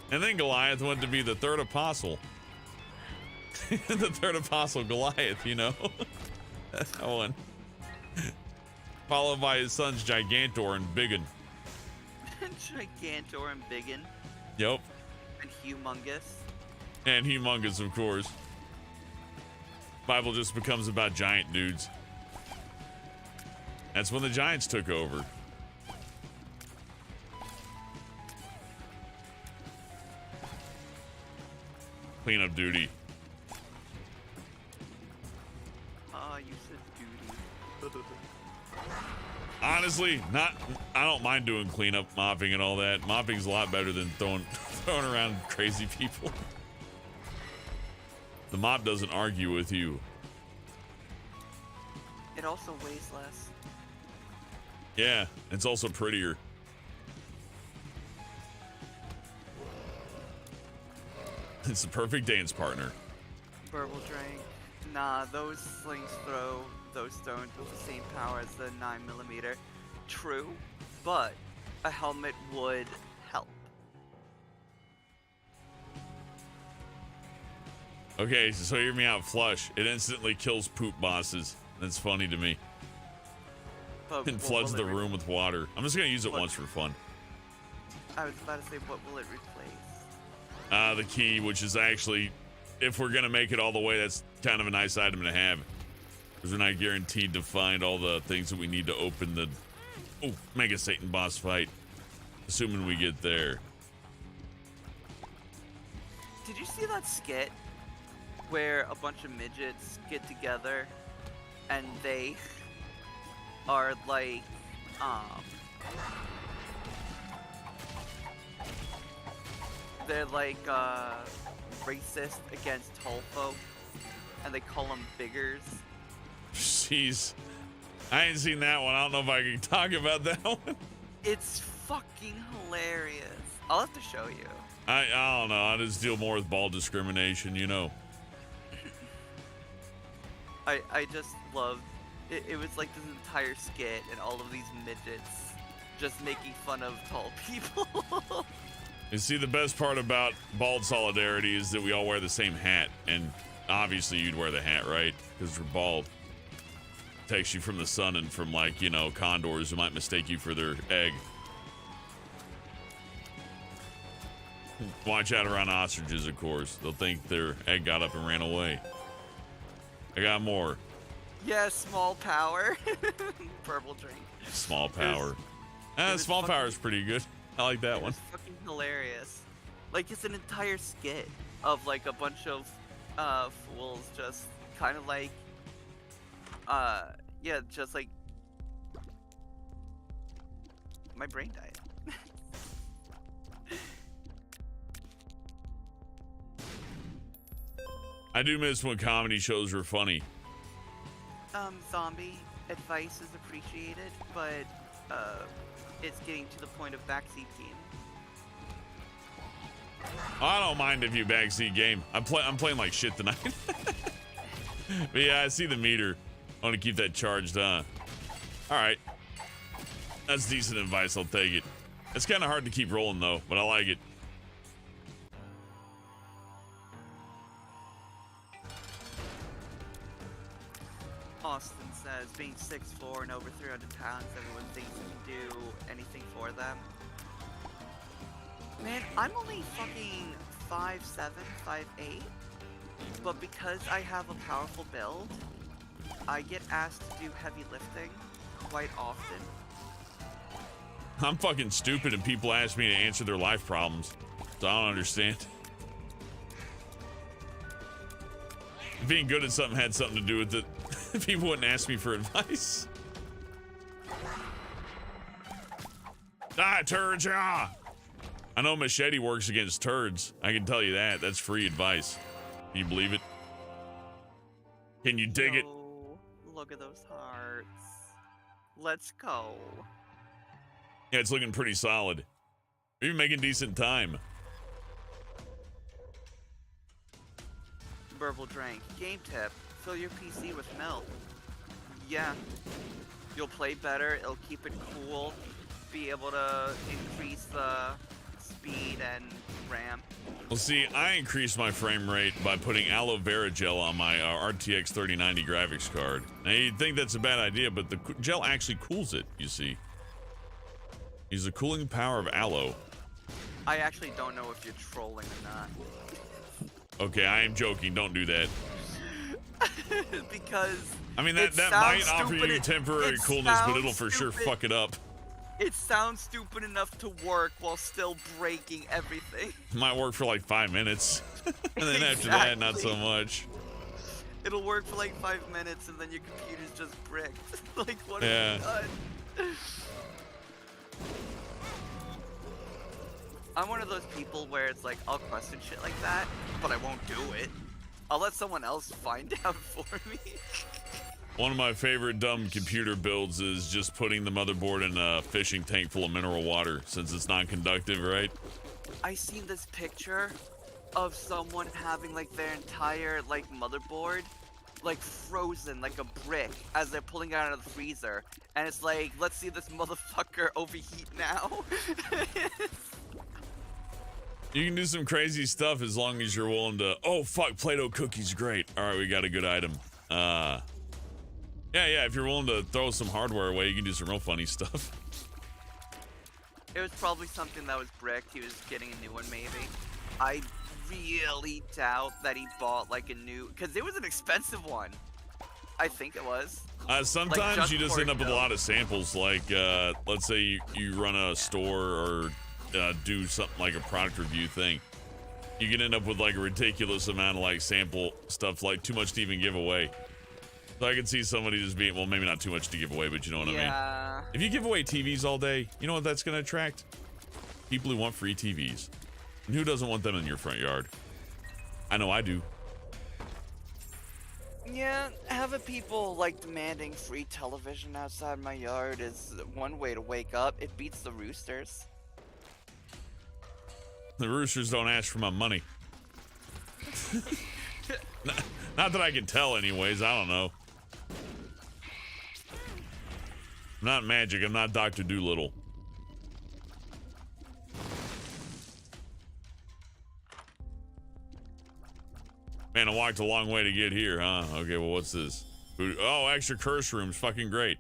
And then Goliath went to be the third apostle. The third apostle, Goliath, you know? That one. Followed by his sons, Gigantor and Biggin. Gigantor and Biggin Yep. and Humongous. And Humongous, of course. Bible just becomes about giant dudes. That's when the giants took over. Cleanup duty. Ah, you said duty. Honestly, I don't mind doing cleanup, mopping, and all that. Mopping's a lot better than throwing around crazy people. The mop doesn't argue with you. It also weighs less. Yeah, it's also prettier. It's the perfect dance partner. Burble drink. Nah, those slings throw those stones with the same power as the 9mm. True, but a helmet would help. Okay, so hear me out, Flush. It instantly kills poop bosses. That's funny to me. But And floods the room with water. I'm just gonna use it once for fun. I was about to say, what will it replace? The key, which is actually, if we're gonna make it all the way, that's kind of a nice item to have. Because we're not guaranteed to find all the things that we need to open the Mega Satan boss fight. Assuming we get there. Did you see that skit where a bunch of midgets get together and they are like, they're like, racist against tall folk, and they call them biggers? Jeez. I ain't seen that one. I don't know if I can talk about that one. It's fucking hilarious. I'll have to show you. I don't know. I just deal more with bald discrimination, you know. I just loved it. It was like this entire skit and all of these midgets just making fun of tall people. You see, the best part about bald solidarity is that we all wear the same hat, and obviously you'd wear the hat, right? Because we're bald. Protects you from the sun and from, like, you know, condors who might mistake you for their egg. Watch out around ostriches, of course. They'll think their egg got up and ran away. I got more. Yeah, small power. Purple drink. Small power. Small fucking, power is pretty good. I like that one. It's fucking hilarious. Like, it's an entire skit of like a bunch of fools just kind of like yeah, just like my brain died. I do miss when comedy shows were funny. Zombie advice is appreciated, but it's getting to the point of backseat game. I don't mind if you backseat game. I'm playing like shit tonight. But yeah, I see the meter. I want to keep that charged, huh? All right. That's decent advice. I'll take it. It's kind of hard to keep rolling though, but I like it. Austin says, being 6'4" and over 300 pounds, everyone thinks you can do anything for them. Man, I'm only fucking 5'7", 5'8", but because I have a powerful build, I get asked to do heavy lifting quite often. I'm fucking stupid and people ask me to answer their life problems, so I don't understand. Being good at something had something to do with it. People wouldn't ask me for advice. Die, turds, yeah! I know Machete works against turds. I can tell you that. That's free advice. Can you believe it? Can you dig it? Look at those hearts. Let's go. Yeah, it's looking pretty solid. We're even making decent time. Burble drank. Game tip. Fill your PC with milk. Yeah. You'll play better, it'll keep it cool, be able to increase the speed and RAM. Well, see, I increased my frame rate by putting aloe vera gel on my RTX 3090 graphics card. Now, you'd think that's a bad idea, but the gel actually cools it, you see. Use the cooling power of aloe. I actually don't know if you're trolling or not. Okay, I am joking. Don't do that. Because I mean, that might offer you temporary coolness, but it'll for sure fuck it up. It sounds stupid enough to work while still breaking everything. Might work for like 5 minutes. And then after that, not so much. It'll work for like 5 minutes and then your computer's just bricked. Like, what Yeah. have you done? I'm one of those people where it's like, I'll question shit like that, but I won't do it. I'll let someone else find out for me. One of my favorite dumb computer builds is just putting the motherboard in a fishing tank full of mineral water, since it's non-conductive, right? I seen this picture of someone having like their entire like motherboard like frozen like a brick as they're pulling it out of the freezer, and it's like, let's see this motherfucker overheat now. You can do some crazy stuff as long as you're willing to. Oh fuck, Play-Doh cookies, great. All right, we got a good item. Yeah, if you're willing to throw some hardware away, you can do some real funny stuff. It was probably something that was bricked. He was getting a new one, maybe. I really doubt that he bought like a new, because it was an expensive one. I think it was. Sometimes Like, you just end up with a lot of samples. Like, let's say you run a store or do something like a product review thing. You can end up with like a ridiculous amount of like sample stuff, like too much to even give away. So I can see somebody just being, well, maybe not too much to give away, but you know what I mean? If you give away TVs all day, you know what that's going to attract? People who want free TVs. And who doesn't want them in your front yard? I know I do. Yeah, having people like demanding free television outside my yard is one way to wake up. It beats the roosters. The roosters don't ask for my money. Not that I can tell anyways, I don't know. I'm not magic, I'm not Dr. Doolittle. Man, I walked a long way to get here, huh? Okay, well, what's this? Oh, extra curse rooms, fucking great.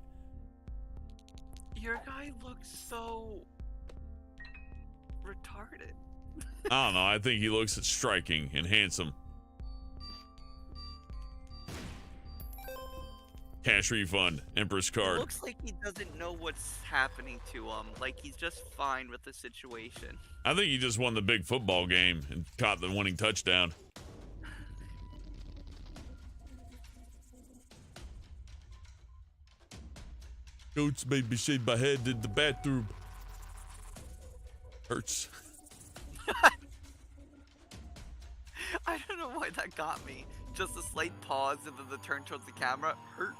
Your guy looks so retarded. I don't know, I think he looks striking and handsome. Cash refund, Empress card. It looks like he doesn't know what's happening to him. Like he's just fine with the situation. I think he just won the big football game and caught the winning touchdown. Goats made me shave my head in the bathroom. Hurts. I don't know why that got me. Just a slight pause and then the turn towards the camera hurts.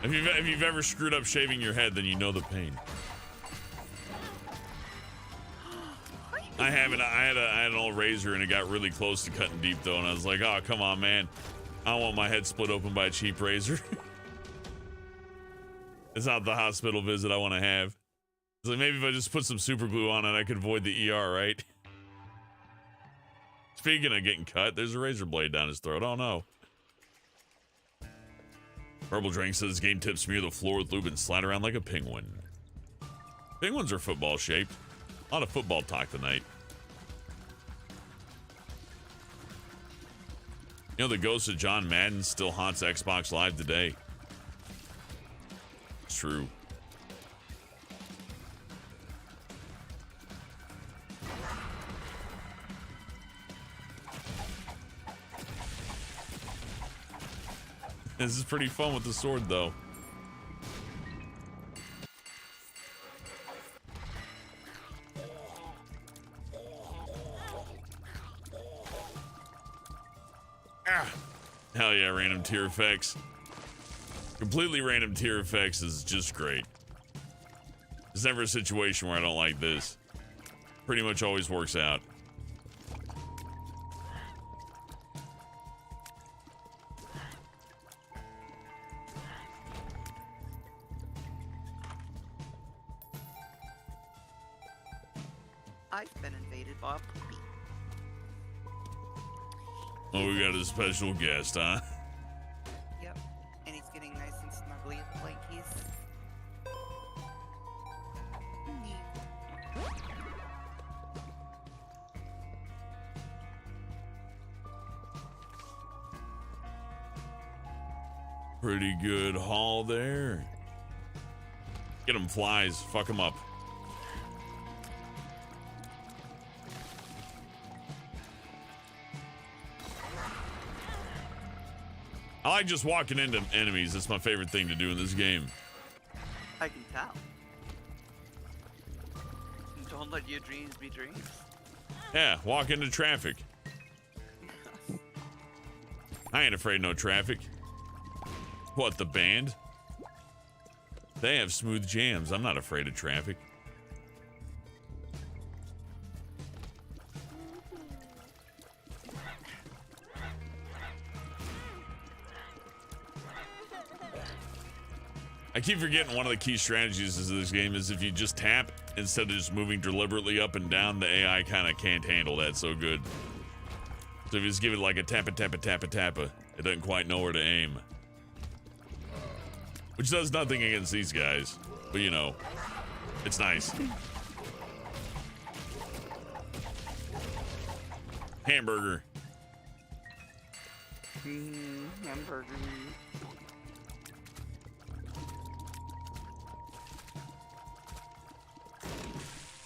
If you've ever screwed up shaving your head, then you know the pain. I haven't. I had an old razor and it got really close to cutting deep though, and I was like, oh come on, man. I don't want my head split open by a cheap razor. It's not the hospital visit I want to have. It's like maybe if I just put some super glue on it, I could avoid the ER, right? Speaking of getting cut, there's a razor blade down his throat. Oh no. Purple Drink says game tip: smear the floor with lube and slide around like a penguin. Penguins are football shaped. A lot of football talk tonight. You know, the ghost of John Madden still haunts Xbox Live today. It's true. This is pretty fun with the sword, though. Ah. Hell yeah, random tier effects. Completely random tier effects is just great. There's never a situation where I don't like this. Pretty much always works out. I've been invaded by a puppy. Oh, we got a special guest, huh? Yep, and he's getting nice and snuggly like he's... Pretty good haul there. Get him flies, fuck him up. I like just walking into enemies. That's my favorite thing to do in this game. I can tell. Don't let your dreams be dreams. Yeah, walk into traffic. I ain't afraid of no traffic. What, the band? They have smooth jams. I'm not afraid of traffic. I keep forgetting one of the key strategies of this game is if you just tap instead of just moving deliberately up and down, the AI kind of can't handle that so good. So if you just give it like a tappa, tappa, tappa, tappa, it doesn't quite know where to aim. Which does nothing against these guys, but you know, it's nice. Hamburger. Hamburger.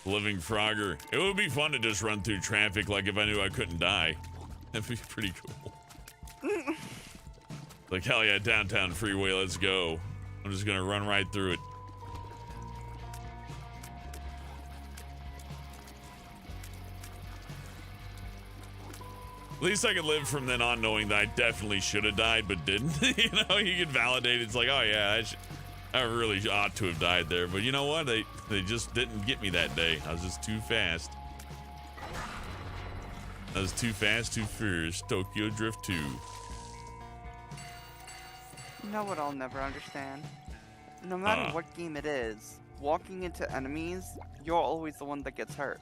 Living Frogger. It would be fun to just run through traffic like if I knew I couldn't die. That'd be pretty cool. Like, hell yeah, downtown freeway, let's go. I'm just gonna run right through it. At least I could live from then on knowing that I definitely should have died but didn't. You know, you can validate it. It's like, oh yeah, I really ought to have died there. But you know what? They just didn't get me that day. I was just too fast. I was too fast, too furious. Tokyo Drift 2. You know what I'll never understand? No matter what game it is, walking into enemies, you're always the one that gets hurt.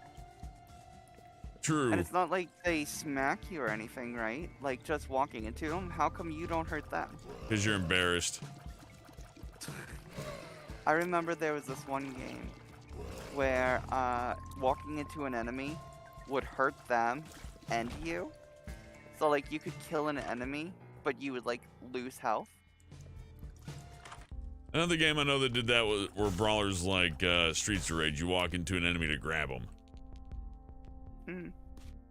True. And it's not like they smack you or anything, right? Like, just walking into them, how come you don't hurt them? Because you're embarrassed. I remember there was this one game where walking into an enemy would hurt them and you. So, like, you could kill an enemy, but you would, like, lose health. Another game I know that did that were brawlers like Streets of Rage. You walk into an enemy to grab them.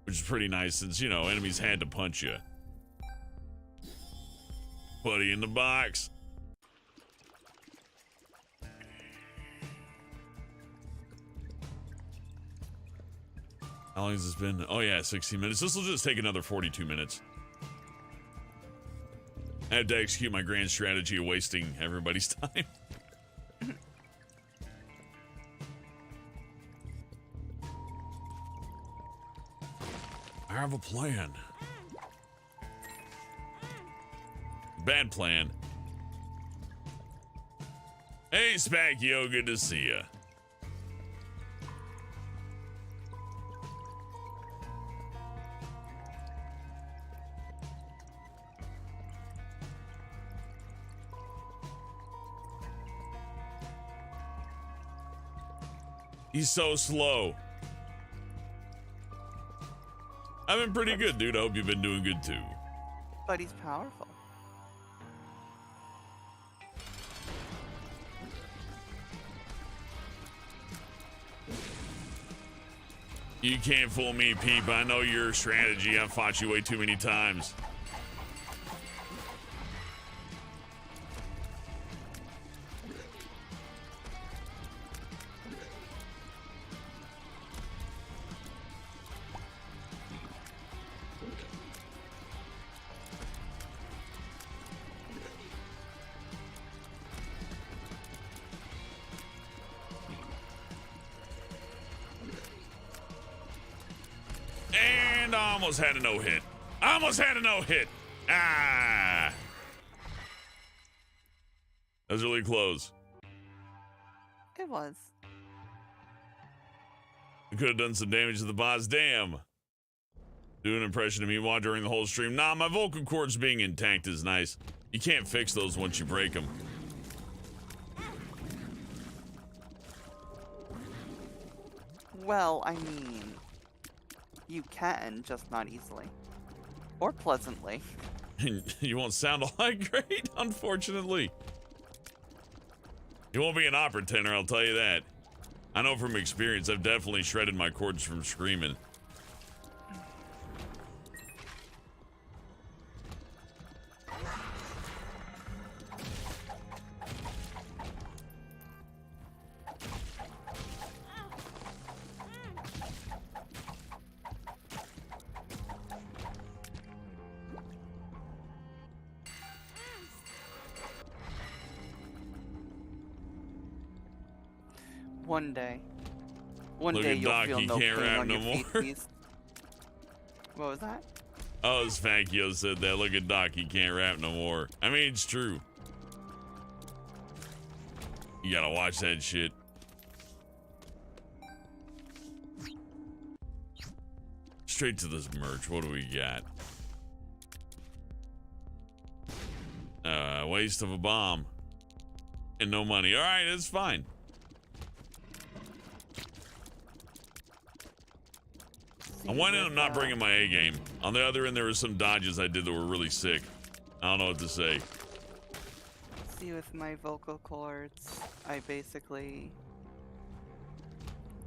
Which is pretty nice since, you know, enemies had to punch you. Buddy in the box. How long has this been? Oh yeah, 16 minutes. This will just take another 42 minutes. I have to execute my grand strategy of wasting everybody's time. I have a plan. Bad plan. Hey, Spacchio, good to see ya. He's so slow. I've been pretty good, dude. I hope you've been doing good too. But he's powerful. You can't fool me, Peep. I know your strategy. I've fought you way too many times. And I almost had a no-hit. I almost had a no-hit. Ah. That was really close. It was. I could have done some damage to the boss. Damn. Do an impression of me while during the whole stream. Nah, my vocal cords being intact is nice. You can't fix those once you break them. Well, I mean, you can, just not easily. Or pleasantly. You won't sound all that great, unfortunately. You won't be an opera tenor, I'll tell you that. I know from experience, I've definitely shredded my cords from screaming. One day. One Look day at you'll Doc, feel he no can't pain rap on no your more. feces. What was that? Oh, Sfankio said that. Look at Doc, he can't rap no more. I mean, it's true. You gotta watch that shit. Straight to this merch. What do we got? Waste of a bomb. And no money. All right, it's fine. On one end, I'm not bringing my A game. On the other end, there were some dodges I did that were really sick. I don't know what to say. See, with my vocal cords, I basically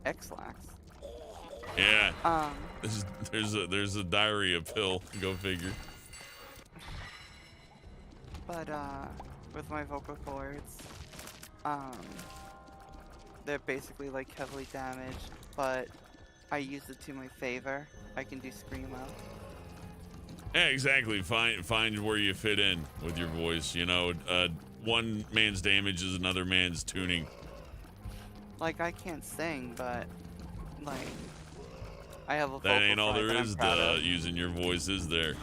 X-lax. Yeah. There's a diarrhea pill. Go figure. But with my vocal cords, they're basically like heavily damaged, but I use it to my favor. I can do screamo. Yeah, exactly. Find where you fit in with your voice. You know, one man's damage is another man's tuning. Like, I can't sing, but like I have a vocal That ain't all fry there that is I'm proud to of. using your voice, is there?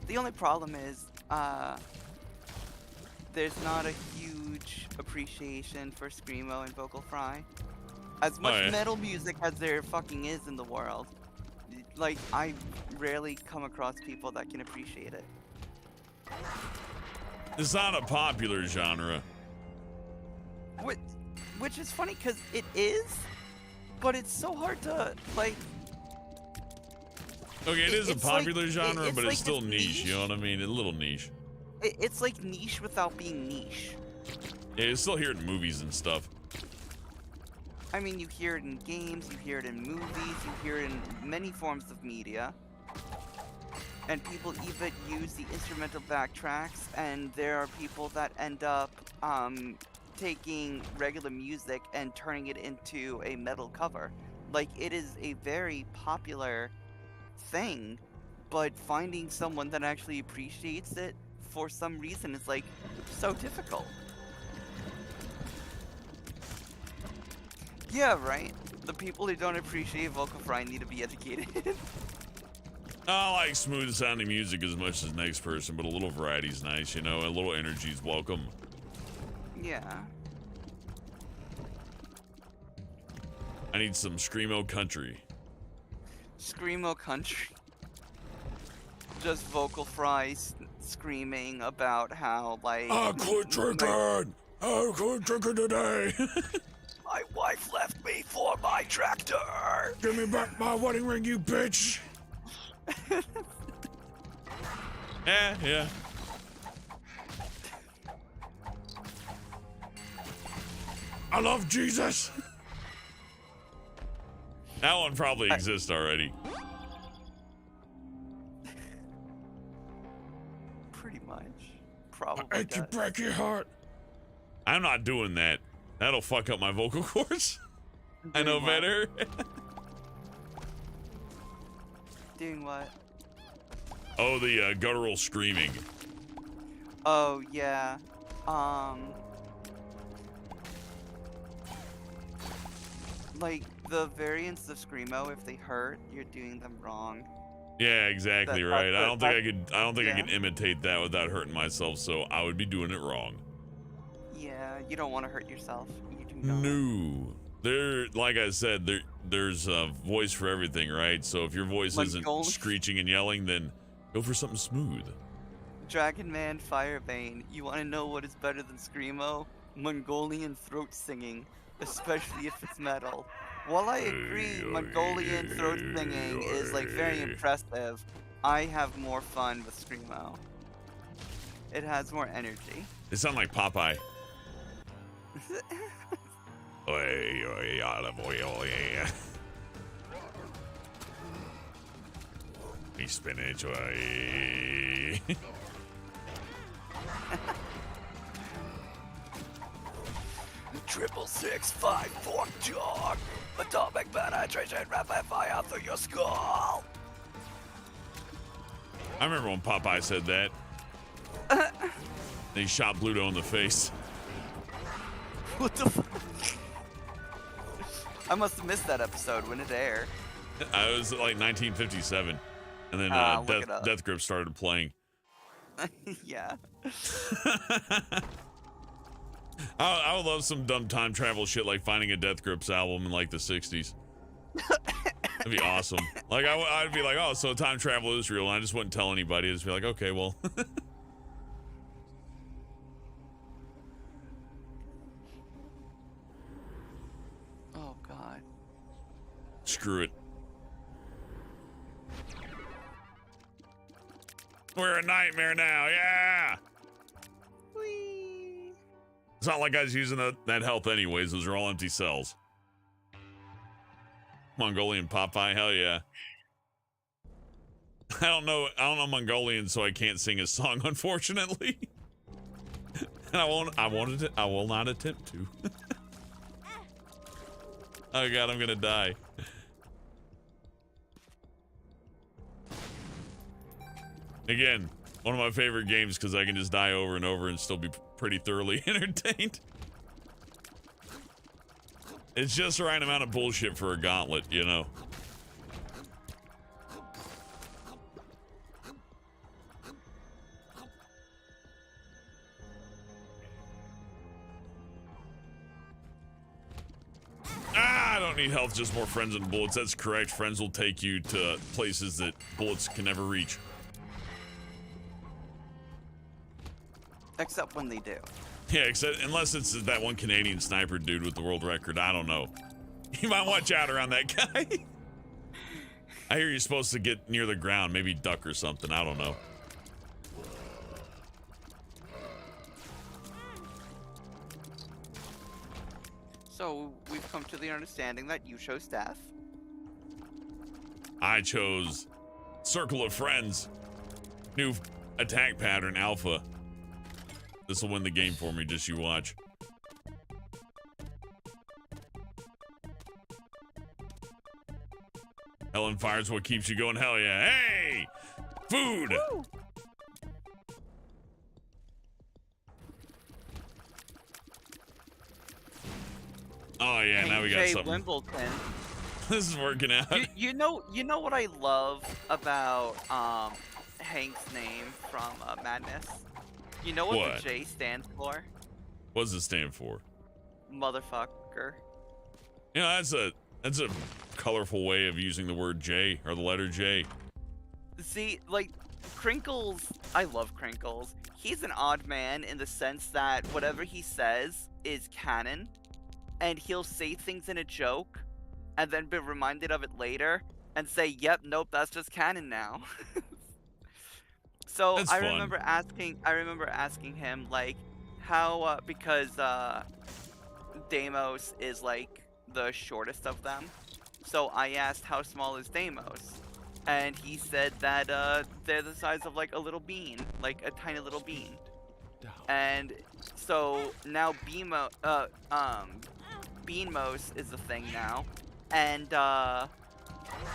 The only problem is, there's not a huge appreciation for screamo and vocal fry. As much yeah. metal music as there fucking is in the world, like, I rarely come across people that can appreciate it. It's not a popular genre. Which is funny, because it is, but it's so hard to, like... Okay, it is a popular like, genre, but like it's still it's niche, you know what I mean? A little niche. It's like niche without being niche. Yeah, you still hear it in movies and stuff. I mean, you hear it in games, you hear it in movies, you hear it in many forms of media. And people even use the instrumental backtracks, and there are people that end up taking regular music and turning it into a metal cover. Like, it is a very popular thing, but finding someone that actually appreciates it for some reason is, like, so difficult. Yeah, right. The people who don't appreciate vocal fry need to be educated. I like smooth sounding music as much as the next person, but a little variety's nice, you know, a little energy's welcome. Yeah. I need some screamo country. Screamo country. Just vocal fries screaming about how, like... I quit drinking! I quit drinking today! My wife left me for my tractor. Give me back my wedding ring, you bitch! Yeah. I love Jesus! That one probably exists already. Pretty much. Probably Achy does. breaky heart. I'm not doing that. That'll fuck up my vocal cords. I know Doing what? better. Doing what? Oh, the guttural screaming. Oh, yeah. Like, the variants of screamo, if they hurt, you're doing them wrong. Yeah, exactly That- right. that- I don't think I yeah. can imitate that without hurting myself, so I would be doing it wrong. Yeah, you don't want to hurt yourself. You do not. No. There, like I said, there's a voice for everything, right? So if your voice Like isn't gold? screeching and yelling, then go for something smooth. Dragon Man Firebane, you want to know what is better than screamo? Mongolian throat singing, especially if it's metal. While I agree Mongolian throat singing is like very impressive, I have more fun with screamo. It has more energy. They sound like Popeye. Oy, oy, olive oil, yeah. Me spinach, oy. 66654 dog. Atomic penetration rapid fire through your skull. I remember when Popeye said that. They shot Bluto in the face. What the fuck? I must have missed that episode when it aired. It was like 1957, and then Death Grip started playing. Yeah. I would love some dumb time travel shit like finding a Death Grips album in like the 60s. That'd be awesome. Like I'd be like, oh, so time travel is real, and I just wouldn't tell anybody. I'd just be like, okay, well. Oh god. Screw it. We're a nightmare now, yeah! Whee! It's not like I was using that health anyways. Those are all empty cells. Mongolian Popeye, hell yeah. I don't know Mongolian, so I can't sing his song, unfortunately. And I will not attempt to. Oh god, I'm gonna die. Again, one of my favorite games because I can just die over and over and still be pretty thoroughly entertained. It's just the right amount of bullshit for a gauntlet, you know. I don't need health, just more friends and bullets. That's correct. Friends will take you to places that bullets can never reach. Except when they do. Yeah, except unless it's that one Canadian sniper dude with the world record. I don't know. You might watch out around that guy. I hear you're supposed to get near the ground, maybe duck or something. I don't know. So we've come to the understanding that you chose staff. I chose Circle of Friends. New attack pattern, Alpha. This will win the game for me, just you watch. Helen Fire's what keeps you going, hell yeah. Hey! Food! Woo! Oh yeah, now we got Jay something. Wimbledon. This is working out. You know what I love about Hank's name from Madness? You know what the J stands for? What does it stand for? Motherfucker. You know, that's a colorful way of using the word J, or the letter J. See, like, Crinkles, I love Crinkles. He's an odd man in the sense that whatever he says is canon, and he'll say things in a joke, and then be reminded of it later, and say, yep, nope, that's just canon now. So That's I fun. remember asking him, like, how, because Deimos is, like, the shortest of them. So I asked, how small is Deimos? And he said that they're the size of like a little bean, like a tiny little bean. And so now Beanmos is the thing now, and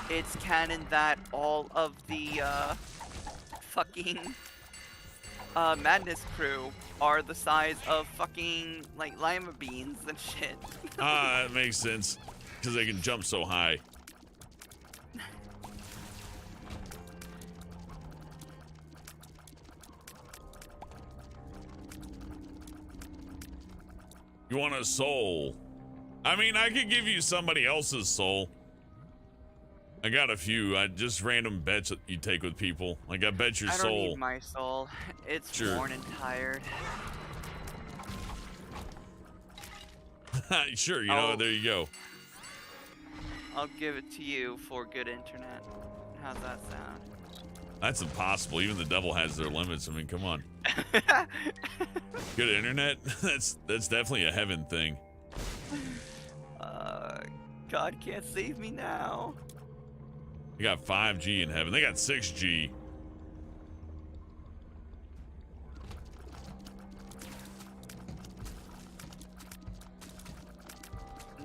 it's canon that all of the fucking Madness crew are the size of fucking like lima beans and shit. Ah, that makes sense because they can jump so high. You want a soul? I mean, I could give you somebody else's soul. I got a few. Just random bets that you take with people. Like, I bet your I don't soul. need my soul. It's Sure. worn and tired. Sure, you know, there you go. I'll give it to you for good internet. How's that sound? That's impossible. Even the devil has their limits. I mean, come on. Good internet? That's definitely a heaven thing. God can't save me now. They got 5G in heaven. They got 6G.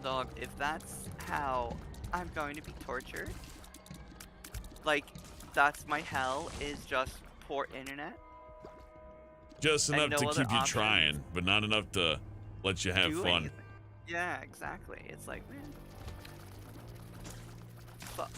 Dog, if that's how I'm going to be tortured, like, that's my hell, is just poor internet. Just enough no to other keep you options. trying, but not enough to let you have Do fun. anything. Yeah, exactly. It's like, man, fuck.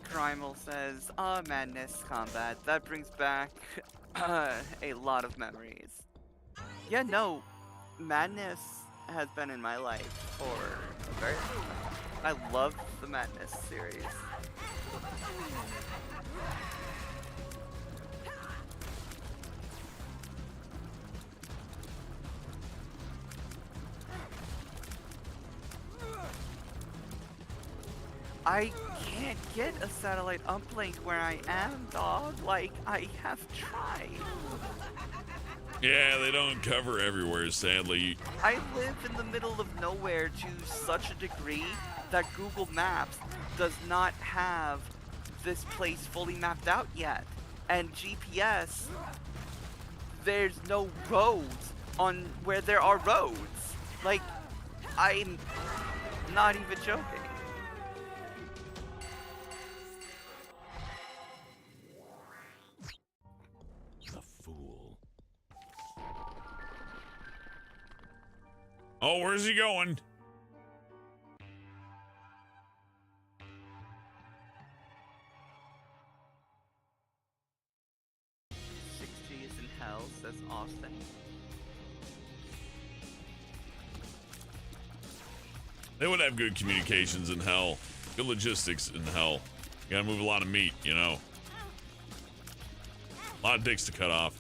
Primal says, madness combat. That brings back a lot of memories. Yeah, no, madness has been in my life for a very long time. I love the Madness series. I can't get a satellite uplink where I am, dog. Like, I have tried. Yeah, they don't cover everywhere, sadly. I live in the middle of nowhere to such a degree that Google Maps does not have this place fully mapped out yet. And GPS, there's no roads on where there are roads. Like, I'm not even joking. The fool. Oh, where's he going? 6G is in hell, says Austin. They would have good communications in hell. Good logistics in hell. You gotta move a lot of meat, you know. A lot of dicks to cut off.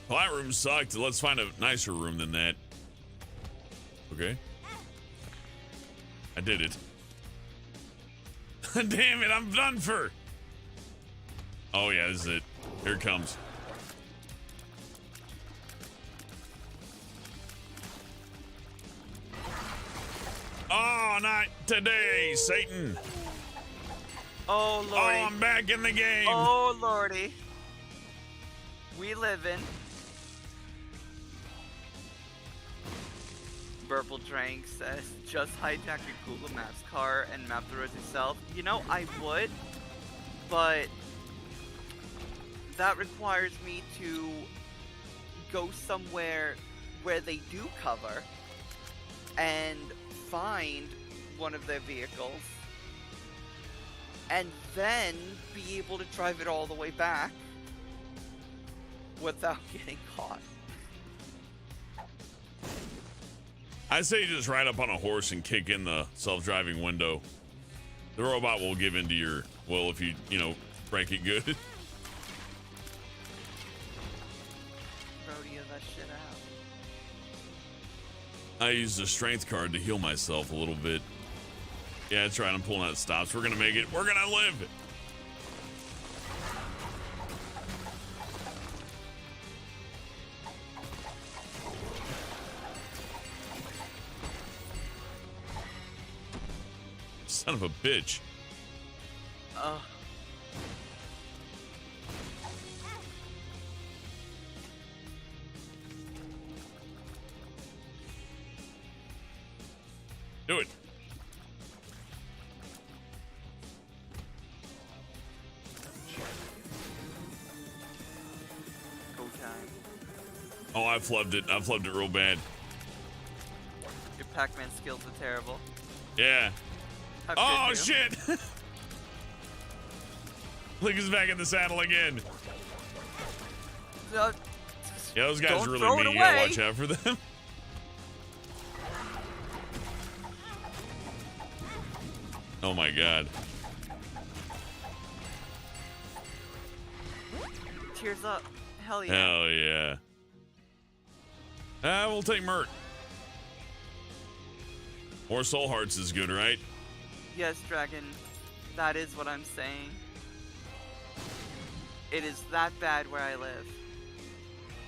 Well, that room sucked. Let's find a nicer room than that. Okay. I did it. Damn it, I'm done for. Oh yeah, this is it. Here it comes. Oh, not today, Satan. Oh, lordy. Oh, I'm back in the game. Oh, lordy. We livin'. Burple Drank says, just hijack your Google Maps car and map the roads yourself. You know, I would, but that requires me to go somewhere where they do cover and find one of their vehicles and then be able to drive it all the way back without getting caught. I say you just ride up on a horse and kick in the self-driving window. The robot will give into your, well, if you break it good. Rodeo that shit out. I used a strength card to heal myself a little bit. Yeah, that's right. I'm pulling out stops. We're gonna make it. We're gonna live. Son of a bitch. Do it. Go time. Oh, I flubbed it. I flubbed it real bad. Your Pac-Man skills are terrible. Yeah. How Oh, could you? shit. Link is back in the saddle again. Uh, Yeah, those guys Don't are throw really it mean. You gotta away. watch out for them. Oh my god. Tears up. Hell yeah. Hell yeah. We'll take Mert. More soul hearts is good, right? Yes, Dragon. That is what I'm saying. It is that bad where I live.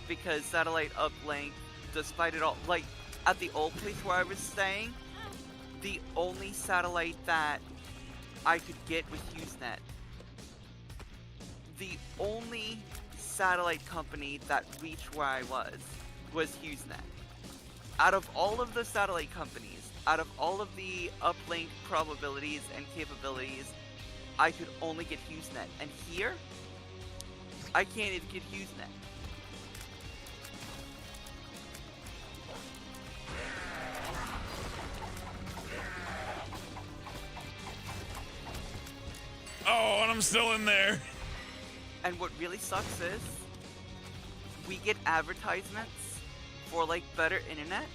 Because satellite uplink, despite it all, like, at the old place where I was staying, the only satellite that I could get was HughesNet. The only satellite company that reached where I was HughesNet. out of all of the satellite companies, out of all of the uplink probabilities and capabilities, I could only get HughesNet. And here, I can't even get HughesNet. Oh, and I'm still in there. And what really sucks is, we get advertisements for like better internet,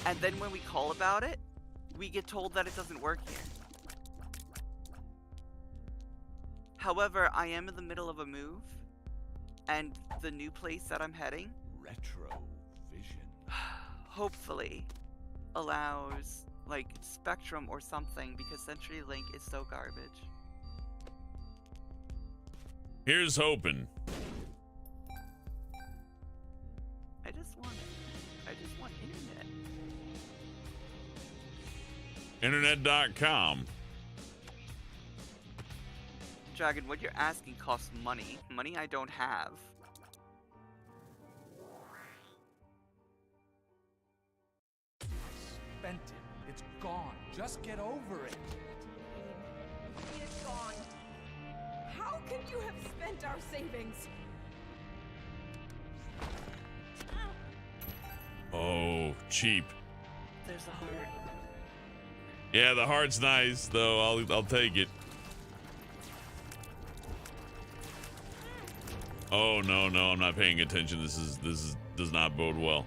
and then when we call about it, we get told that it doesn't work here. However, I am in the middle of a move, and the new place that I'm heading Retro vision. hopefully allows like Spectrum or something, because CenturyLink is so garbage. Here's hoping. I just want internet. Internet.com. Dragon, what you're asking costs money. Money I don't have. Spent it. It's gone. Just get over it. It's gone. How can you have spent our savings? Oh, cheap. There's a heart. Yeah, the heart's nice, though. I'll take it. Oh no, I'm not paying attention. This does not bode well.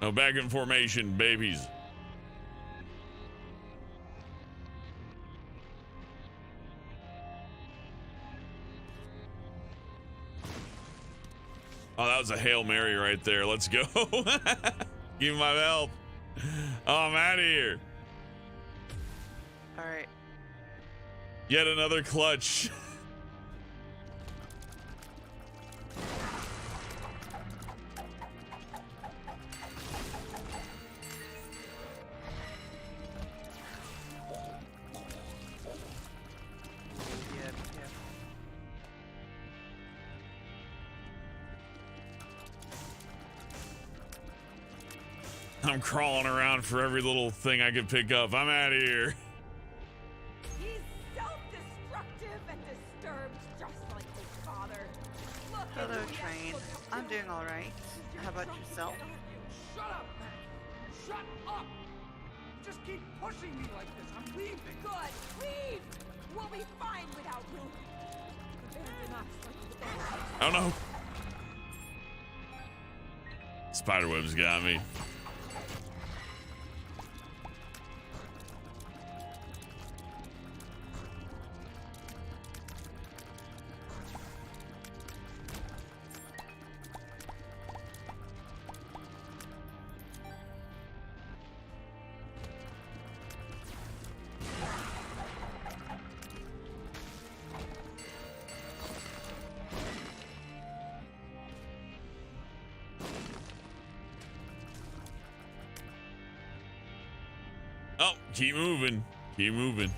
No, back in formation, babies. Oh, that was a Hail Mary right there. Let's go. Give me my help. Oh, I'm out of here. Alright. Yet another clutch. Yeah. I'm crawling around for every little thing I can pick up. I'm out of here. He's self-destructive and disturbed, just like his father. Look at Hello, me, Train. look at I'm you. doing alright. How about yourself? Shut up, man. Shut up. You just keep pushing me like this. I'm leaving. Good, leave! We'll be fine without you. Abandon us like you abandoned. Oh no. Spiderweb's got me. Oh, keep moving. Keep moving.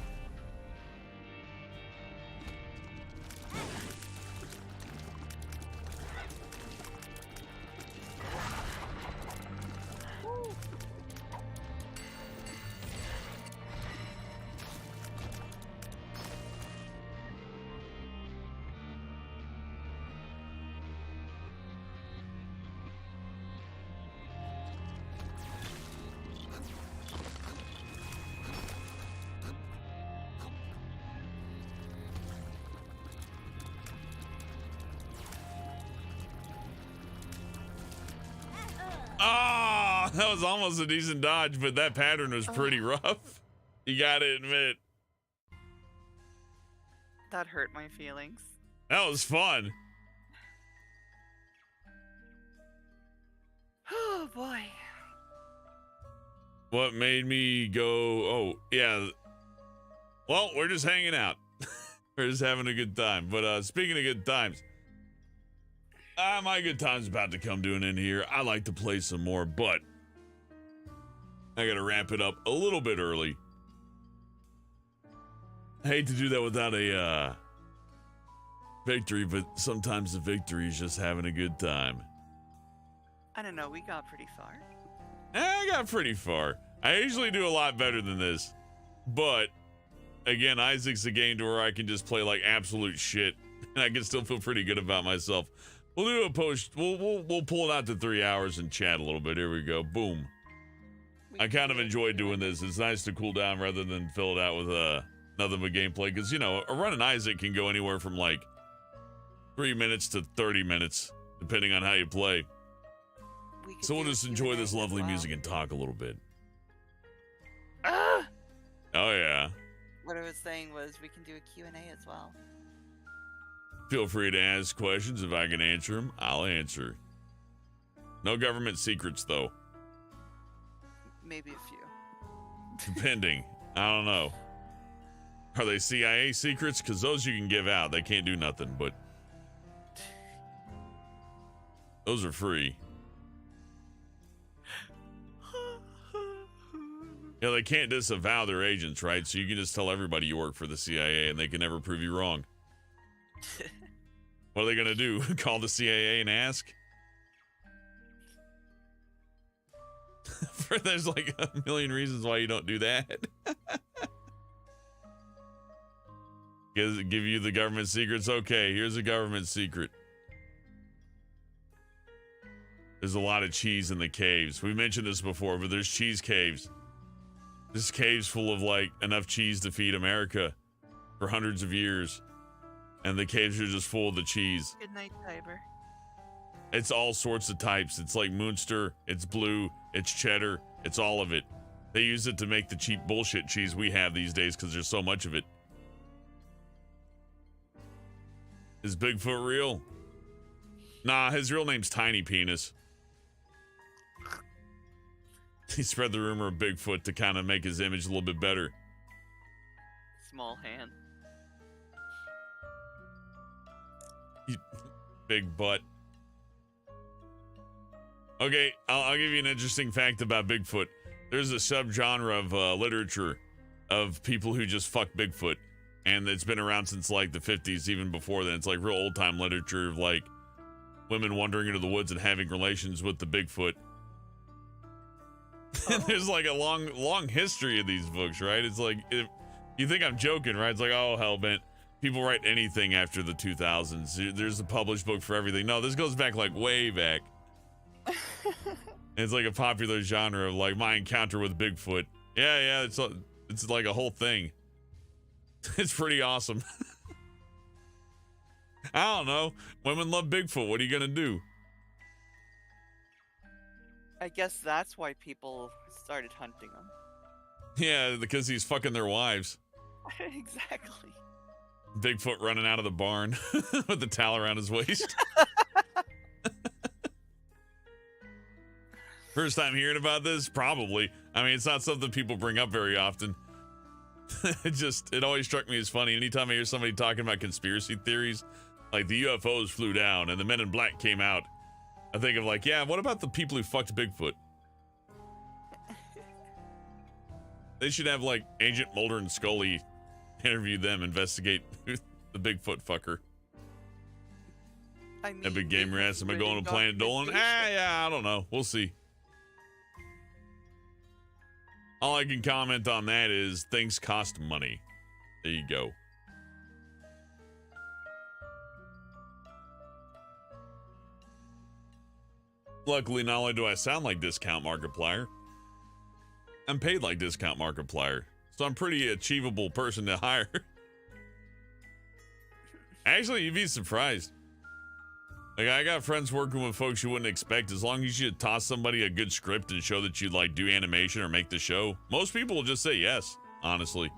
Ah, that was almost a decent dodge, but that pattern was pretty rough. You gotta admit. That hurt my feelings. That was fun. Oh boy. What made me go, oh, yeah. Well, we're just hanging out. We're just having a good time. But speaking of good times, my good time's about to come to an end here. I like to play some more, but I gotta wrap it up a little bit early. I hate to do that without a victory, but sometimes the victory is just having a good time. I don't know, we got pretty far. I got pretty far. I usually do a lot better than this, but again, Isaac's a game to where I can just play like absolute shit, and I can still feel pretty good about myself. We'll do a post. We'll pull it out to 3 hours and chat a little bit. Here we go. Boom. I kind of enjoy doing this. It's nice to cool down rather than fill it out with nothing but gameplay. Because, you know, a run in Isaac can go anywhere from like 3 minutes to 30 minutes, depending on how you play. So we'll just enjoy this lovely music and talk a little bit. Oh, yeah. What I was saying was we can do a Q&A as well. Feel free to ask questions. If I can answer them, I'll answer. No government secrets, though. Maybe a few. Depending. I don't know. Are they CIA secrets? Because those you can give out. They can't do nothing, but those are free. Yeah, they can't disavow their agents, right? So you can just tell everybody you work for the CIA and they can never prove you wrong. What are they going to do? Call the CIA and ask? There's like a million reasons why you don't do that. Give you the government secrets? Okay, here's a government secret. There's a lot of cheese in the caves. We mentioned this before, but there's cheese caves. This cave's full of like enough cheese to feed America for hundreds of years. And the caves are just full of the cheese. Good night, Tiber. It's all sorts of types. It's like Munster, it's blue, it's cheddar, it's all of it. They use it to make the cheap bullshit cheese we have these days because there's so much of it. Is Bigfoot real? Nah, his real name's Tiny Penis. He spread the rumor of Bigfoot to kind of make his image a little bit better. Small hand. Big butt. Okay, I'll give you an interesting fact about Bigfoot. There's a subgenre of literature of people who just fuck Bigfoot. And it's been around since like the 50s, even before then. It's like real old time literature of like women wandering into the woods and having relations with the Bigfoot. And there's like a long history of these books, right? It's like, if you think I'm joking, right? It's like, oh, hellbent. People write anything after the 2000s. There's a published book for everything. No, this goes back like way back. It's like a popular genre of like my encounter with Bigfoot. Yeah, it's like a whole thing. It's pretty awesome. I don't know. Women love Bigfoot. What are you gonna do? I guess that's why people started hunting him. Yeah, because he's fucking their wives. Exactly. Bigfoot running out of the barn with the towel around his waist. First time hearing about this? Probably. I mean, it's not something people bring up very often. It always struck me as funny. Anytime I hear somebody talking about conspiracy theories, like the UFOs flew down and the Men in Black came out, I think of like, yeah, what about the people who fucked Bigfoot? They should have like Agent Mulder and Scully interview them, investigate the Bigfoot fucker. I mean, Epic Gamer asks, am I going to Planet Dolan? Yeah, I don't know. We'll see. All I can comment on that is things cost money. There you go. Luckily, not only do I sound like Discount Markiplier, I'm paid like Discount Markiplier. So I'm a pretty achievable person to hire. Actually, you'd be surprised. Like, I got friends working with folks you wouldn't expect. As long as you toss somebody a good script and show that you like do animation or make the show, most people will just say yes, honestly.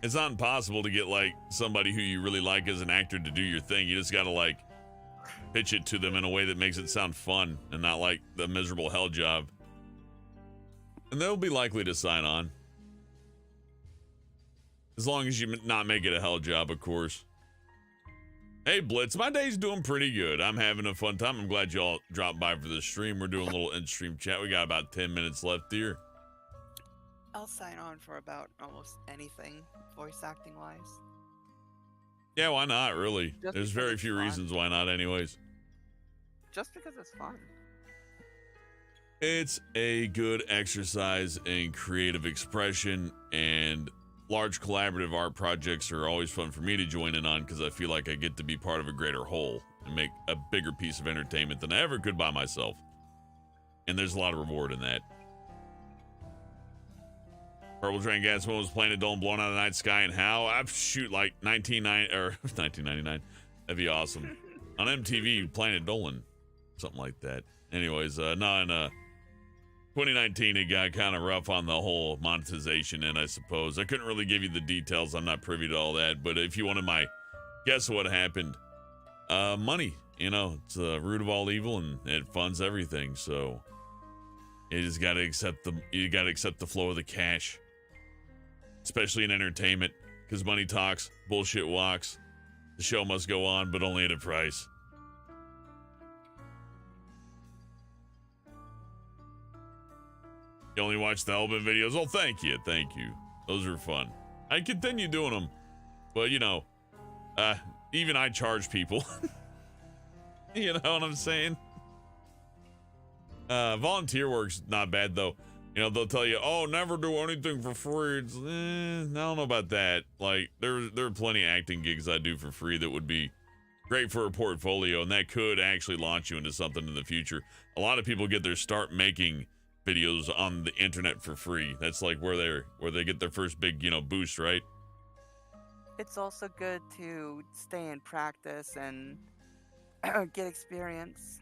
It's not impossible to get like somebody who you really like as an actor to do your thing. You just gotta like pitch it to them in a way that makes it sound fun and not like the miserable hell job. And they'll be likely to sign on. As long as you not make it a hell job, of course. Hey Blitz, my day's doing pretty good. I'm having a fun time. I'm glad y'all dropped by for this stream. We're doing a little in-stream chat. We got about 10 minutes left here. I'll sign on for about almost anything, voice acting wise. Yeah, why not, really? Just There's because very it's few fun. reasons why not, anyways. Just because it's fun. It's a good exercise in creative expression, and large collaborative art projects are always fun for me to join in on because I feel like I get to be part of a greater whole and make a bigger piece of entertainment than I ever could by myself. And there's a lot of reward in that. Purple Train Gatsman was playing a dome blown out of the night sky, and how? I shoot like 1999. That'd be awesome. On MTV, Planet Dolan. Something like that. Anyways, in 2019, it got kind of rough on the whole monetization, and I suppose. I couldn't really give you the details. I'm not privy to all that. But if you wanted my guess of what happened, money. You know, it's the root of all evil, and it funds everything. So you just got to accept the flow of the cash. Especially in entertainment, because money talks, bullshit walks. The show must go on, but only at a price. You only watch the Elbin videos? Oh, thank you. Those are fun. I continue doing them, but even I charge people. You know what I'm saying? Volunteer work's not bad though. You know, they'll tell you, oh, never do anything for free. It's, I don't know about that. Like, there are plenty of acting gigs I do for free that would be great for a portfolio, and that could actually launch you into something in the future. A lot of people get their start making videos on the internet for free. That's like where they get their first big, boost, right? It's also good to stay in practice and get experience.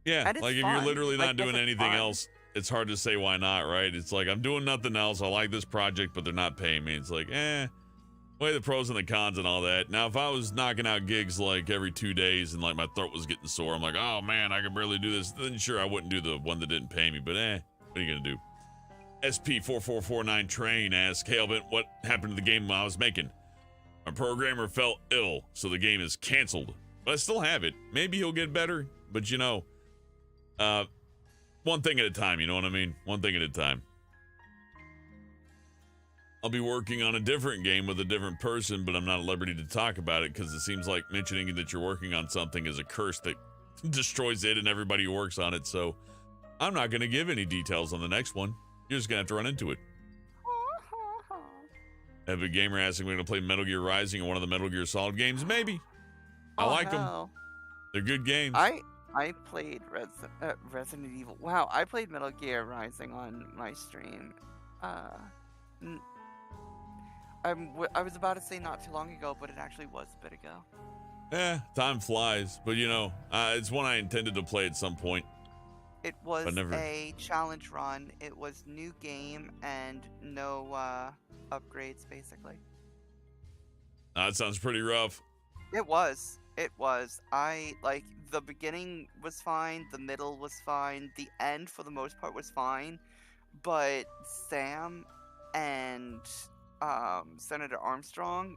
Yeah, And it's like if fun. you're literally not Like, doing this is anything fun. else, it's hard to say why not, right? It's like, I'm doing nothing else. I like this project, but they're not paying me. It's like, weigh the pros and the cons and all that. Now, if I was knocking out gigs like every 2 days and like my throat was getting sore, I'm like, oh man, I can barely do this. Then sure, I wouldn't do the one that didn't pay me, but what are you gonna do? SP4449 Train asks, hey, Albert, what happened to the game I was making? My programmer fell ill, so the game is canceled. But I still have it. Maybe he'll get better, but one thing at a time, you know what I mean? One thing at a time. I'll be working on a different game with a different person, but I'm not at liberty to talk about it because it seems like mentioning that you're working on something is a curse that destroys it and everybody who works on it. So I'm not going to give any details on the next one. You're just going to have to run into it. Epic Gamer asking, we're going to play Metal Gear Rising in one of the Metal Gear Solid games? Maybe. I like them. They're good games. I played Resident Evil. Wow, I played Metal Gear Rising on my stream. I was about to say not too long ago, but it actually was a bit ago. Time flies. But it's one I intended to play at some point. It was never... a challenge run. It was new game and no upgrades, basically. That sounds pretty rough. It was. The beginning was fine, the middle was fine, the end for the most part was fine, but Sam and Senator Armstrong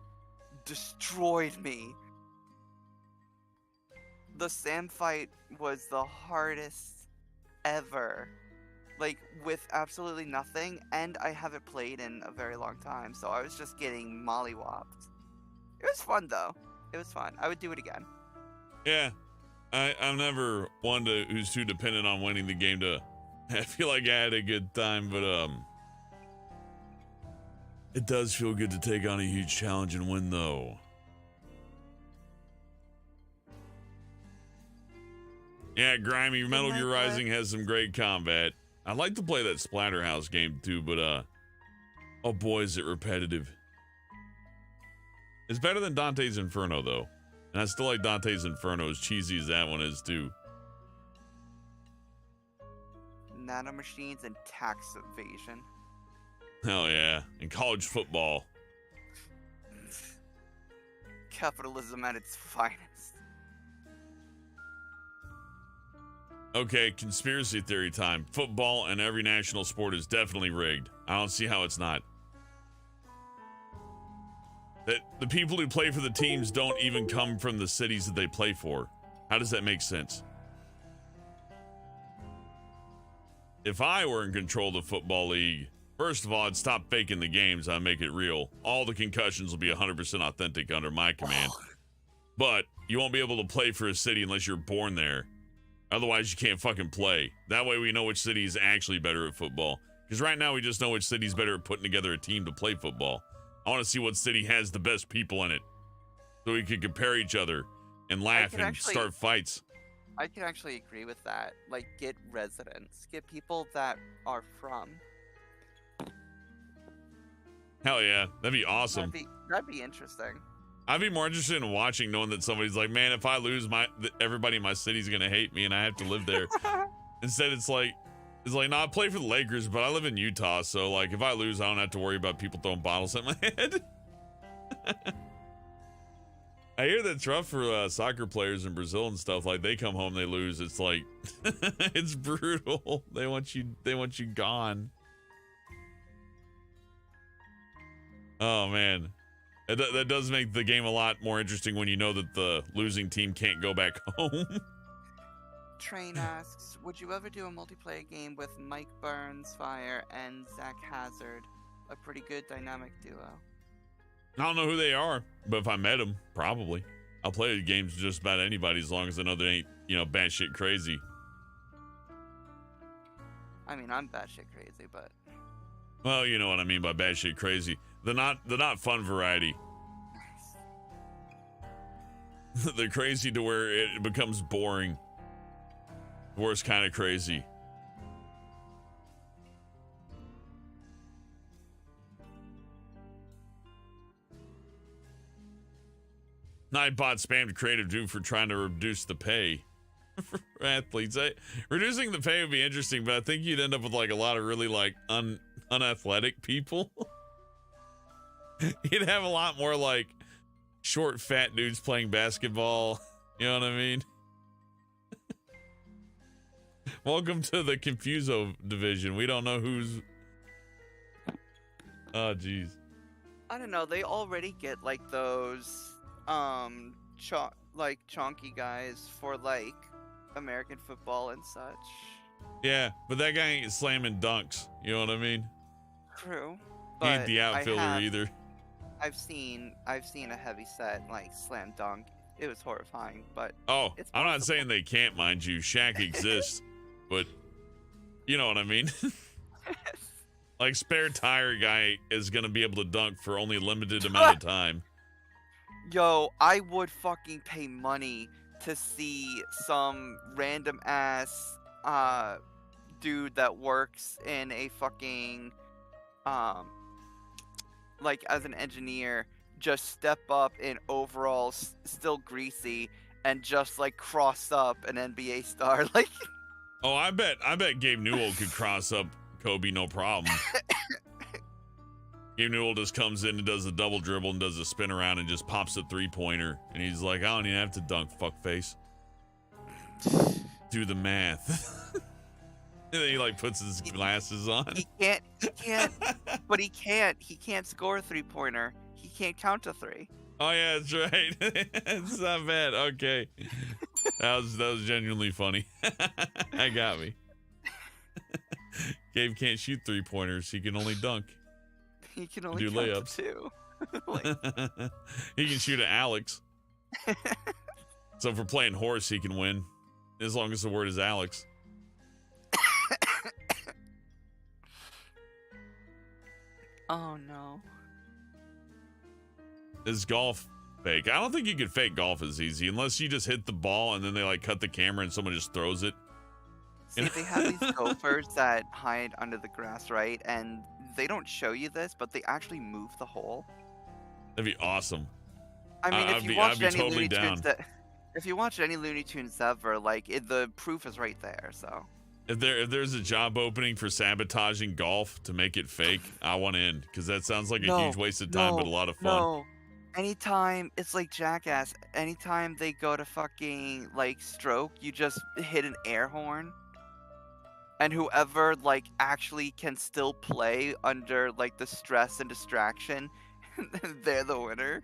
destroyed me. The Sam fight was the hardest ever, like with absolutely nothing, and I haven't played in a very long time, so I was just getting mollywopped. It was fun though. It was fun. I would do it again. Yeah. I'm never one who's too dependent on winning the game to I feel like I had a good time, but it does feel good to take on a huge challenge and win though. Yeah, Grimy, Metal Gear Rising has some great combat. I'd like to play that Splatterhouse game too, but oh boy, is it repetitive. It's better than Dante's Inferno though. And I still like Dante's Inferno, as cheesy as that one is too. Nanomachines and tax evasion. Hell yeah. And college football. Capitalism at its finest. Okay, conspiracy theory time. Football and every national sport is definitely rigged. I don't see how it's not. That the people who play for the teams don't even come from the cities that they play for. How does that make sense? If I were in control of the football league, First of all, I'd stop faking the games. I'd make it real. All the concussions will be 100% authentic under my command. But you won't be able to play for a city unless you're born there. Otherwise, you can't fucking play. That way we know which city is actually better at football. Because right now we just know which city's better at putting together a team to play football. I want to see what city has the best people in it. So we can compare each other and laugh and start fights. I can actually agree with that. Like, get residents. Get people that are from. Hell yeah. That'd be awesome. That'd be interesting. I'd be more interested in watching, knowing that somebody's like, man, if I lose, everybody in my city's gonna hate me and I have to live there. Instead, it's like, no, I play for the Lakers, but I live in Utah, so like, if I lose, I don't have to worry about people throwing bottles at my head. I hear that's rough for soccer players in Brazil and stuff. Like, they come home, they lose. It's like, it's brutal. They want you gone. Oh man. That does make the game a lot more interesting when you know that the losing team can't go back home. Train asks, would you ever do a multiplayer game with Mike Burns, Fire, and Zach Hazard? A pretty good dynamic duo. I don't know who they are, but if I met them, probably. I'll play games with just about anybody as long as I know they ain't, batshit crazy. I mean, I'm batshit crazy, but... Well, you know what I mean by batshit crazy. The not fun variety. They're crazy to where it becomes boring. Worst kind of crazy. Nightbot spammed creative doom for trying to reduce the pay for athletes. Reducing the pay would be interesting, but I think you'd end up with like a lot of really like unathletic people. You'd have a lot more like short, fat dudes playing basketball. You know what I mean? Welcome to the Confuso division. We don't know who's... Oh, jeez. I don't know. They already get like those, chonky guys for like American football and such. Yeah, but that guy ain't slamming dunks. You know what I mean? True. He ain't the outfielder either. I've seen a heavy set like slam dunk. It was horrifying, but I'm not saying they can't, mind you. Shaq exists, but you know what I mean. Like spare tire guy is gonna be able to dunk for only a limited amount of time. Yo, I would fucking pay money to see some random ass dude that works in a fucking like as an engineer just step up in overalls, still greasy, and just like cross up an NBA star. Like, oh, I bet Gabe Newell could cross up Kobe no problem. Gabe Newell just comes in and does a double dribble and does a spin around and just pops a 3-pointer, and he's like, I don't even have to dunk, fuckface. Do the math. And then he like puts his glasses on. He can't, but he can't score a 3-pointer. He can't count to 3. Oh yeah, that's right. It's not bad. Okay. That was genuinely funny. That got me. Gabe can't shoot 3-pointers. He can only dunk. He can only do count layups. To 2. He can shoot at Alex. So if we're playing horse, he can win. As long as the word is Alex. Oh no. Is golf fake? I don't think you could fake golf as easy unless you just hit the ball and then they like cut the camera and someone just throws it. See, they have these gophers that hide under the grass, right? And they don't show you this, but they actually move the hole. That'd be awesome. I mean, I'd be totally down. If you watch any Looney Tunes ever, like the proof is right there. So if there's a job opening for sabotaging golf to make it fake, I want in because that sounds like a huge waste of time, but a lot of fun. No. Anytime it's like Jackass. Anytime they go to fucking like stroke, you just hit an air horn. And whoever like actually can still play under like the stress and distraction, they're the winner.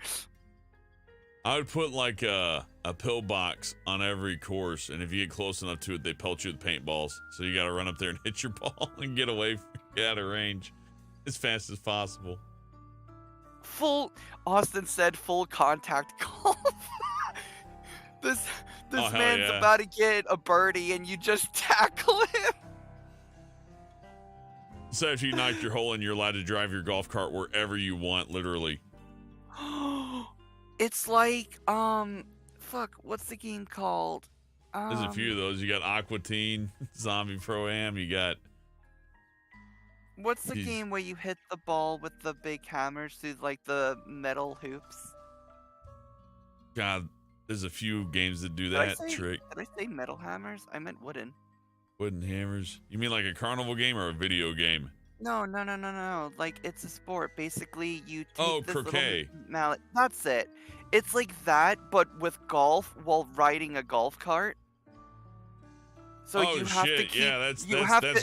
I would put like a pillbox on every course, and if you get close enough to it, they pelt you with paintballs. So you got to run up there and hit your ball and get out of range. as fast as possible. Austin said full contact golf. this Oh, hell man's yeah. about to get a birdie and you just tackle him. So if you knock your hole in, you're allowed to drive your golf cart wherever you want, literally. It's like, fuck, what's the game called? There's a few of those. You got Aqua Teen, Zombie Pro-Am, you got... What's the game where you hit the ball with the big hammers through, like, the metal hoops? God, there's a few games that do Did I that say- trick. Did I say metal hammers? I meant wooden. Wooden hammers. You mean like a carnival game or a video game? No. Like, it's a sport. Basically, you take Oh, this croquet. little mallet. That's it. It's like that, but with golf while riding a golf cart. So oh, you have shit. to keep. Yeah, that's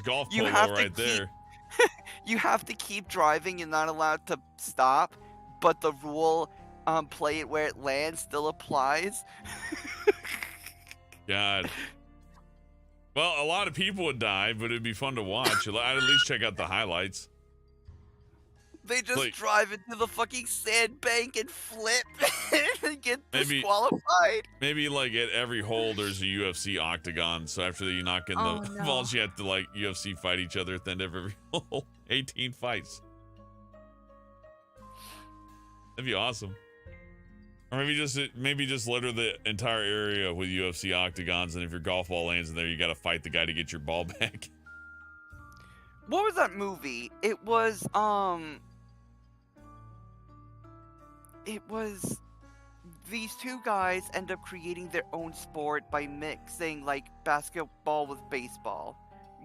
golf you polo have to right keep- there. You have to keep driving. You're not allowed to stop. But the rule, play it where it lands, still applies. God. Well, a lot of people would die, but it'd be fun to watch. I'd at least check out the highlights. They just Like- drive into the fucking sandbank and flip and get Maybe- disqualified. Maybe like at every hole there's a UFC octagon, so after you knock in Oh, the no. balls, you have to like UFC fight each other at the end of every hole. 18 fights. That'd be awesome. Or maybe just litter the entire area with UFC octagons, and if your golf ball lands in there, you gotta fight the guy to get your ball back. What was that movie? It was these two guys end up creating their own sport by mixing like basketball with baseball.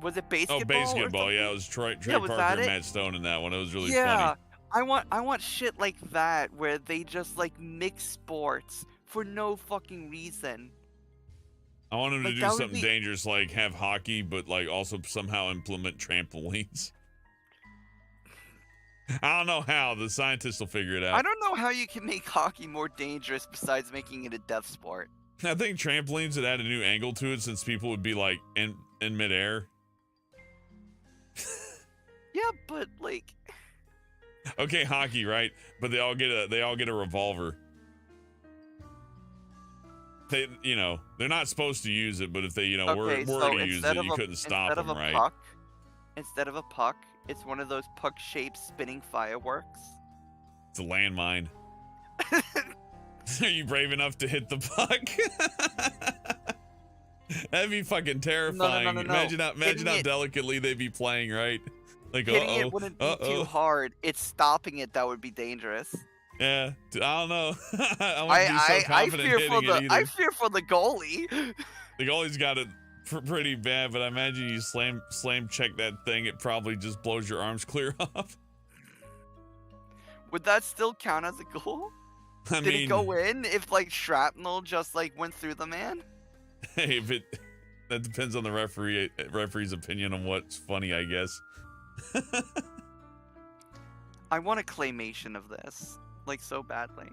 Was it basketball? Oh, or basketball, yeah, it something? was Trey was Parker that and it? Matt Stone in that one. It was really Yeah, funny. I want shit like that where they just like mix sports for no fucking reason. I want him to Like, do that would something be- dangerous, like have hockey, but like also somehow implement trampolines. I don't know how. The scientists will figure it out. I don't know how you can make hockey more dangerous besides making it a death sport. I think trampolines would add a new angle to it since people would be like in midair. Yeah, but like Okay, hockey, right? But they all get a revolver. They're not supposed to use it, but if they, were okay, to so use instead it, of you couldn't stop instead them, of a right? puck, instead of a puck, it's one of those puck-shaped spinning fireworks. It's a landmine. Are you brave enough to hit the puck? That'd be fucking terrifying. No. Imagine how Hitting it- delicately they'd be playing, right? Like, Hitting it wouldn't be too hard. It's stopping it that would be dangerous. Yeah, I don't know. I wouldn't be so I confident fear hitting for it the either. I fear for the goalie. The goalie's got it pretty bad, but I imagine you slam check that thing, it probably just blows your arms clear off. Would that still count as a goal? I Did mean, it go in if like shrapnel just like went through the man? hey, that depends on the referee's opinion on what's funny, I guess. I want a claymation of this, like so badly.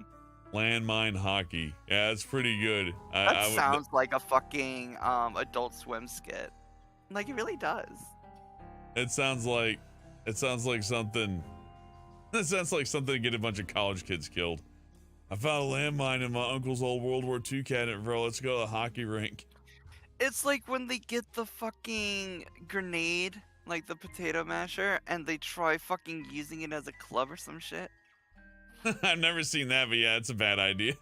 Landmine hockey. Yeah, that's pretty good. That sounds like a fucking Adult Swim skit. Like it really does. It sounds like something. It sounds like something to get a bunch of college kids killed. I found a landmine in my uncle's old World War II cabinet, bro. Let's go to the hockey rink. It's like when they get the fucking grenade, like the potato masher, and they try fucking using it as a club or some shit. I've never seen that, but yeah, it's a bad idea.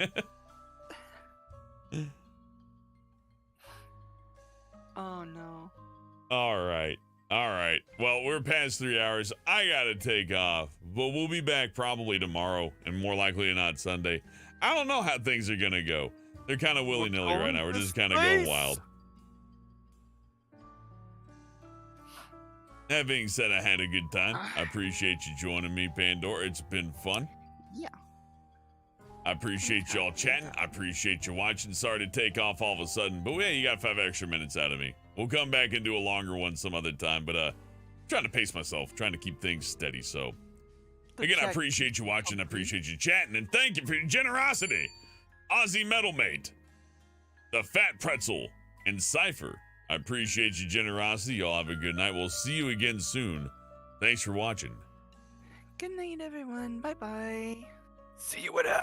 Oh no. All right. Well, we're past 3 hours. I gotta take off, but we'll be back probably tomorrow, and more likely than not Sunday. I don't know how things are gonna go. They're kind of willy-nilly right now. We're just kind of going wild. That being said, I had a good time. I appreciate you joining me, Pandora. It's been fun. Yeah. I appreciate y'all chatting. I appreciate you watching. Sorry to take off all of a sudden, but yeah, you got 5 extra minutes out of me. We'll come back and do a longer one some other time, but trying to pace myself, trying to keep things steady. So again, I appreciate you watching. I appreciate you chatting, and thank you for your generosity. Aussie Metal Mate, the Fat Pretzel, and Cypher. I appreciate your generosity. Y'all have a good night. We'll see you again soon. Thanks for watching. Good night, everyone. Bye bye. See you what happens.